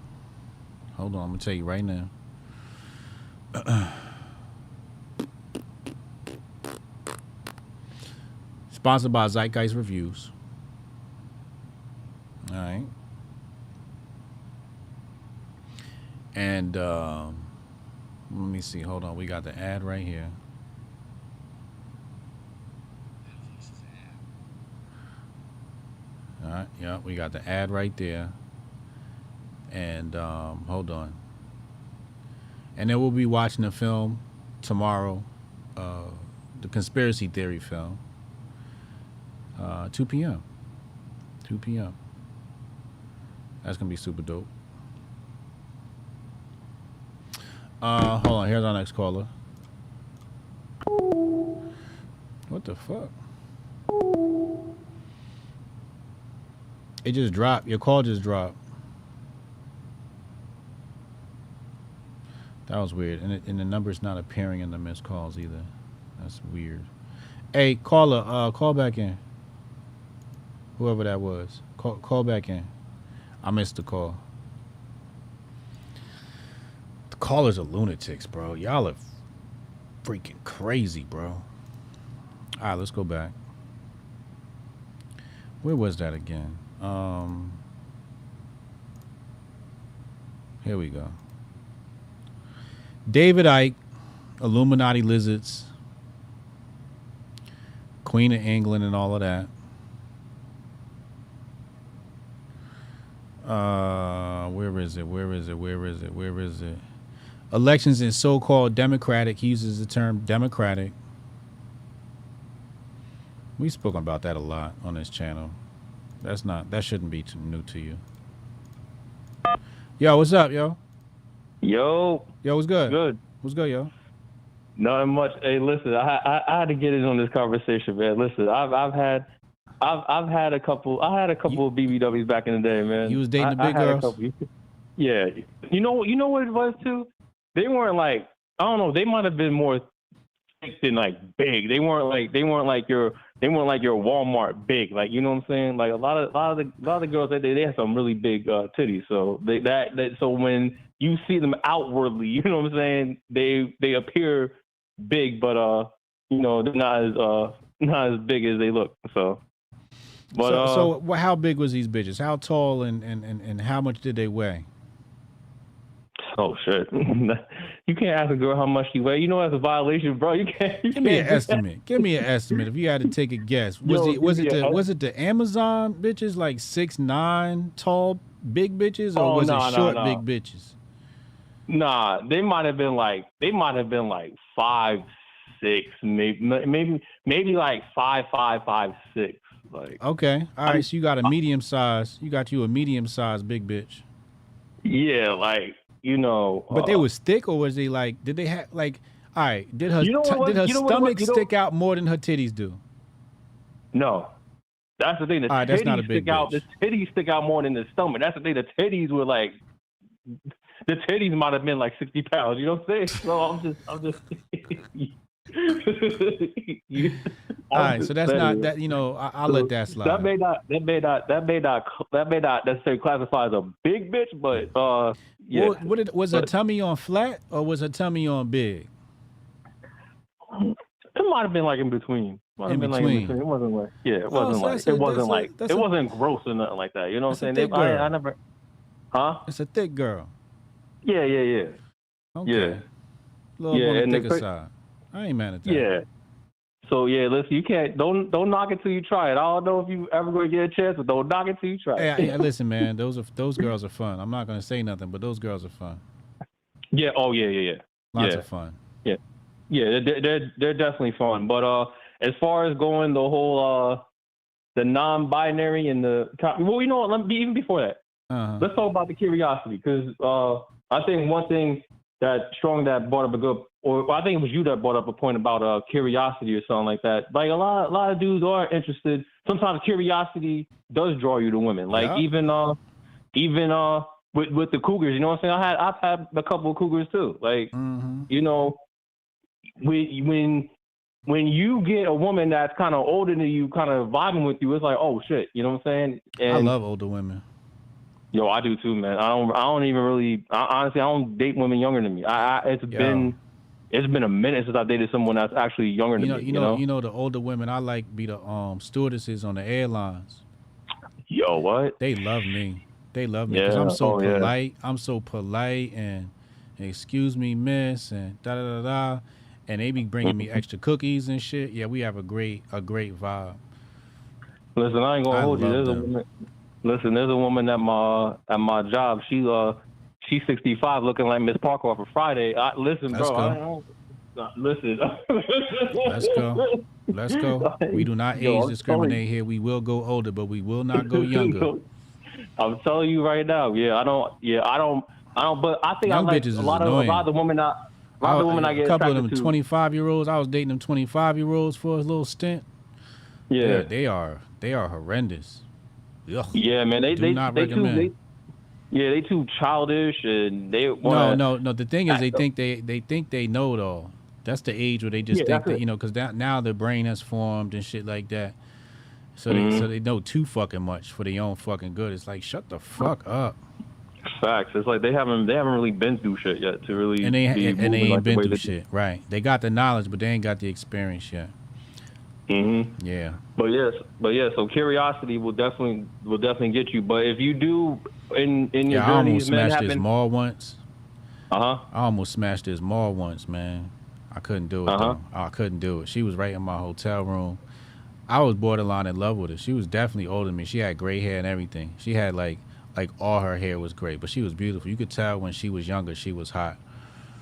I'm going to tell you right now. Sponsored by Zeitgeist Reviews. All right. And let me see. Hold on. We got the ad right here. All right. Yeah, we got the ad right there. And hold on. And then we'll be watching the film tomorrow, the conspiracy theory film. 2 p.m. 2 p.m. That's gonna be super dope. Hold on. Here's our next caller. What the fuck? It just dropped. Your call just dropped. That was weird. And the number's not appearing in the missed calls either. That's weird. Hey, caller, call back in. Whoever that was. Call back in. I missed the call. The callers are lunatics, bro. Y'all are freaking crazy, bro. All right, let's go back. Where was that again? Here we go. David Icke, Illuminati lizards, Queen of England and all of that. Where is it? Elections in so-called democratic. He uses the term democratic. We've spoken about that a lot on this channel. That shouldn't be too new to you. Yo, what's up, yo? Yo, what's good? Good. What's good, yo? Nothing much. Hey, listen, I had to get in on this conversation, man. Listen, I've had a couple of BBWs back in the day, man. You was dating the big girls? Yeah. You know what it was too? They weren't like, I don't know, they might have been more thick than like big. They weren't like your Walmart big. Like, you know what I'm saying? Like a lot of the girls they have some really big titties. So so when you see them outwardly, you know what I'm saying? They appear big, but you know, they're not as big as they look. So but so how big was these bitches? How tall and how much did they weigh? Oh shit! You can't ask a girl how much she weigh. You know that's a violation, bro. You can't. Give me an estimate. Give me an estimate. If you had to take a guess, was it the Amazon bitches, like 6'9" tall big bitches, or was it short big bitches? Nah, they might have been like 5'6", maybe like 5'5", 5'6". Like okay, all right. So you got a medium size. You got you a medium size big bitch. Yeah, like. You know, but they was thick, or was they like? Did they have like? All right, did her stomach stick out more than her titties do? No, that's the thing. The that's not a big stick out. The titties stick out more than the stomach. That's the thing. The titties were like, the titties might have been like 60 pounds. You know what I'm saying? So I'm just. All right, so that's not that. You know, I'll let that slide. That may not necessarily classify as a big bitch, but yeah. Was her tummy on flat or was her tummy on big? It might have been like in between. It wasn't like it wasn't gross or nothing like that. You know what I'm saying? I never. Huh? It's a thick girl. Yeah. Okay. Yeah. Little on the thicker side. I ain't mad at that. Yeah. So yeah, listen, you can't don't knock it till you try it. I don't know if you ever gonna get a chance, but don't knock it till you try it. Hey, listen, man, those girls are fun. I'm not gonna say nothing, but those girls are fun. Yeah. Oh yeah. Lots of fun. Yeah. They're definitely fun. But as far as going the whole the non-binary and the you know what? Even before that, let's talk about the curiosity, because I think one thing that Strong that brought up a good. Or I think it was you that brought up a point about curiosity or something like that. Like a lot of dudes are interested. Sometimes curiosity does draw you to women. Like even with the cougars, you know what I'm saying? I've had a couple of cougars too. Like you know, when you get a woman that's kind of older than you, kind of vibing with you, it's like, oh shit, you know what I'm saying? And I love older women. Yo, I do too, man. I don't even really. Honestly, I don't date women younger than me. It's been a minute since I dated someone that's actually younger than me. You know, the older women I like be the stewardesses on the airlines. Yo, what? They love me. They love me because I'm so polite. Yeah. I'm so polite and excuse me, miss, and da da da da. And they be bringing me extra cookies and shit. Yeah, we have a great vibe. Listen, I ain't gonna hold you. There's a woman at my job. She's 65, looking like Miss Parker off of Friday. Listen, bro. Listen. Let's go. Let's go. We do not age discriminate here. We will go older, but we will not go younger. I'm telling you right now. Yeah, I don't. But I think Young I like bitches a lot of the women. A couple of them 25-year-olds. I was dating them 25-year-olds for a little stint. Yeah, they are horrendous. Ugh. Yeah, man. They not recommend. They too childish, and they wanna, no. The thing is, they think they know it all. That's the age where they just think that, because now their brain has formed and shit like that. So they know too fucking much for their own fucking good. It's like, shut the fuck up. Facts. It's like they haven't really been through shit yet to really. And they ain't been through shit. Right. They got the knowledge, but they ain't got the experience yet. Yeah. But yeah. So curiosity will definitely get you. But if you do in your I journey, almost smashed this mall once. I almost smashed this mall once, man. I couldn't do it though. I couldn't do it. She was right in my hotel room. I was borderline in love with her. She was definitely older than me. She had gray hair and everything. She had like all her hair was gray, but she was beautiful. You could tell when she was younger, she was hot.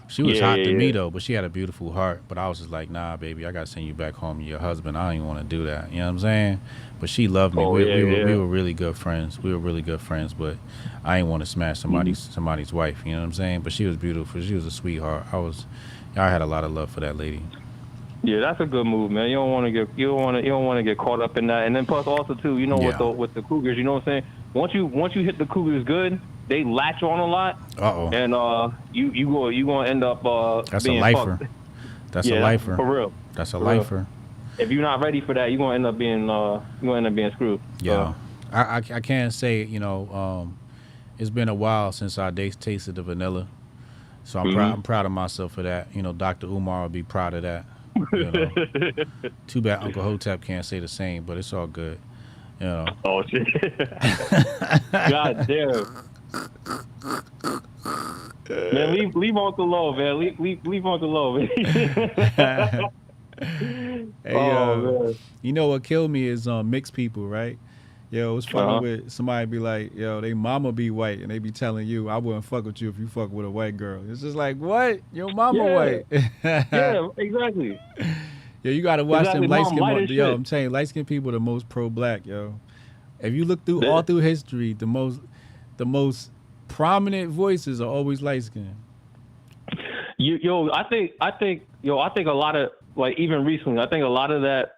She was hot to me though, but she had a beautiful heart. But I was just like, nah, baby, I gotta send you back home to your husband. I don't even want to do that. You know what I'm saying? But she loved me. We were really good friends. But I didn't want to smash somebody's wife. You know what I'm saying? But she was beautiful. She was a sweetheart. I had a lot of love for that lady. Yeah, that's a good move, man. You don't want to get caught up in that. And then plus also too, with the cougars, you know what I'm saying? Once you hit the cougars good, they latch on a lot. And you gonna end up that's being a lifer. Fucked. That's a lifer. For real. That's a lifer. If you're not ready for that, you're gonna end up being screwed. Yeah. I can't say, it's been a while since I tasted the vanilla. So I'm proud of myself for that. Dr. Umar will be proud of that. Too bad Uncle Hotep can't say the same, but it's all good. Oh shit! God damn. Man, leave Uncle low, man. Leave Uncle low, man. Hey, man. You know what killed me is mixed people, right? It was funny with somebody be like, they mama be white, and they be telling you, I wouldn't fuck with you if you fuck with a white girl. It's just like, what? Your mama white. Yeah, exactly. Yeah, you gotta watch them light skin. I'm saying light skin people are the most pro-black, If you look through all through history, the most prominent voices are always light skinned. I think a lot of, like, even recently, I think a lot of that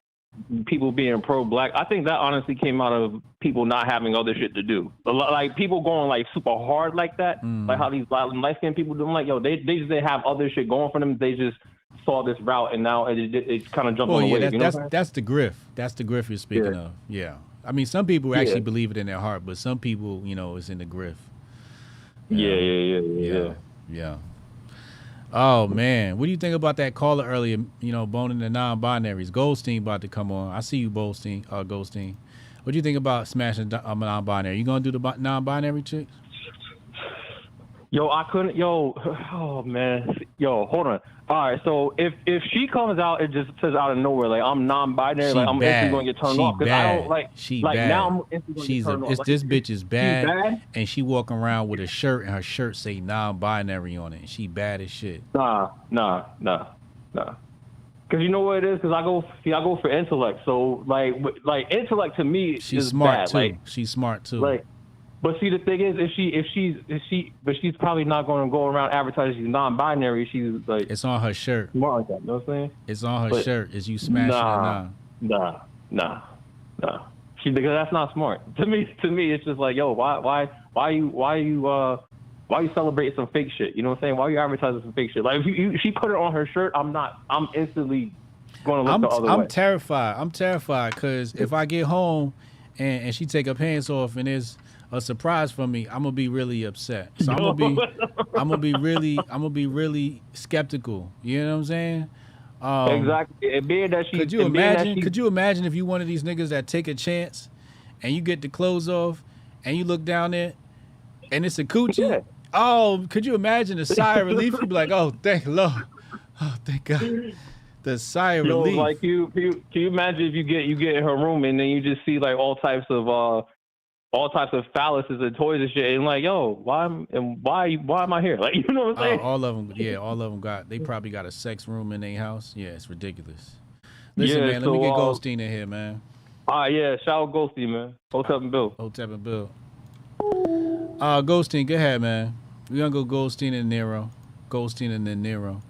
people being pro-black, I think that honestly came out of people not having other shit to do. Like people going like super hard like that, like how these light-skinned people do. I'm like, they just didn't have other shit going for them. They just saw this route and now it's kind of jumped on the wave. That's the grift. That's the grift you're speaking of. Yeah. I mean, some people actually believe it in their heart, but some people, it's in the grift. Yeah. Oh man, what do you think about that caller earlier? Boning the non-binaries. Goldstein about to come on. I see you, Goldstein. What do you think about smashing non-binary? You gonna do the non-binary chicks? I couldn't. Oh man. Hold on. All right, so if she comes out and just says out of nowhere, like, I'm non-binary, like, I'm instantly gonna get turned off because I don't like. Bad. Now I'm instantly get turned off. This bitch is bad, and she walking around with a shirt, and her shirt say non-binary on it. And she bad as shit. Nah. Because you know what it is? Because I go for intellect. So like intellect to me she's is smart bad. too. Like, she's smart too. Like, but see, the thing is, but she's probably not going to go around advertising she's non-binary. She's like, it's on her shirt. Smart like that, you know what I'm saying? It's on her shirt. Is you smashing it now? Nah. Because that's not smart. To me, it's just like, why you celebrating some fake shit? You know what I'm saying? Why are you advertising some fake shit? Like, if she put it on her shirt, I'm instantly going to look the other way. I'm terrified because if I get home and she take her pants off and there's a surprise from me, I'm gonna be really upset. So I'm gonna be really skeptical. You know what I'm saying? Exactly. And being that she, could you imagine if you one of these niggas that take a chance and you get the clothes off and you look down there and it's a coochie? Yeah. Oh, could you imagine the sigh of relief? You'd be like, oh, thank Lord. Oh, thank God. The sigh of relief. Like can you imagine if you get in her room and then you just see like all types of all types of phalluses and toys and shit, and like, yo, why am I here? Like, you know what I'm saying? All of them, they probably got a sex room in their house. Yeah, it's ridiculous. Listen, Yeah, man, let me get Goldstein in here, man. All right, yeah, shout out Goldstein, man. Hotep and Bill. Hotep and Bill. Goldstein, go ahead, man. We're gonna go Goldstein and Nero. Goldstein and then Nero.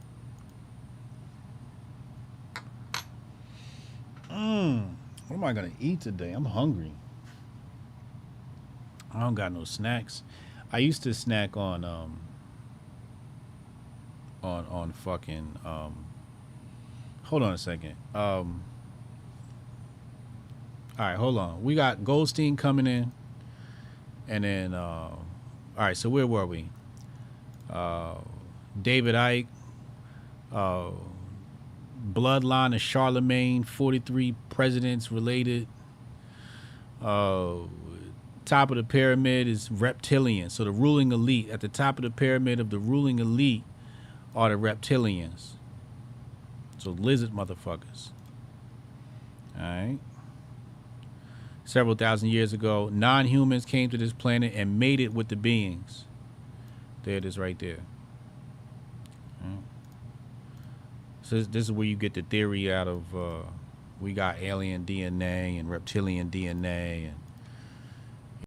What am I gonna eat today? I'm hungry. I don't got no snacks. I used to snack on fucking hold on a second. All right, hold on. We got Goldstein coming in, and then all right, so where were we? David Icke, bloodline of Charlemagne, 43 presidents related. Top of the pyramid is reptilian. So the ruling elite, at the top of the pyramid of the ruling elite are the reptilians. So lizard motherfuckers. All right. Several thousand years ago, non-humans came to this planet and mated with the beings. There it is right there. All right. So this is where you get the theory out of we got alien DNA and reptilian DNA, and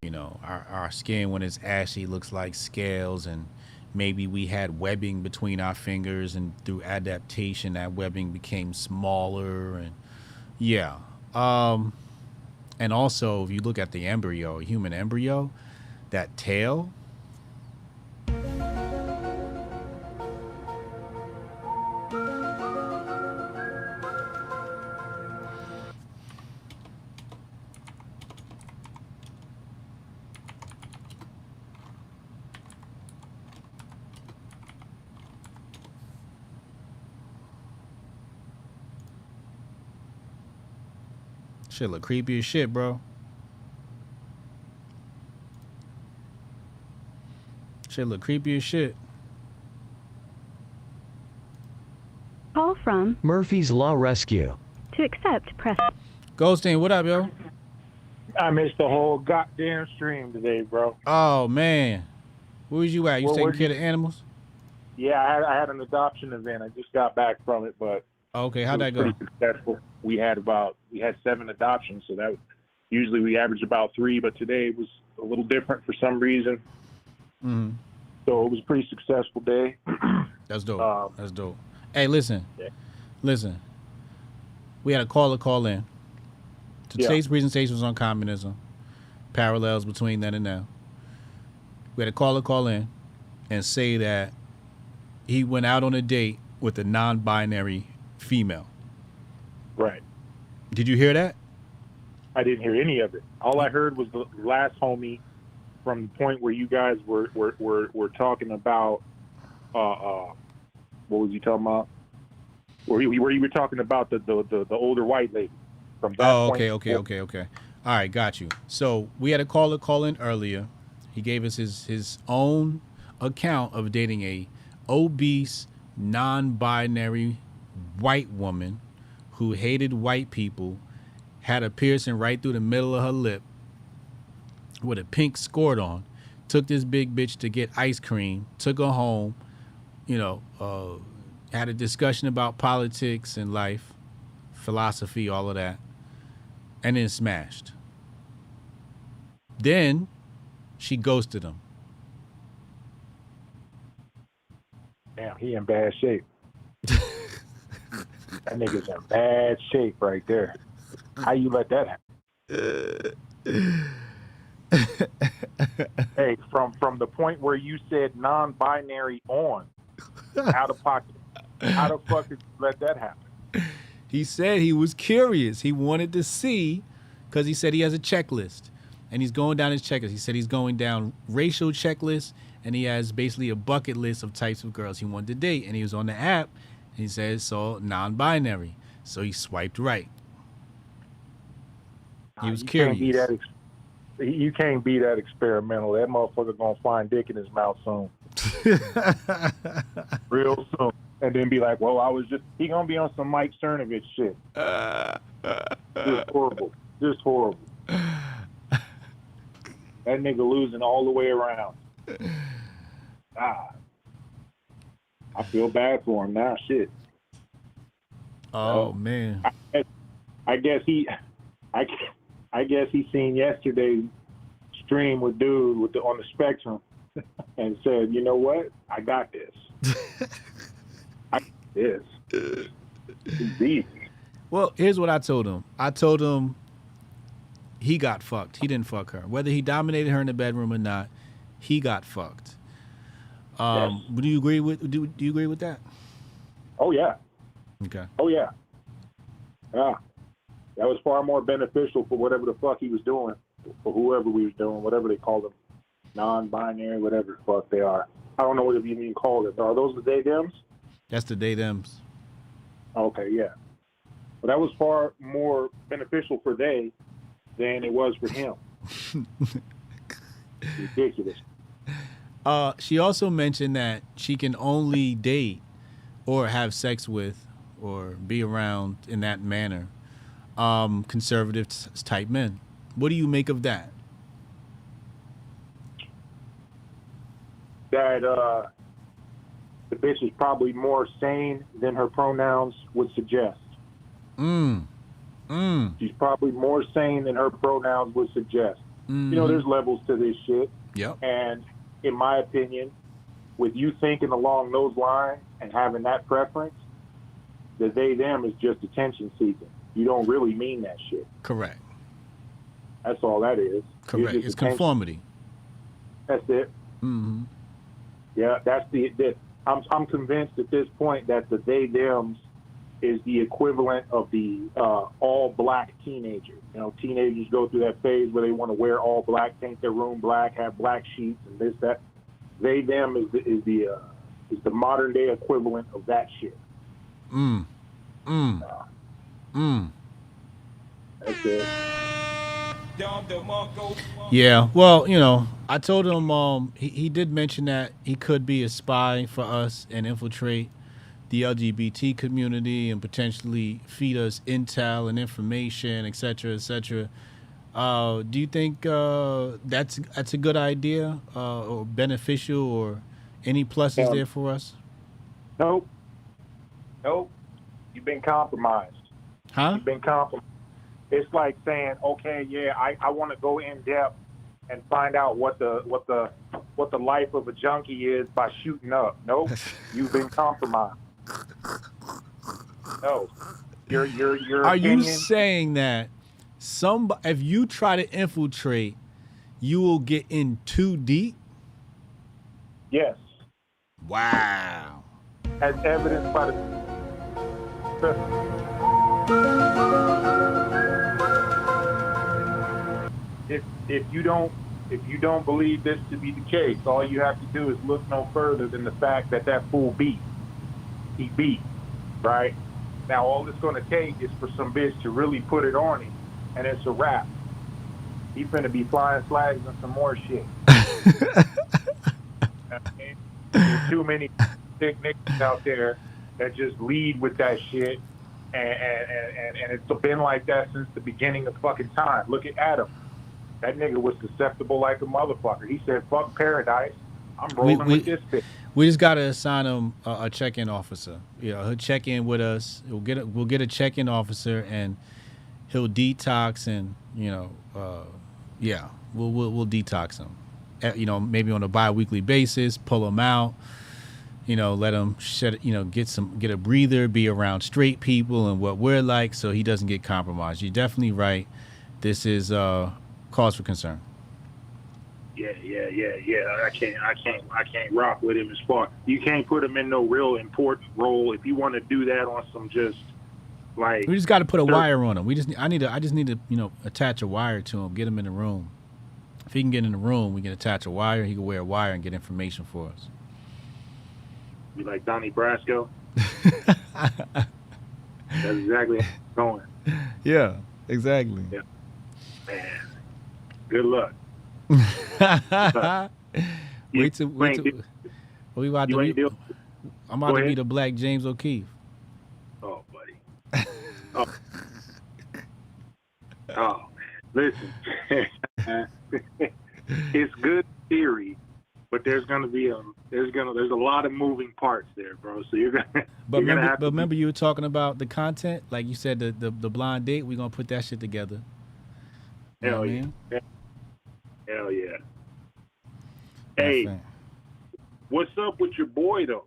you know, our skin when it's ashy looks like scales, and maybe we had webbing between our fingers, and through adaptation that webbing became smaller, and yeah. And also, if you look at the embryo, a human embryo, that tail. Shit look creepy as shit, bro. Shit look creepy as shit. Call from Murphy's Law Rescue. To accept, press. Goldstein, what up, yo? I missed the whole goddamn stream today, bro. Oh man, where was you at? You Well, taking where'd care you- of animals? Yeah, I had an adoption event. I just got back from it, but Okay, how'd that it was go? pretty successful. We had 7 adoptions, so that usually we average about 3, but today it was a little different for some reason. Mm-hmm. So it was a pretty successful day. That's dope. That's dope. Hey, listen. Listen. We had a caller call in. Today's presentation was on communism. Parallels between then and now. We had a caller call in and say that he went out on a date with a non-binary female. Right. Did you hear that? I didn't hear any of it. All I heard was the last homie from the point where you guys were talking about what was he talking about? Where you were talking about the older white lady. From that point okay. All right, got you. So we had a caller call in earlier. He gave us his own account of dating a obese, non-binary white woman who hated white people, had a piercing right through the middle of her lip with a pink skirt on, took this big bitch to get ice cream, took her home, had a discussion about politics and life, philosophy, all of that, and then smashed. Then she ghosted him. Damn, he in bad shape. That nigga's in bad shape right there. How you let that happen? Hey, from the point where you said non-binary on, out of pocket, how the fuck did you let that happen? He said he was curious. He wanted to see, because he said he has a checklist. And he's going down his checklist. He said he's going down racial checklists, and he has basically a bucket list of types of girls he wanted to date. And he was on the app, and he said, so non-binary. So he swiped right. He was curious. You can't be that experimental. That motherfucker gonna find dick in his mouth soon. Real soon. And then be like, well, he gonna be on some Mike Cernovich shit. Just horrible. Just horrible. That nigga losing all the way around. I feel bad for him now. Shit. Oh man. I guess he seen yesterday's stream with dude on the spectrum and said, you know what? I got this. I got this. It's easy. Well, here's what I told him. I told him he got fucked. He didn't fuck her. Whether he dominated her in the bedroom or not, he got fucked. Yes. Do you agree with that? Oh yeah. Okay. Oh yeah. Yeah. That was far more beneficial for whatever the fuck he was doing, for whoever we was doing, whatever they call them, non-binary, whatever the fuck they are. I don't know what you even call it. Are those the they thems? That's the they thems. Okay, yeah. But that was far more beneficial for they than it was for him. Ridiculous. She also mentioned that she can only date or have sex with or be around in that manner conservative type men. What do you make of that? That the bitch is probably more sane than her pronouns would suggest. She's probably more sane than her pronouns would suggest. You know, there's levels to this shit. Yep. And in my opinion, with you thinking along those lines and having that preference, the they them is just attention seeking. You don't really mean that shit. Correct. That's all that is. Correct. It's conformity. That's it. Mm-hmm. Yeah, that's I'm convinced at this point that the they thems is the equivalent of the all black teenager. You know, teenagers go through that phase where they want to wear all black, paint their room black, have black sheets and this, that. They them is the modern day equivalent of that shit. That's it. Yeah, well, you know, I told him he did mention that he could be a spy for us and infiltrate the LGBT community and potentially feed us intel and information, et cetera, et cetera. Do you think that's a good idea or beneficial or any pluses there for us? Nope. You've been compromised. Huh? You've been compromised. It's like saying, okay, yeah, I want to go in depth and find out what the life of a junkie is by shooting up. Nope. You've been compromised. No. Your Are opinion, you saying that if you try to infiltrate, you will get in too deep? Yes. Wow. As evidenced by if you don't believe this to be the case, all you have to do is look no further than the fact that fool beat. He beat, right? Now all it's going to take is for some bitch to really put it on him, and it's a wrap. He finna be flying flags and some more shit. There's too many thick niggas out there that just lead with that shit, and it's been like that since the beginning of fucking time. Look at Adam. That nigga was susceptible like a motherfucker. He said, "Fuck paradise. I'm rolling with this bitch." We just gotta assign him a check-in officer. You know, he'll check in with us. We'll get a check-in officer, and he'll detox, and we'll detox him. You know, maybe on a bi-weekly basis, pull him out. You know, let him get a breather, be around straight people and what we're like, so he doesn't get compromised. You're definitely right. This is cause for concern. Yeah. I can't rock with him as far. You can't put him in no real important role. If you want to do that on some just like, we just got to put a wire on him. I just need to attach a wire to him. Get him in the room. If he can get in the room, we can attach a wire. He can wear a wire and get information for us. Be like Donnie Brasco. That's exactly how it's going. Yeah, exactly. Yeah. Man, good luck. Wait till we about to meet. I'm about to meet a black James O'Keefe. Oh, buddy. Oh man, listen. it's good theory, but there's a lot of moving parts there, bro. So you're gonna. But remember, you were talking about the content, like you said, the blind date. We're gonna put that shit together. You know what I mean? Hell yeah. Hey, what's up with your boy though?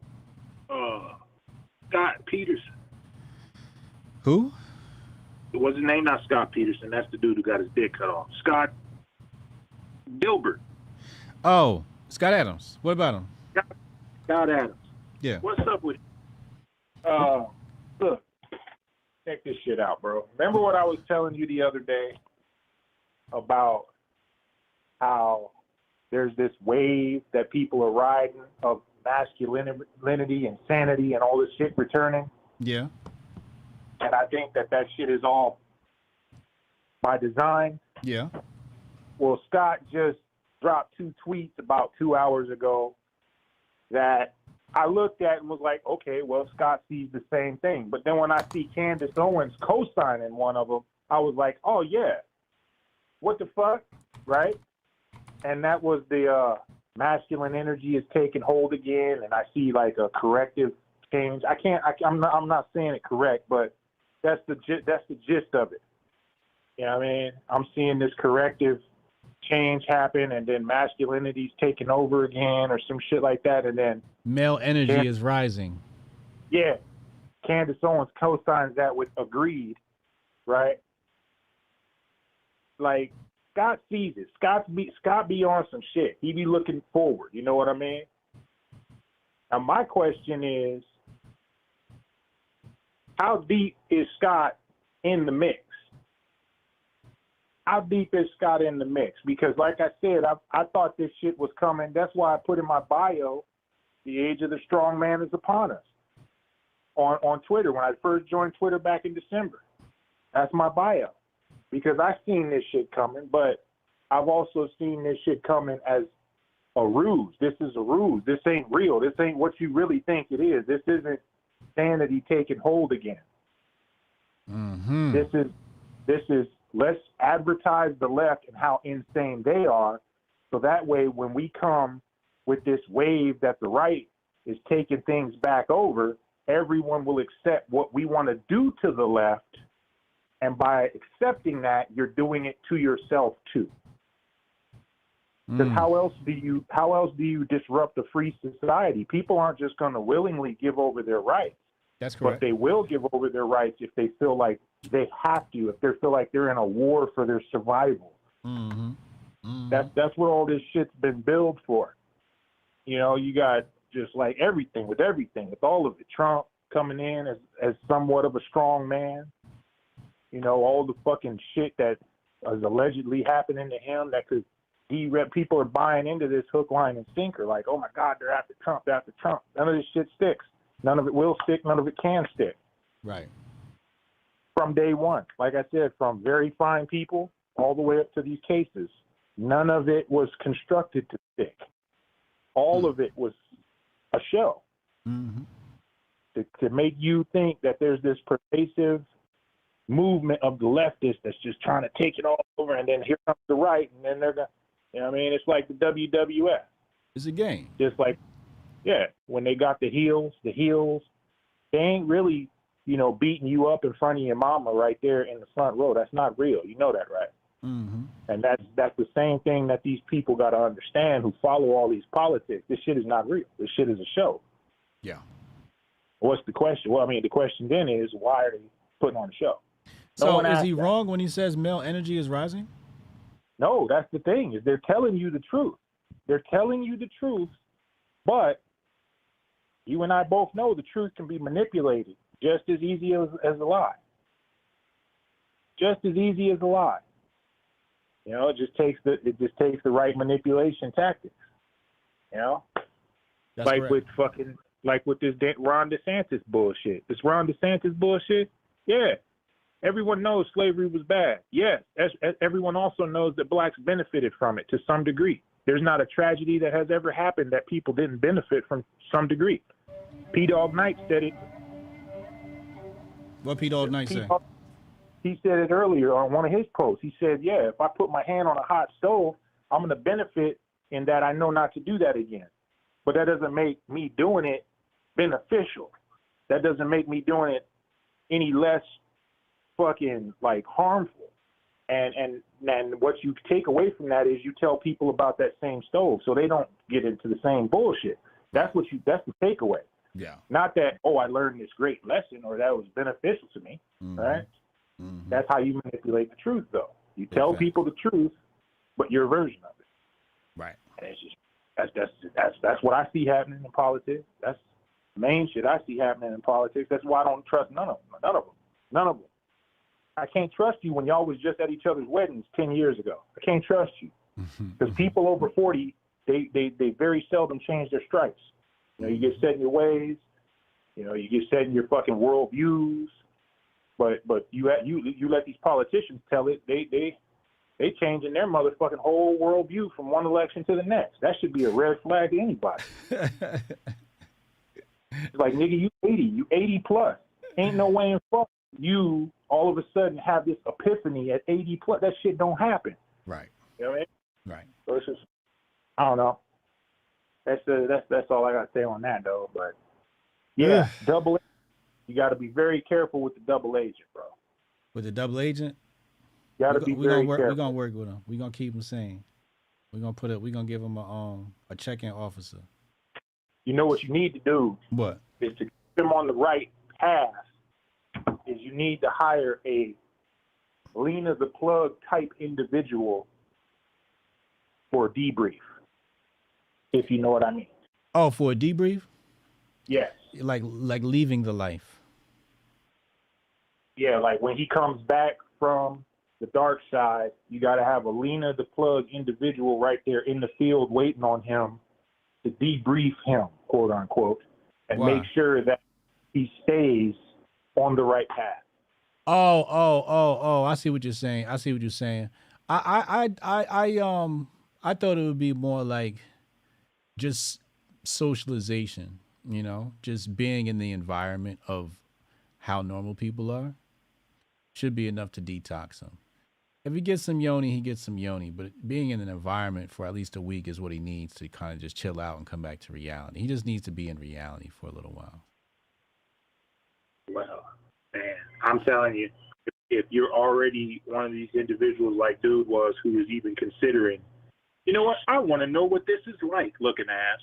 Scott Peterson. Who? What's his name? Not Scott Peterson. That's the dude who got his dick cut off. Scott Gilbert. Oh, Scott Adams. What about him? Scott Adams. Yeah. What's up with look, check this shit out, bro. Remember what I was telling you the other day about how there's this wave that people are riding of masculinity and sanity and all this shit returning? Yeah. And I think that shit is all by design. Yeah. Well, Scott just dropped 2 tweets about 2 hours ago that I looked at and was like, okay, well, Scott sees the same thing. But then when I see Candace Owens co-signing one of them, I was like, oh, yeah. What the fuck? Right? And that was the masculine energy is taking hold again, and I see like a corrective change. I'm not saying it correct, but that's the gist of it. You know what I mean? I'm seeing this corrective change happen, and then masculinity's taking over again, or some shit like that, and then male energy is rising. Yeah, Candace Owens co-signs that with agreed, right? Like Scott sees it. Scott be on some shit. He be looking forward. You know what I mean? Now my question is, how deep is Scott in the mix? How deep is Scott in the mix? Because like I said, I thought this shit was coming. That's why I put in my bio, the age of the strong man is upon us on Twitter when I first joined Twitter back in December. That's my bio. Because I've seen this shit coming, but I've also seen this shit coming as a ruse. This is a ruse. This ain't real. This ain't what you really think it is. This isn't sanity taking hold again. Mm-hmm. This is let's advertise the left and how insane they are, so that way when we come with this wave that the right is taking things back over, everyone will accept what we want to do to the left, and by accepting that, you're doing it to yourself too. Because how else do you disrupt a free society? People aren't just going to willingly give over their rights. That's correct. But they will give over their rights if they feel like they have to, if they feel like they're in a war for their survival. Mm-hmm. Mm-hmm. That's what all this shit's been billed for. You know, you got just like everything, with all of it. Trump coming in as somewhat of a strong man. You know, all the fucking shit that is allegedly happening to him that could people are buying into this hook, line, and sinker. Like, oh my God, they're after Trump, None of this shit sticks. None of it will stick. None of it can stick. Right. From day one, like I said, from very fine people all the way up to these cases, none of it was constructed to stick. All of it was a show to make you think that there's this pervasive movement of the leftists that's just trying to take it all over, and then here comes the right, and then they're going to, you know what I mean? It's like the WWF. It's a game. Just like, yeah, when they got the heels, they ain't really, you know, beating you up in front of your mama right there in the front row. That's not real. You know that, right? Mm-hmm. And that's the same thing that these people got to understand who follow all these politics. This shit is not real. This shit is a show. Yeah. What's the question? Well, I mean, the question then is, why are they putting on a show? So is he wrong when he says male energy is rising? No, that's the thing, is they're telling you the truth. They're telling you the truth, but you and I both know the truth can be manipulated just as easy as a lie. Just as easy as a lie. You know, it just takes the right manipulation tactics. You know? That's like correct. with this Ron DeSantis bullshit. This Ron DeSantis bullshit, yeah. Everyone knows slavery was bad. Yes, everyone also knows that blacks benefited from it to some degree. There's not a tragedy that has ever happened that people didn't benefit from some degree. P. Dog Knight said it. What P. Dog Knight said? He said it earlier on one of his posts. He said, yeah, if I put my hand on a hot stove, I'm going to benefit in that I know not to do that again. But that doesn't make me doing it beneficial. That doesn't make me doing it any less fucking like harmful. And what you take away from that is you tell people about that same stove so they don't get into the same bullshit. That's the takeaway. Yeah. Not that, oh, I learned this great lesson or that was beneficial to me. Right? That's how you manipulate the truth, though. You tell people the truth, but your version of it. Right. And it's just that's what I see happening in politics. That's the main shit I see happening in politics. That's why I don't trust none of them. I can't trust you when y'all was just at each other's weddings 10 years ago. I can't trust you because people over 40, they very seldom change their stripes. You know, you get set in your ways. You know, you get set in your fucking world views. But you let these politicians tell it. They changing their motherfucking whole world view from one election to the next. That should be a red flag to anybody. It's like, nigga, you 80 plus. Ain't no way in fuck you all of a sudden have this epiphany at 80 plus. That shit don't happen. Right. You know what I mean? Right. So it's just, I don't know. That's all I got to say on that, though. But yeah, double. You got to be very careful with the double agent, bro. With the double agent, you got to be very careful. We're gonna work with him. We're gonna keep him sane. We're gonna give him a check-in officer. You know what you need to do? What? Is to keep him on the right path. Is you need to hire a Lena the Plug type individual for a debrief, if you know what I mean. Oh, for a debrief? Yes. Like leaving the life. Yeah, like when he comes back from the dark side, you got to have a Lena the Plug individual right there in the field waiting on him to debrief him, quote unquote, and make sure that he stays on the right path. Oh! I see what you're saying. I thought it would be more like just socialization. You know, just being in the environment of how normal people are should be enough to detox him. If he gets some yoni, he gets some yoni. But being in an environment for at least a week is what he needs to kind of just chill out and come back to reality. He just needs to be in reality for a little while. Well, man, I'm telling you, if you're already one of these individuals like Dude was, who is even considering, you know what, I want to know what this is like looking ass,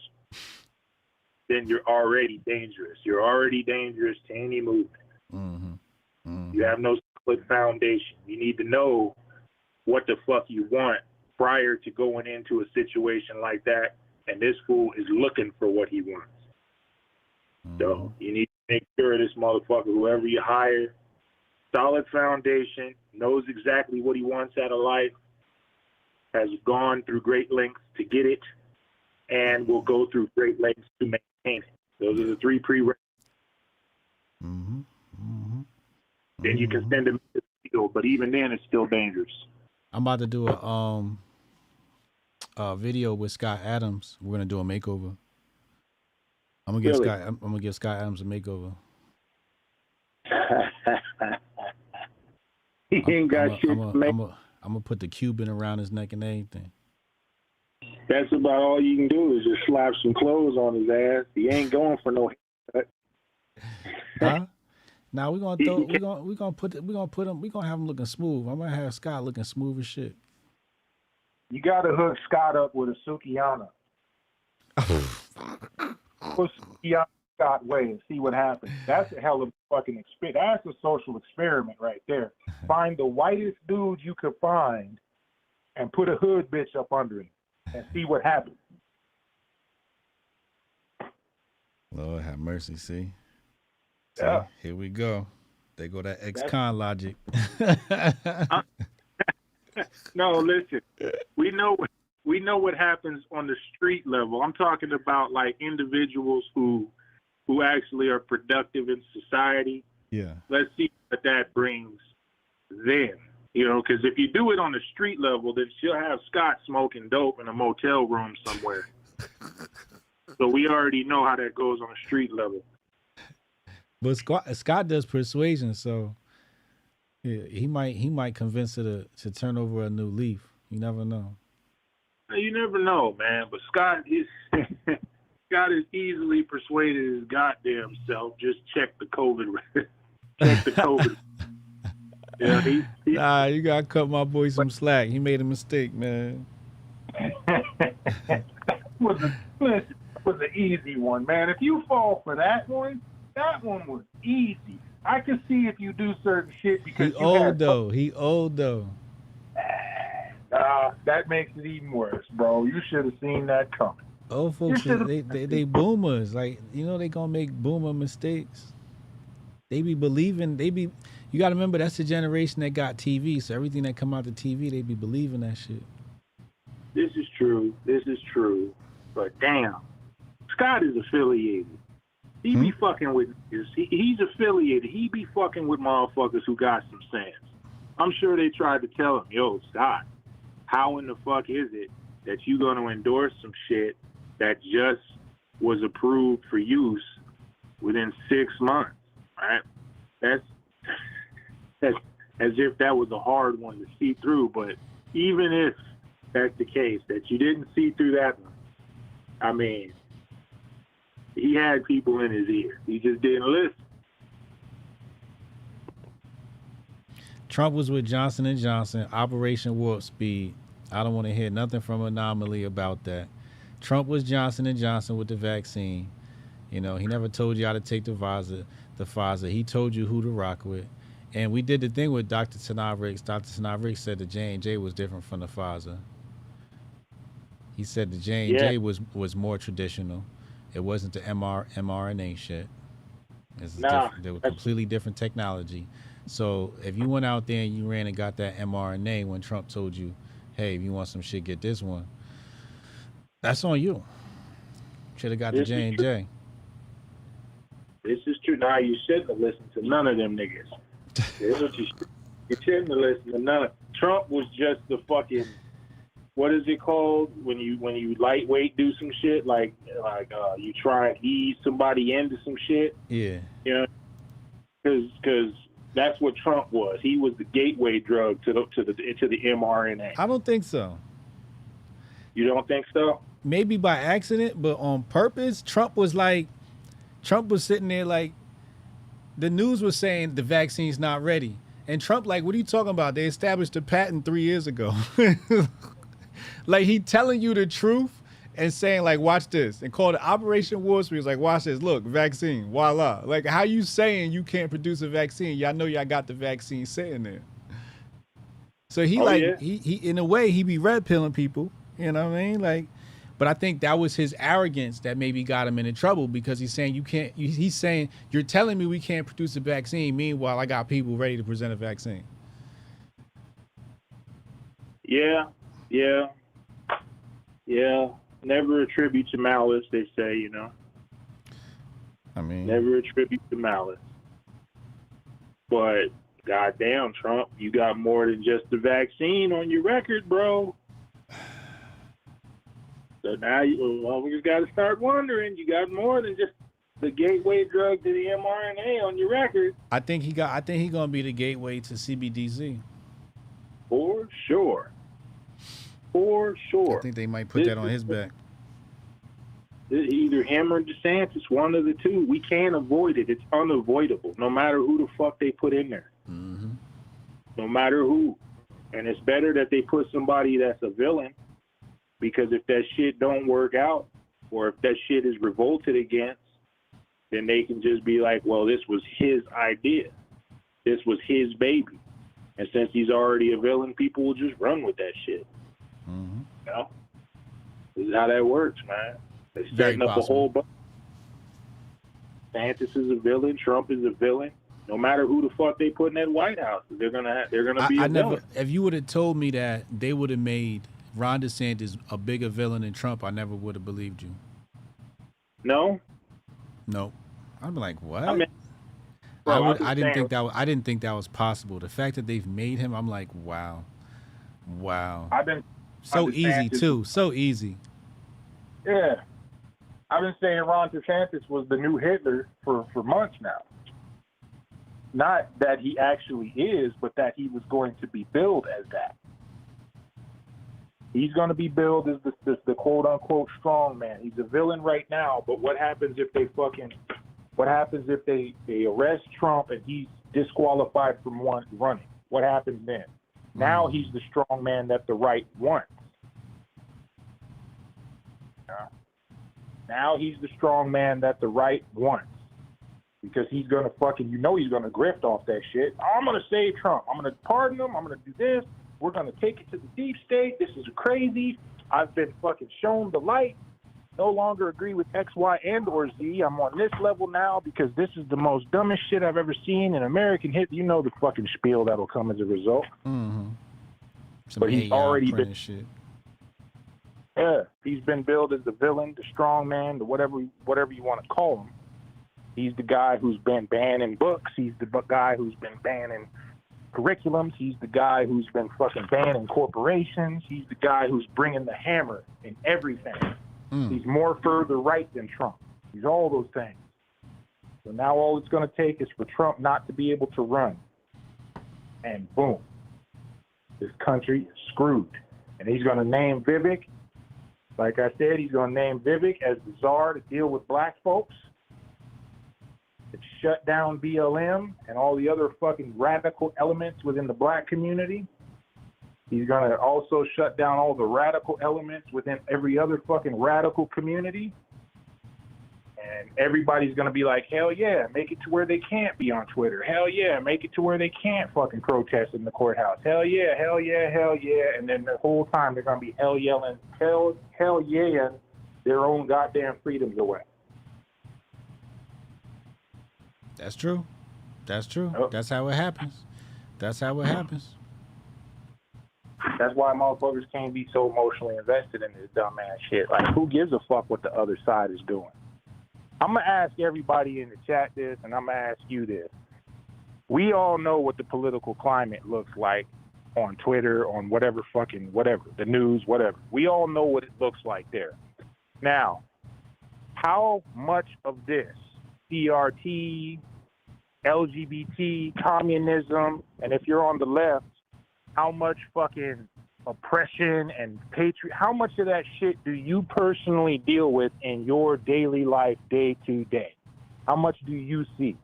then you're already dangerous. You're already dangerous to any movement. You have no solid foundation. You need to know what the fuck you want prior to going into a situation like that, and this fool is looking for what he wants. So you need to make sure this motherfucker, whoever you hire, solid foundation, knows exactly what he wants out of life, has gone through great lengths to get it, and will go through great lengths to maintain it. Those are the three prerequisites. Then you can send him to the field, but even then, it's still dangerous. I'm about to do a video with Scott Adams. We're gonna do a makeover. I'm gonna give Scott Adams a makeover. He ain't got shit to make. I'm gonna put the Cuban around his neck and everything. That's about all you can do is just slap some clothes on his ass. He ain't going for no haircut. Huh? Now we're gonna have him looking smooth. I'm gonna have Scott looking smooth as shit. You gotta hook Scott up with a Sukiyana. Put Sukiyana Scott way and see what happens. That's a hell of a fucking experience. That's a social experiment right there. Find the whitest dude you could find and put a hood bitch up under him and see what happens. Lord have mercy, see? Yeah. Here we go. They go that ex-con logic. No, listen. We know what happens on the street level. I'm talking about like individuals who actually are productive in society. Yeah. Let's see what that brings then. You know, because if you do it on the street level, then she'll have Scott smoking dope in a motel room somewhere. So we already know how that goes on the street level. But Scott does persuasion, so yeah, he might convince her to turn over a new leaf. You never know. You never know, man. But Scott is easily persuaded his goddamn self. Just check the COVID. Check the COVID. Yeah, nah, you gotta cut my boy some slack. He made a mistake, man. That was an easy one, man. If you fall for that one was easy. I can see if you do certain shit because He old though. That makes it even worse, bro. You should have seen that coming. Old folks, they boomers. Like, you know, they gonna make boomer mistakes. They be believing. You gotta remember, that's the generation that got TV. So everything that come out the TV, they be believing that shit. This is true. But damn, Scott is affiliated. He be fucking with niggas. He's affiliated. He be fucking with motherfuckers who got some sense. I'm sure they tried to tell him, yo, Scott, how in the fuck is it that you gonna endorse some shit that just was approved for use within 6 months, right? That's as if that was a hard one to see through. But even if that's the case, that you didn't see through that one, I mean, he had people in his ear. He just didn't listen. Trump was with Johnson & Johnson, Operation Warp Speed. I don't want to hear nothing from Anomaly about that. Trump was Johnson & Johnson with the vaccine. You know, he never told you how to take the Pfizer. He told you who to rock with. And we did the thing with Dr. Tanab Ricks. Dr. Tanab Ricks said the J&J was different from the Pfizer. He said the J&J was more traditional. It wasn't the mRNA shit. They were completely different technology. So if you went out there and you ran and got that mRNA when Trump told you, hey, if you want some shit, get this one, that's on you. Should have got the J&J. This is true. Now you shouldn't have listened to none of them niggas. This is what you shouldn't have listened to none of. Trump was just the fucking, what is it called when you lightweight do some shit, like you try and ease somebody into some shit. Yeah. You know, because that's what Trump was. He was the gateway drug to the mRNA. I don't think so. You don't think so? Maybe by accident, but on purpose. Trump was sitting there like, the news was saying the vaccine's not ready. And Trump like, what are you talking about? They established a patent 3 years ago. Like, he telling you the truth and saying like, watch this, and called it Operation Warp Speed. He's like, watch this, look, vaccine, voila. Like, how you saying you can't produce a vaccine? Y'all know y'all got the vaccine sitting there. So he he in a way, he be red pilling people, you know what I mean? Like, but I think that was his arrogance that maybe got him into trouble, because he's saying he's saying, you're telling me we can't produce a vaccine. Meanwhile, I got people ready to present a vaccine. Yeah. Never attribute to malice, they say, you know. I mean, never attribute to malice. But goddamn, Trump, you got more than just the vaccine on your record, bro. So now we just got to start wondering. You got more than just the gateway drug to the mRNA on your record. I think he gonna be the gateway to CBDC. For sure. I think they might put that on his back. Either him or DeSantis, one of the two. We can't avoid it. It's unavoidable, no matter who the fuck they put in there. Mm-hmm. No matter who. And it's better that they put somebody that's a villain, because if that shit don't work out, or if that shit is revolted against, then they can just be like, well, this was his idea. This was his baby. And since he's already a villain, people will just run with that shit. Mm-hmm. You know? This is how that works, man. They're setting up a whole bunch. DeSantis is a villain. Trump is a villain. No matter who the fuck they put in that White House, they're gonna be a villain. If you would have told me that they would have made Ron DeSantis a bigger villain than Trump, I never would have believed you. No. I'd be like, what? I mean, I didn't think that was possible. The fact that they've made him, I'm like, wow. So easy too. So easy. Yeah. I've been saying Ron DeSantis was the new Hitler for months now. Not that he actually is, but that he was going to be billed as that. He's going to be billed as the quote unquote strong man. He's a villain right now, but what happens if they arrest Trump and he's disqualified from running? What happens then? Now he's the strong man that the right wants. Now he's the strong man that the right wants. Because he's going to he's going to grift off that shit. I'm going to save Trump. I'm going to pardon him. I'm going to do this. We're going to take it to the deep state. This is crazy. I've been fucking shown the light. No longer agree with X, Y, and or Z. I'm on this level now because this is the most dumbest shit I've ever seen in American history. You know the fucking spiel that'll come as a result. Mm-hmm. But he's already been shit. Yeah, he's been billed as the villain, the strong man, the whatever you want to call him. He's the guy who's been banning books. He's the guy who's been banning curriculums. He's the guy who's been fucking banning corporations. He's the guy who's bringing the hammer in everything. He's more further right than Trump. He's all those things. So now all it's going to take is for Trump not to be able to run. And boom, this country is screwed. And he's going to name Vivek. Like I said, he's going to name Vivek as the czar to deal with black folks. To shut down BLM and all the other fucking radical elements within the black community. He's going to also shut down all the radical elements within every other fucking radical community. And everybody's going to be like, hell yeah, make it to where they can't be on Twitter. Hell yeah, make it to where they can't fucking protest in the courthouse. Hell yeah, hell yeah, hell yeah. And then the whole time they're going to be hell yeah, their own goddamn freedoms away. That's true. That's true. Oh. That's how it happens. That's how it happens. That's why motherfuckers can't be so emotionally invested in this dumbass shit. Like, who gives a fuck what the other side is doing? I'm going to ask everybody in the chat this, and I'm going to ask you this. We all know what the political climate looks like on Twitter, on whatever, the news, whatever. We all know what it looks like there. Now, how much of this CRT, LGBT, communism, and if you're on the left, how much fucking oppression and how much of that shit do you personally deal with in your daily life, day to day? How much do you see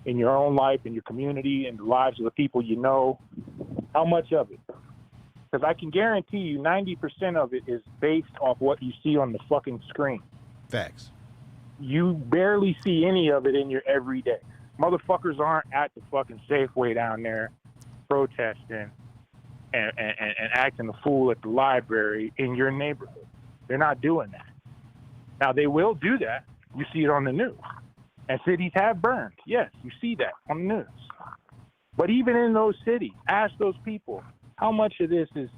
in your own life, in your community, in the lives of the people you know? How much of it? Because I can guarantee you 90% of it is based off what you see on the fucking screen. Facts. You barely see any of it in your everyday. Motherfuckers aren't at the fucking Safeway down there protesting and acting a fool at the library in your neighborhood. They're not doing that. Now, they will do that. You see it on the news. And cities have burned. Yes, you see that on the news. But even in those cities, ask those people, how much of this is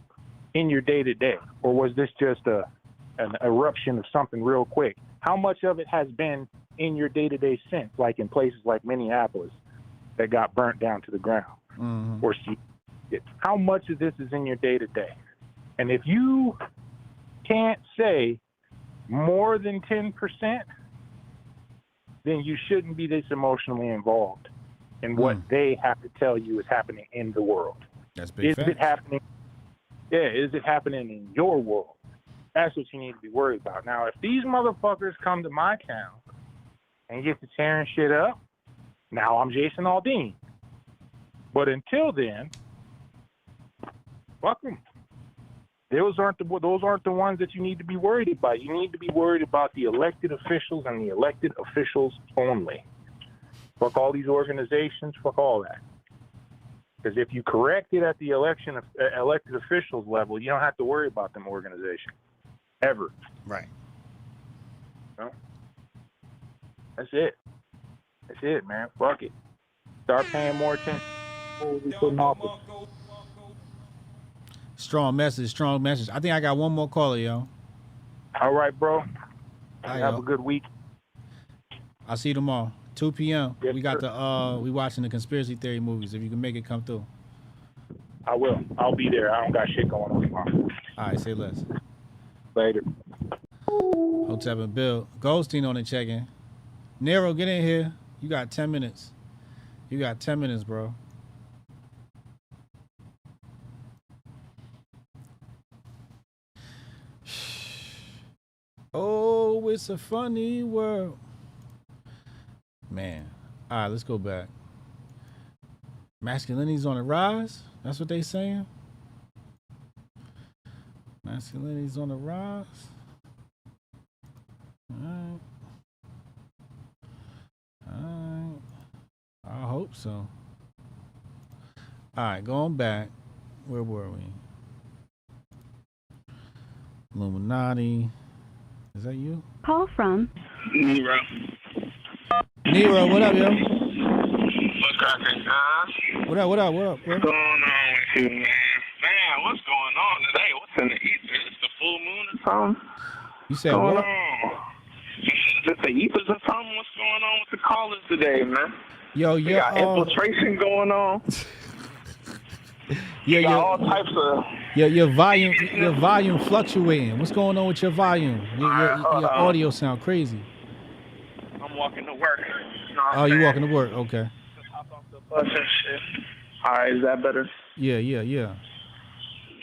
in your day-to-day? Or was this just an eruption of something real quick? How much of it has been in your day-to-day sense, like in places like Minneapolis that got burnt down to the ground? Mm-hmm. Or how much of this is in your day-to-day? And if you can't say more than 10%, then you shouldn't be this emotionally involved in what they have to tell you is happening in the world. That's big fact. Is it happening? Yeah, is it happening in your world? That's what you need to be worried about. Now, if these motherfuckers come to my town and get to tearing shit up, now I'm Jason Aldean. But until then, fuck them. Those aren't the ones that you need to be worried about. You need to be worried about the elected officials and the elected officials only. Fuck all these organizations. Fuck all that. Because if you correct it at the elected officials level, you don't have to worry about them organizations. Ever. Right. No? That's it. That's it, man. Fuck it. Start paying more attention to what we putting off with. Strong message, strong message. I think I got one more caller, yo. All right, bro. Right, have yo. a good week. I'll see you tomorrow, 2 p.m. Yes, we got sir. we watching the conspiracy theory movies. If you can make it come through. I will. I'll be there. I don't got shit going on tomorrow. All right, say less. Later. Hotep and Bill. Goldstein on the check-in. Nero, get in here. You got 10 minutes. You got 10 minutes, bro. It's a funny world. Man. All right, let's go back. Masculinity's on the rise? That's what they saying? Masculinity's on the rise? All right. I hope so. All right, going back. Where were we? Illuminati. Is that you? Call from Nero. Nero, what up, yo? What's cracking, huh? What up, what up, what up, bro? What's going on with you, man? Man, what's going on today? What's in the ether? Is it the full moon or something? You said what's what? going on? Is it the ethers or something? What's going on with the callers today, man? Yo, We got infiltration going on. Yeah, got all types of... your volume fluctuating. What's going on with your volume? Your audio sound crazy. I'm walking to work. Oh, you walking to work? Okay. Bus and shit. All right, is that better? Yeah.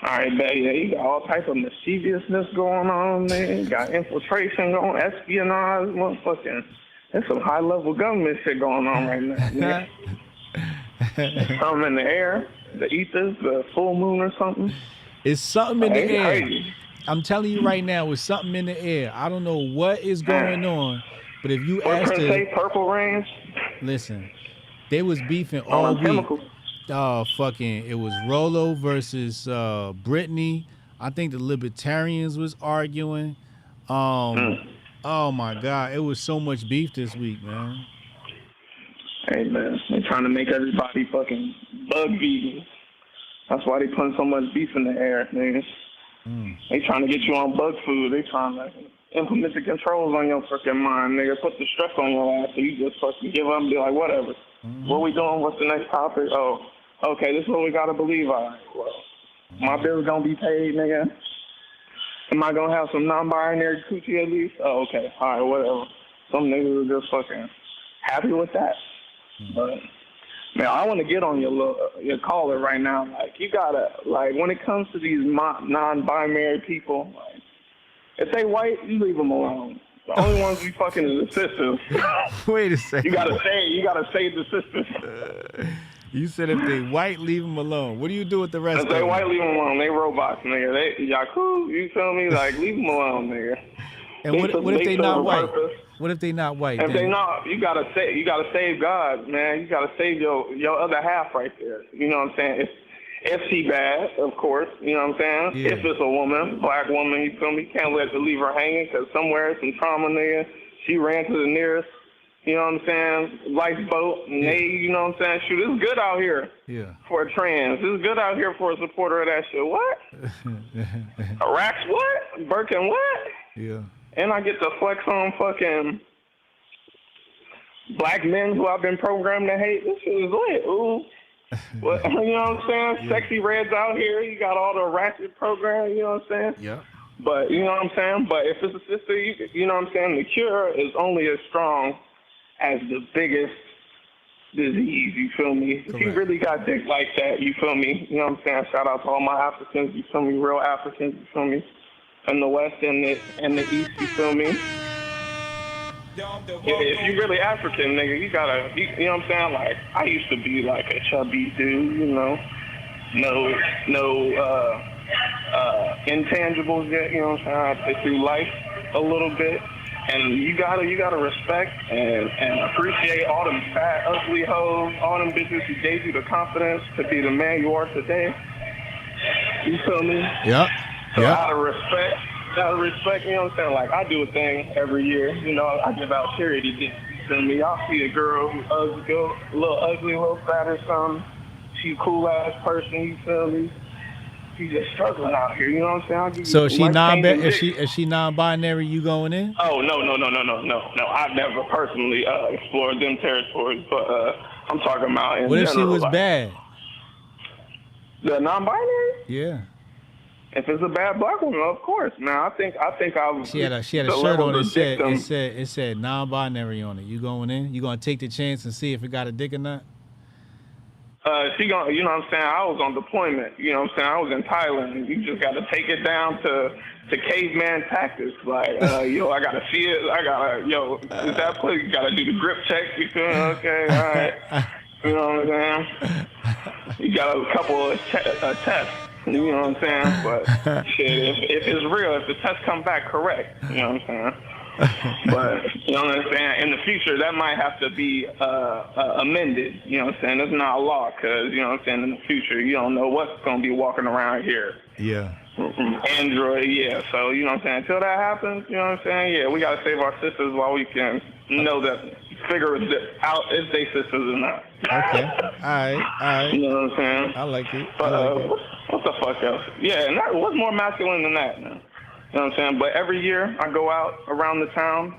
All right, man. Yeah, you got all type of mischievousness going on, man. You got infiltration going, espionage, motherfucking. There's some high level government shit going on right now, man. Something in the air, the ethers, the full moon or something. It's something in the air. Crazy. I'm telling you right now, it's something in the air. I don't know what is going on, but if you ask say Purple Rain? Listen, they was beefing all week. Chemicals. It was Rolo versus Brittany. I think the Libertarians was arguing. Oh my God, it was so much beef this week, man. Hey man, they're trying to make everybody fucking bug vegan. That's why they putting so much beef in the air, niggas. They trying to get you on bug food. They trying to implement the controls on your fucking mind, nigga. Put the stress on your ass so you just fucking give up and be like, whatever. What we doing? What's the next topic? Oh, okay, this is what we gotta believe. All right, well, my bill's gonna be paid, nigga. Am I gonna have some non-binary coochie at least? Oh, okay. All right, whatever. Some niggas are just fucking happy with that. But man, I want to get on your caller right now. Like, you gotta, like, when it comes to these non-binary people, like, if they white, you leave them alone. The only ones we fucking is the sisters. Wait a second. You gotta save the sisters. You said if they white, leave them alone. What do you do with the rest If of they them? white, leave them alone. They robots, nigga. Y'all cool? You feel me? Like, leave them alone, nigga. And what if they not white? What if they not white? If they not, you gotta save God, man. You gotta save your other half right there. You know what I'm saying? If she bad, of course. You know what I'm saying? Yeah. If it's a woman, black woman, you feel me? Can't leave her hanging because somewhere some trauma, nigga. She ran to the nearest, you know what I'm saying, lifeboat, and they, you know what I'm saying? Shoot, it's good out here for a trans. It's good out here for a supporter of that shit. What? Iraq's what? Birkin what? Yeah. And I get to flex on fucking black men who I've been programmed to hate. This shit is lit. Ooh. What, you know what I'm saying? Sexy Reds out here. You got all the ratchet program, you know what I'm saying? Yeah. But, you know what I'm saying? But if it's a sister, you know what I'm saying? The cure is only as strong as the biggest disease, you feel me? If you really got dick like that, you feel me? You know what I'm saying? Shout out to all my Africans, you feel me? Real Africans, you feel me? In the West and the East, you feel me? If you really African, nigga, you gotta, you know what I'm saying? Like, I used to be like a chubby dude, you know? No intangibles yet, you know what I'm saying? I put through life a little bit. And you gotta respect and appreciate all them fat, ugly hoes, all them bitches who gave you the confidence to be the man you are today. You feel me? Yeah. So out of respect, you know what I'm saying? Like, I do a thing every year, you know, I give out charity gifts, you feel me? I'll see a girl who's ugly, a little fat or something. She a cool ass person, you feel me? She's just struggling out here, you know what I'm saying? I'll give you So is she life-changing she non-binary? You going in? Oh, no. I've never personally explored them territories, but I'm talking about in What if she general, was like, bad? The non-binary? Yeah. If it's a bad black woman, of course, man. I think I She had a shirt on it said non-binary on it. You going in? You gonna take the chance and see if it got a dick or not? she gonna, you know what I'm saying? I was on deployment. You know what I'm saying? I was in Thailand. You just got to take it down to caveman tactics. Like, yo, I gotta see it. I gotta, yo, is that place? You gotta do the grip check. You feel me? Okay, all right. You know what I'm saying? You got a couple of tests. You know what I'm saying? But shit, if it's real, if the tests come back correct, you know what I'm saying? But you know what I'm saying? In the future, that might have to be amended. You know what I'm saying? It's not a law, because you know what I'm saying. In the future, you don't know what's gonna be walking around here. Yeah. Android, yeah. So you know what I'm saying. Until that happens, you know what I'm saying. Yeah, we gotta save our sisters while we can know that, figure out if they sisters or not. Okay. All right. You know what I'm saying? I like it. But what the fuck else? Yeah, and that was more masculine than that, man. You know what I'm saying? But every year I go out around the town,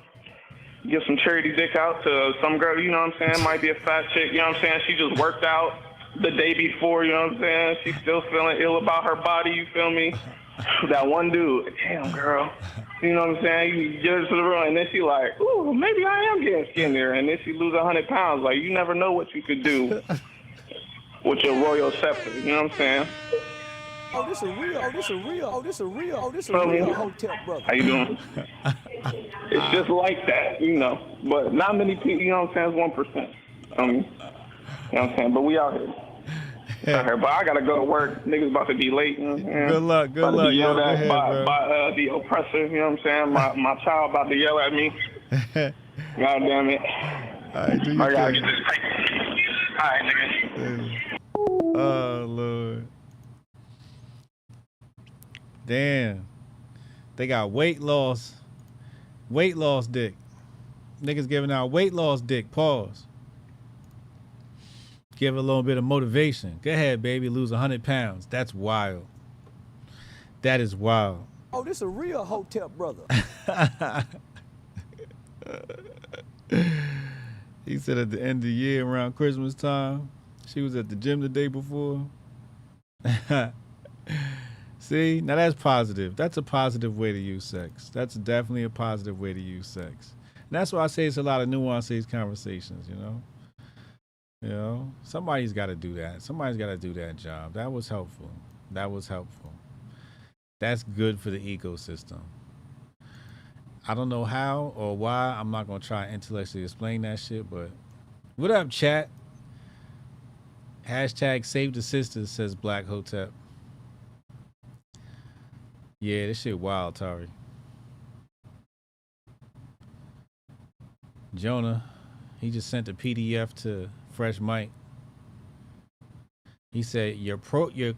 give some charity dick out to some girl, you know what I'm saying? Might be a fat chick, you know what I'm saying? She just worked out the day before, you know what I'm saying? She's still feeling ill about her body, you feel me? That one dude, damn girl, you know what I'm saying? You get her to the room, and then she like, ooh, maybe I am getting skinnier, and then she lose 100 pounds. Like, you never know what you could do with your royal scepter, you know what I'm saying? Oh, this a real Hotep brother. How you doing? It's just like that, you know. But not many people, you know what I'm saying? It's 1%. You know what I'm saying? But we out here. But I gotta go to work. Niggas about to be late. You know what I'm saying? Good luck. Good luck. Yelled Yo, at ahead, by the oppressor. You know what I'm saying? My child about to yell at me. God damn it. All right, do I gotta get this paper. All right, nigga. Oh, Lord. Damn. They got weight loss dick. Niggas giving out weight loss dick. Pause. Give a little bit of motivation. Go ahead, baby. Lose 100 pounds. That's wild. That is wild. Oh, this a real Hotep brother. He said at the end of the year around Christmas time, she was at the gym the day before. See, now that's positive. That's a positive way to use sex. That's definitely a positive way to use sex. And that's why I say it's a lot of nuance to these conversations, you know? You know, somebody's got to do that. Somebody's got to do that job. That was helpful. That was helpful. That's good for the ecosystem. I don't know how or why. I'm not going to try and intellectually explain that shit, but what up, chat? Hashtag save the sisters, says Black Hotep. Yeah, this shit wild, Tari. Jonah, he just sent a PDF to Fresh Mike. He said, your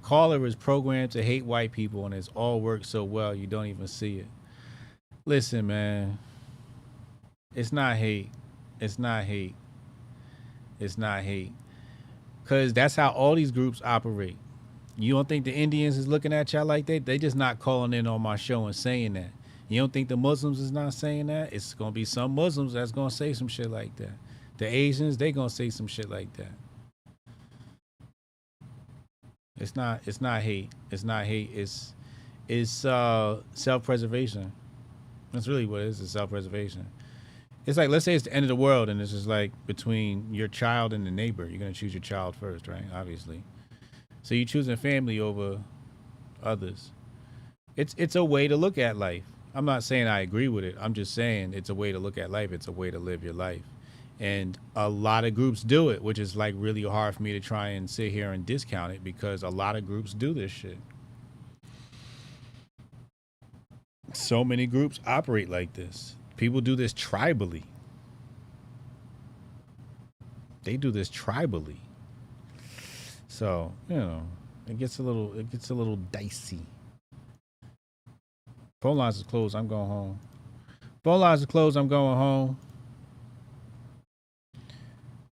caller is programmed to hate white people and it's all worked so well you don't even see it. Listen, man. It's not hate. It's not hate. It's not hate. Because that's how all these groups operate. You don't think the Indians is looking at y'all like that? They just not calling in on my show and saying that. You don't think the Muslims is not saying that? It's going to be some Muslims that's going to say some shit like that. The Asians, they going to say some shit like that. It's not hate. It's not hate. It's self-preservation. That's really what it is. It's self-preservation. It's like, let's say it's the end of the world and it's just like between your child and the neighbor. You're going to choose your child first, right? Obviously. So you're choosing family over others. It's a way to look at life. I'm not saying I agree with it. I'm just saying it's a way to look at life. It's a way to live your life. And a lot of groups do it, which is like really hard for me to try and sit here and discount it because a lot of groups do this shit. So many groups operate like this. People do this tribally. They do this tribally. So, you know, it gets a little dicey. Phone lines is closed. I'm going home. Phone lines are closed. I'm going home.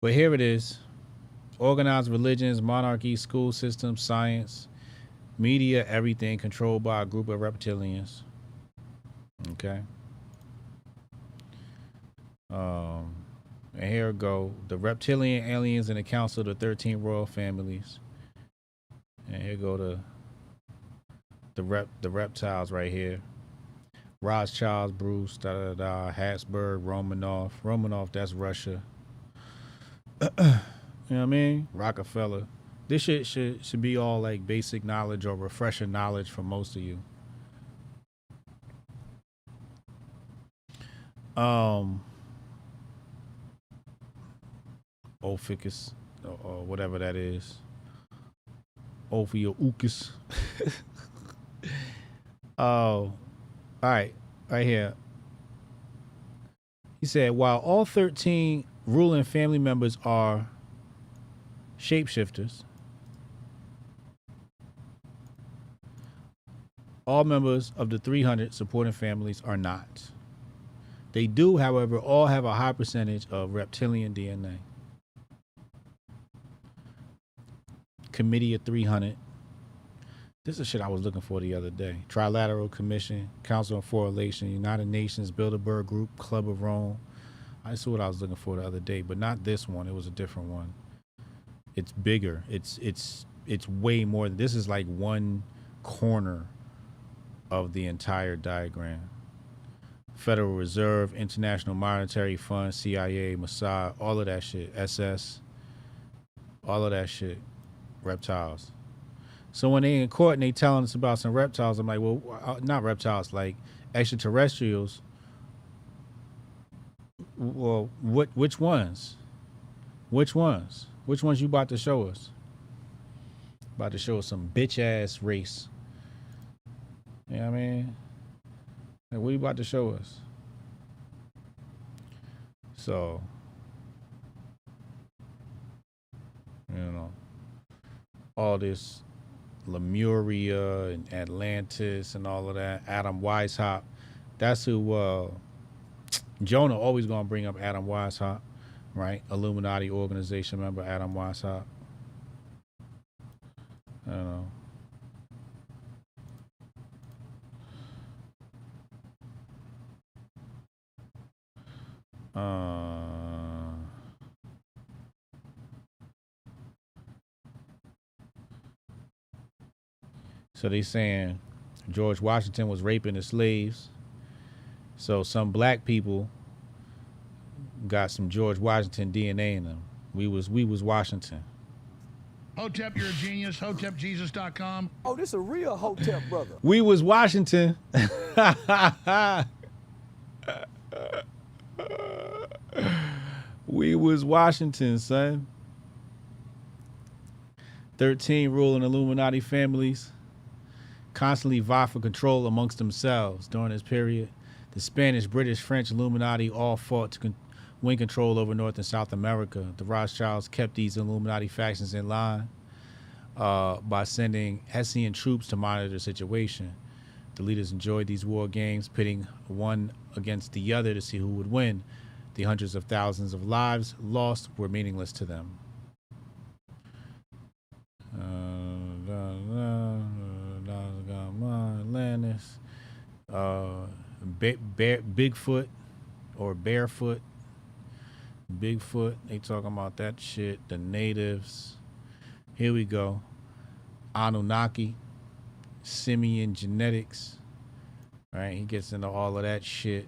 But here it is. Organized religions, monarchy, school systems, science, media, everything controlled by a group of reptilians. Okay. And here we go. The reptilian aliens in the Council of the 13 royal families. And here go the reptiles right here. Rothschild, Bruce, Habsburg, Romanov. Romanov, that's Russia. You know what I mean? Rockefeller. This shit should be all like basic knowledge or refresher knowledge for most of you. Ophiuchus or whatever that is. Ophiuchus. Oh, all right, right here. He said, while all 13 ruling family members are shapeshifters, all members of the 300 supporting families are not. They do, however, all have a high percentage of reptilian DNA. Committee of 300. This is shit I was looking for the other day. Trilateral Commission, Council on Foreign Relations, United Nations, Bilderberg Group, Club of Rome. I saw what I was looking for the other day, but not this one. It was a different one. It's bigger. It's way more. This is like one corner of the entire diagram. Federal Reserve, International Monetary Fund, CIA, Mossad, all of that shit, SS, all of that shit, reptiles. So when they in court and they telling us about some reptiles, I'm like, well, not reptiles, like extraterrestrials. Well, which ones? Which ones? Which ones you about to show us? About to show us some bitch ass race. You know what I mean? Like, what you about to show us? So, you know, all this Lemuria and Atlantis and all of that. Adam Weishaupt. That's who Jonah always gonna bring up. Adam Weishaupt, right? Illuminati organization member Adam Weishaupt. I don't know. So they saying George Washington was raping the slaves. So some black people got some George Washington DNA in them. We was Washington. Hotep, you're a genius. HotepJesus.com. Oh, this a real Hotep brother. We was Washington. We was Washington, son. 13 ruling Illuminati families constantly vie for control amongst themselves. During this period, the Spanish, British, French Illuminati all fought to win control over North and South America. The Rothschilds kept these Illuminati factions in line by sending Hessian troops to monitor the situation. The leaders enjoyed these war games, pitting one against the other to see who would win. The hundreds of thousands of lives lost were meaningless to them. Atlantis, Bigfoot or Barefoot. Bigfoot, they talking about that shit. The natives. Here we go. Anunnaki, simian genetics. Right, he gets into all of that shit.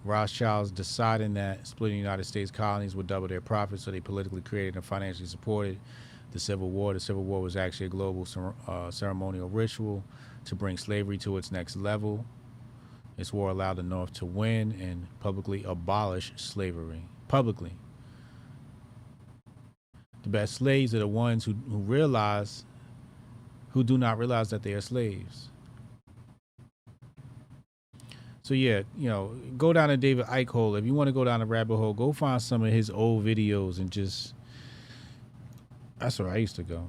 Rothschilds deciding that splitting United States colonies would double their profits, so they politically created and financially supported the Civil War. The Civil War was actually a global ceremonial ritual to bring slavery to its next level. This war allowed the North to win and publicly abolish slavery. Publicly. The best slaves are the ones who do not realize that they are slaves. So yeah, you know, go down a David Icke hole. If you want to go down a rabbit hole, go find some of his old videos and just, that's where I used to go.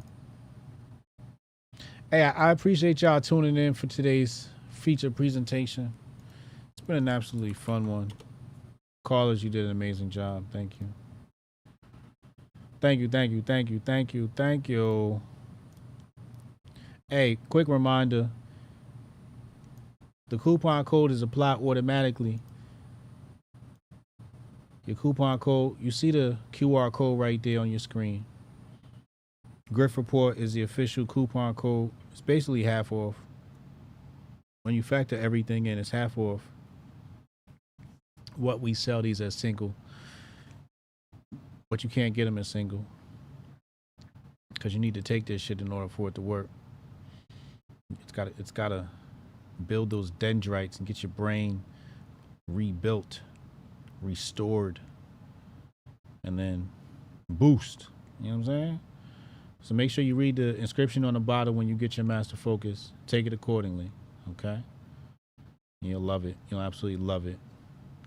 Hey, I appreciate y'all tuning in for today's feature presentation. It's been an absolutely fun one. Callers, you did an amazing job. Thank you. Thank you, thank you, thank you, thank you, thank you. Hey, quick reminder. The coupon code is applied automatically. Your coupon code, you see the QR code right there on your screen. Grift Report is the official coupon code. It's basically half off. When you factor everything in, it's half off what we sell these as single but you can't get them in single because you need to take this shit in order for it to work. It's gotta build those dendrites and get your brain rebuilt, restored, and then boost. You know what I'm saying? So make sure you read the inscription on the bottle when you get your master focus. Take it accordingly, okay? You'll love it. You'll absolutely love it.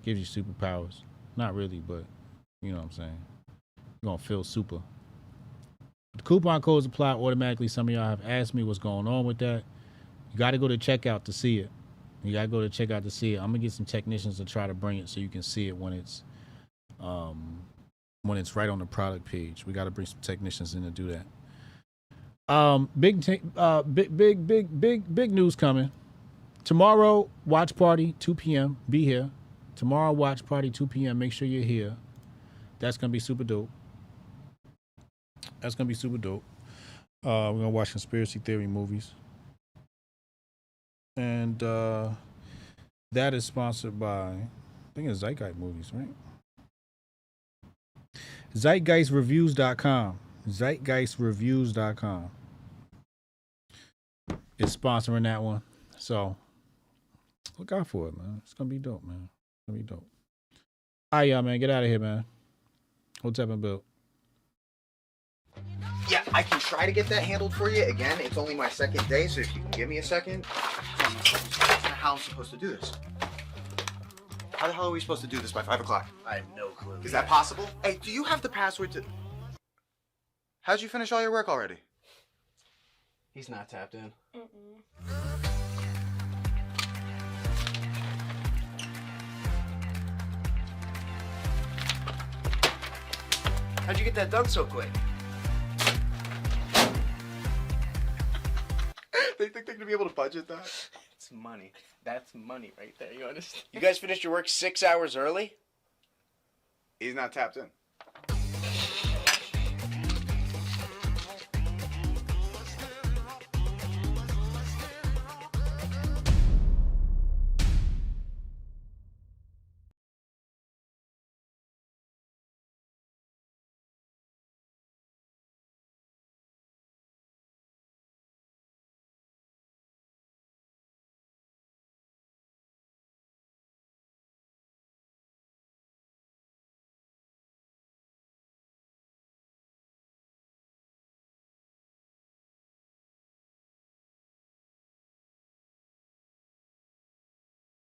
Gives you superpowers. Not really, but you know what I'm saying. You're gonna feel super. The coupon codes apply automatically. Some of y'all have asked me what's going on with that. You got to go to checkout to see it. You got to go to checkout to see it. I'm gonna get some technicians to try to bring it so you can see it when it's right on the product page. We got to bring some technicians in to do that. Big news coming. Tomorrow, watch party, 2 p.m. Be here. Tomorrow, watch party, 2 p.m. Make sure you're here. That's going to be super dope. We're going to watch conspiracy theory movies. And that is sponsored by, I think it's Zeitgeist Movies, right? ZeitgeistReviews.com. ZeitgeistReviews.com is sponsoring that one. So look out for it, man. It's going to be dope, man. It's going to be dope. All right, y'all, man. Get out of here, man. Hotep and Bill. Yeah, I can try to get that handled for you. Again, it's only my second day, so if you can give me a second. How I'm supposed to do this? How the hell are we supposed to do this by 5 o'clock? I have no clue. Is that possible? Hey, do you have the password to... How'd you finish all your work already? He's not tapped in. How'd you get that done so quick? They think they're gonna be able to budget that? It's money. That's money right there. You understand? You guys finished your work 6 hours early? He's not tapped in.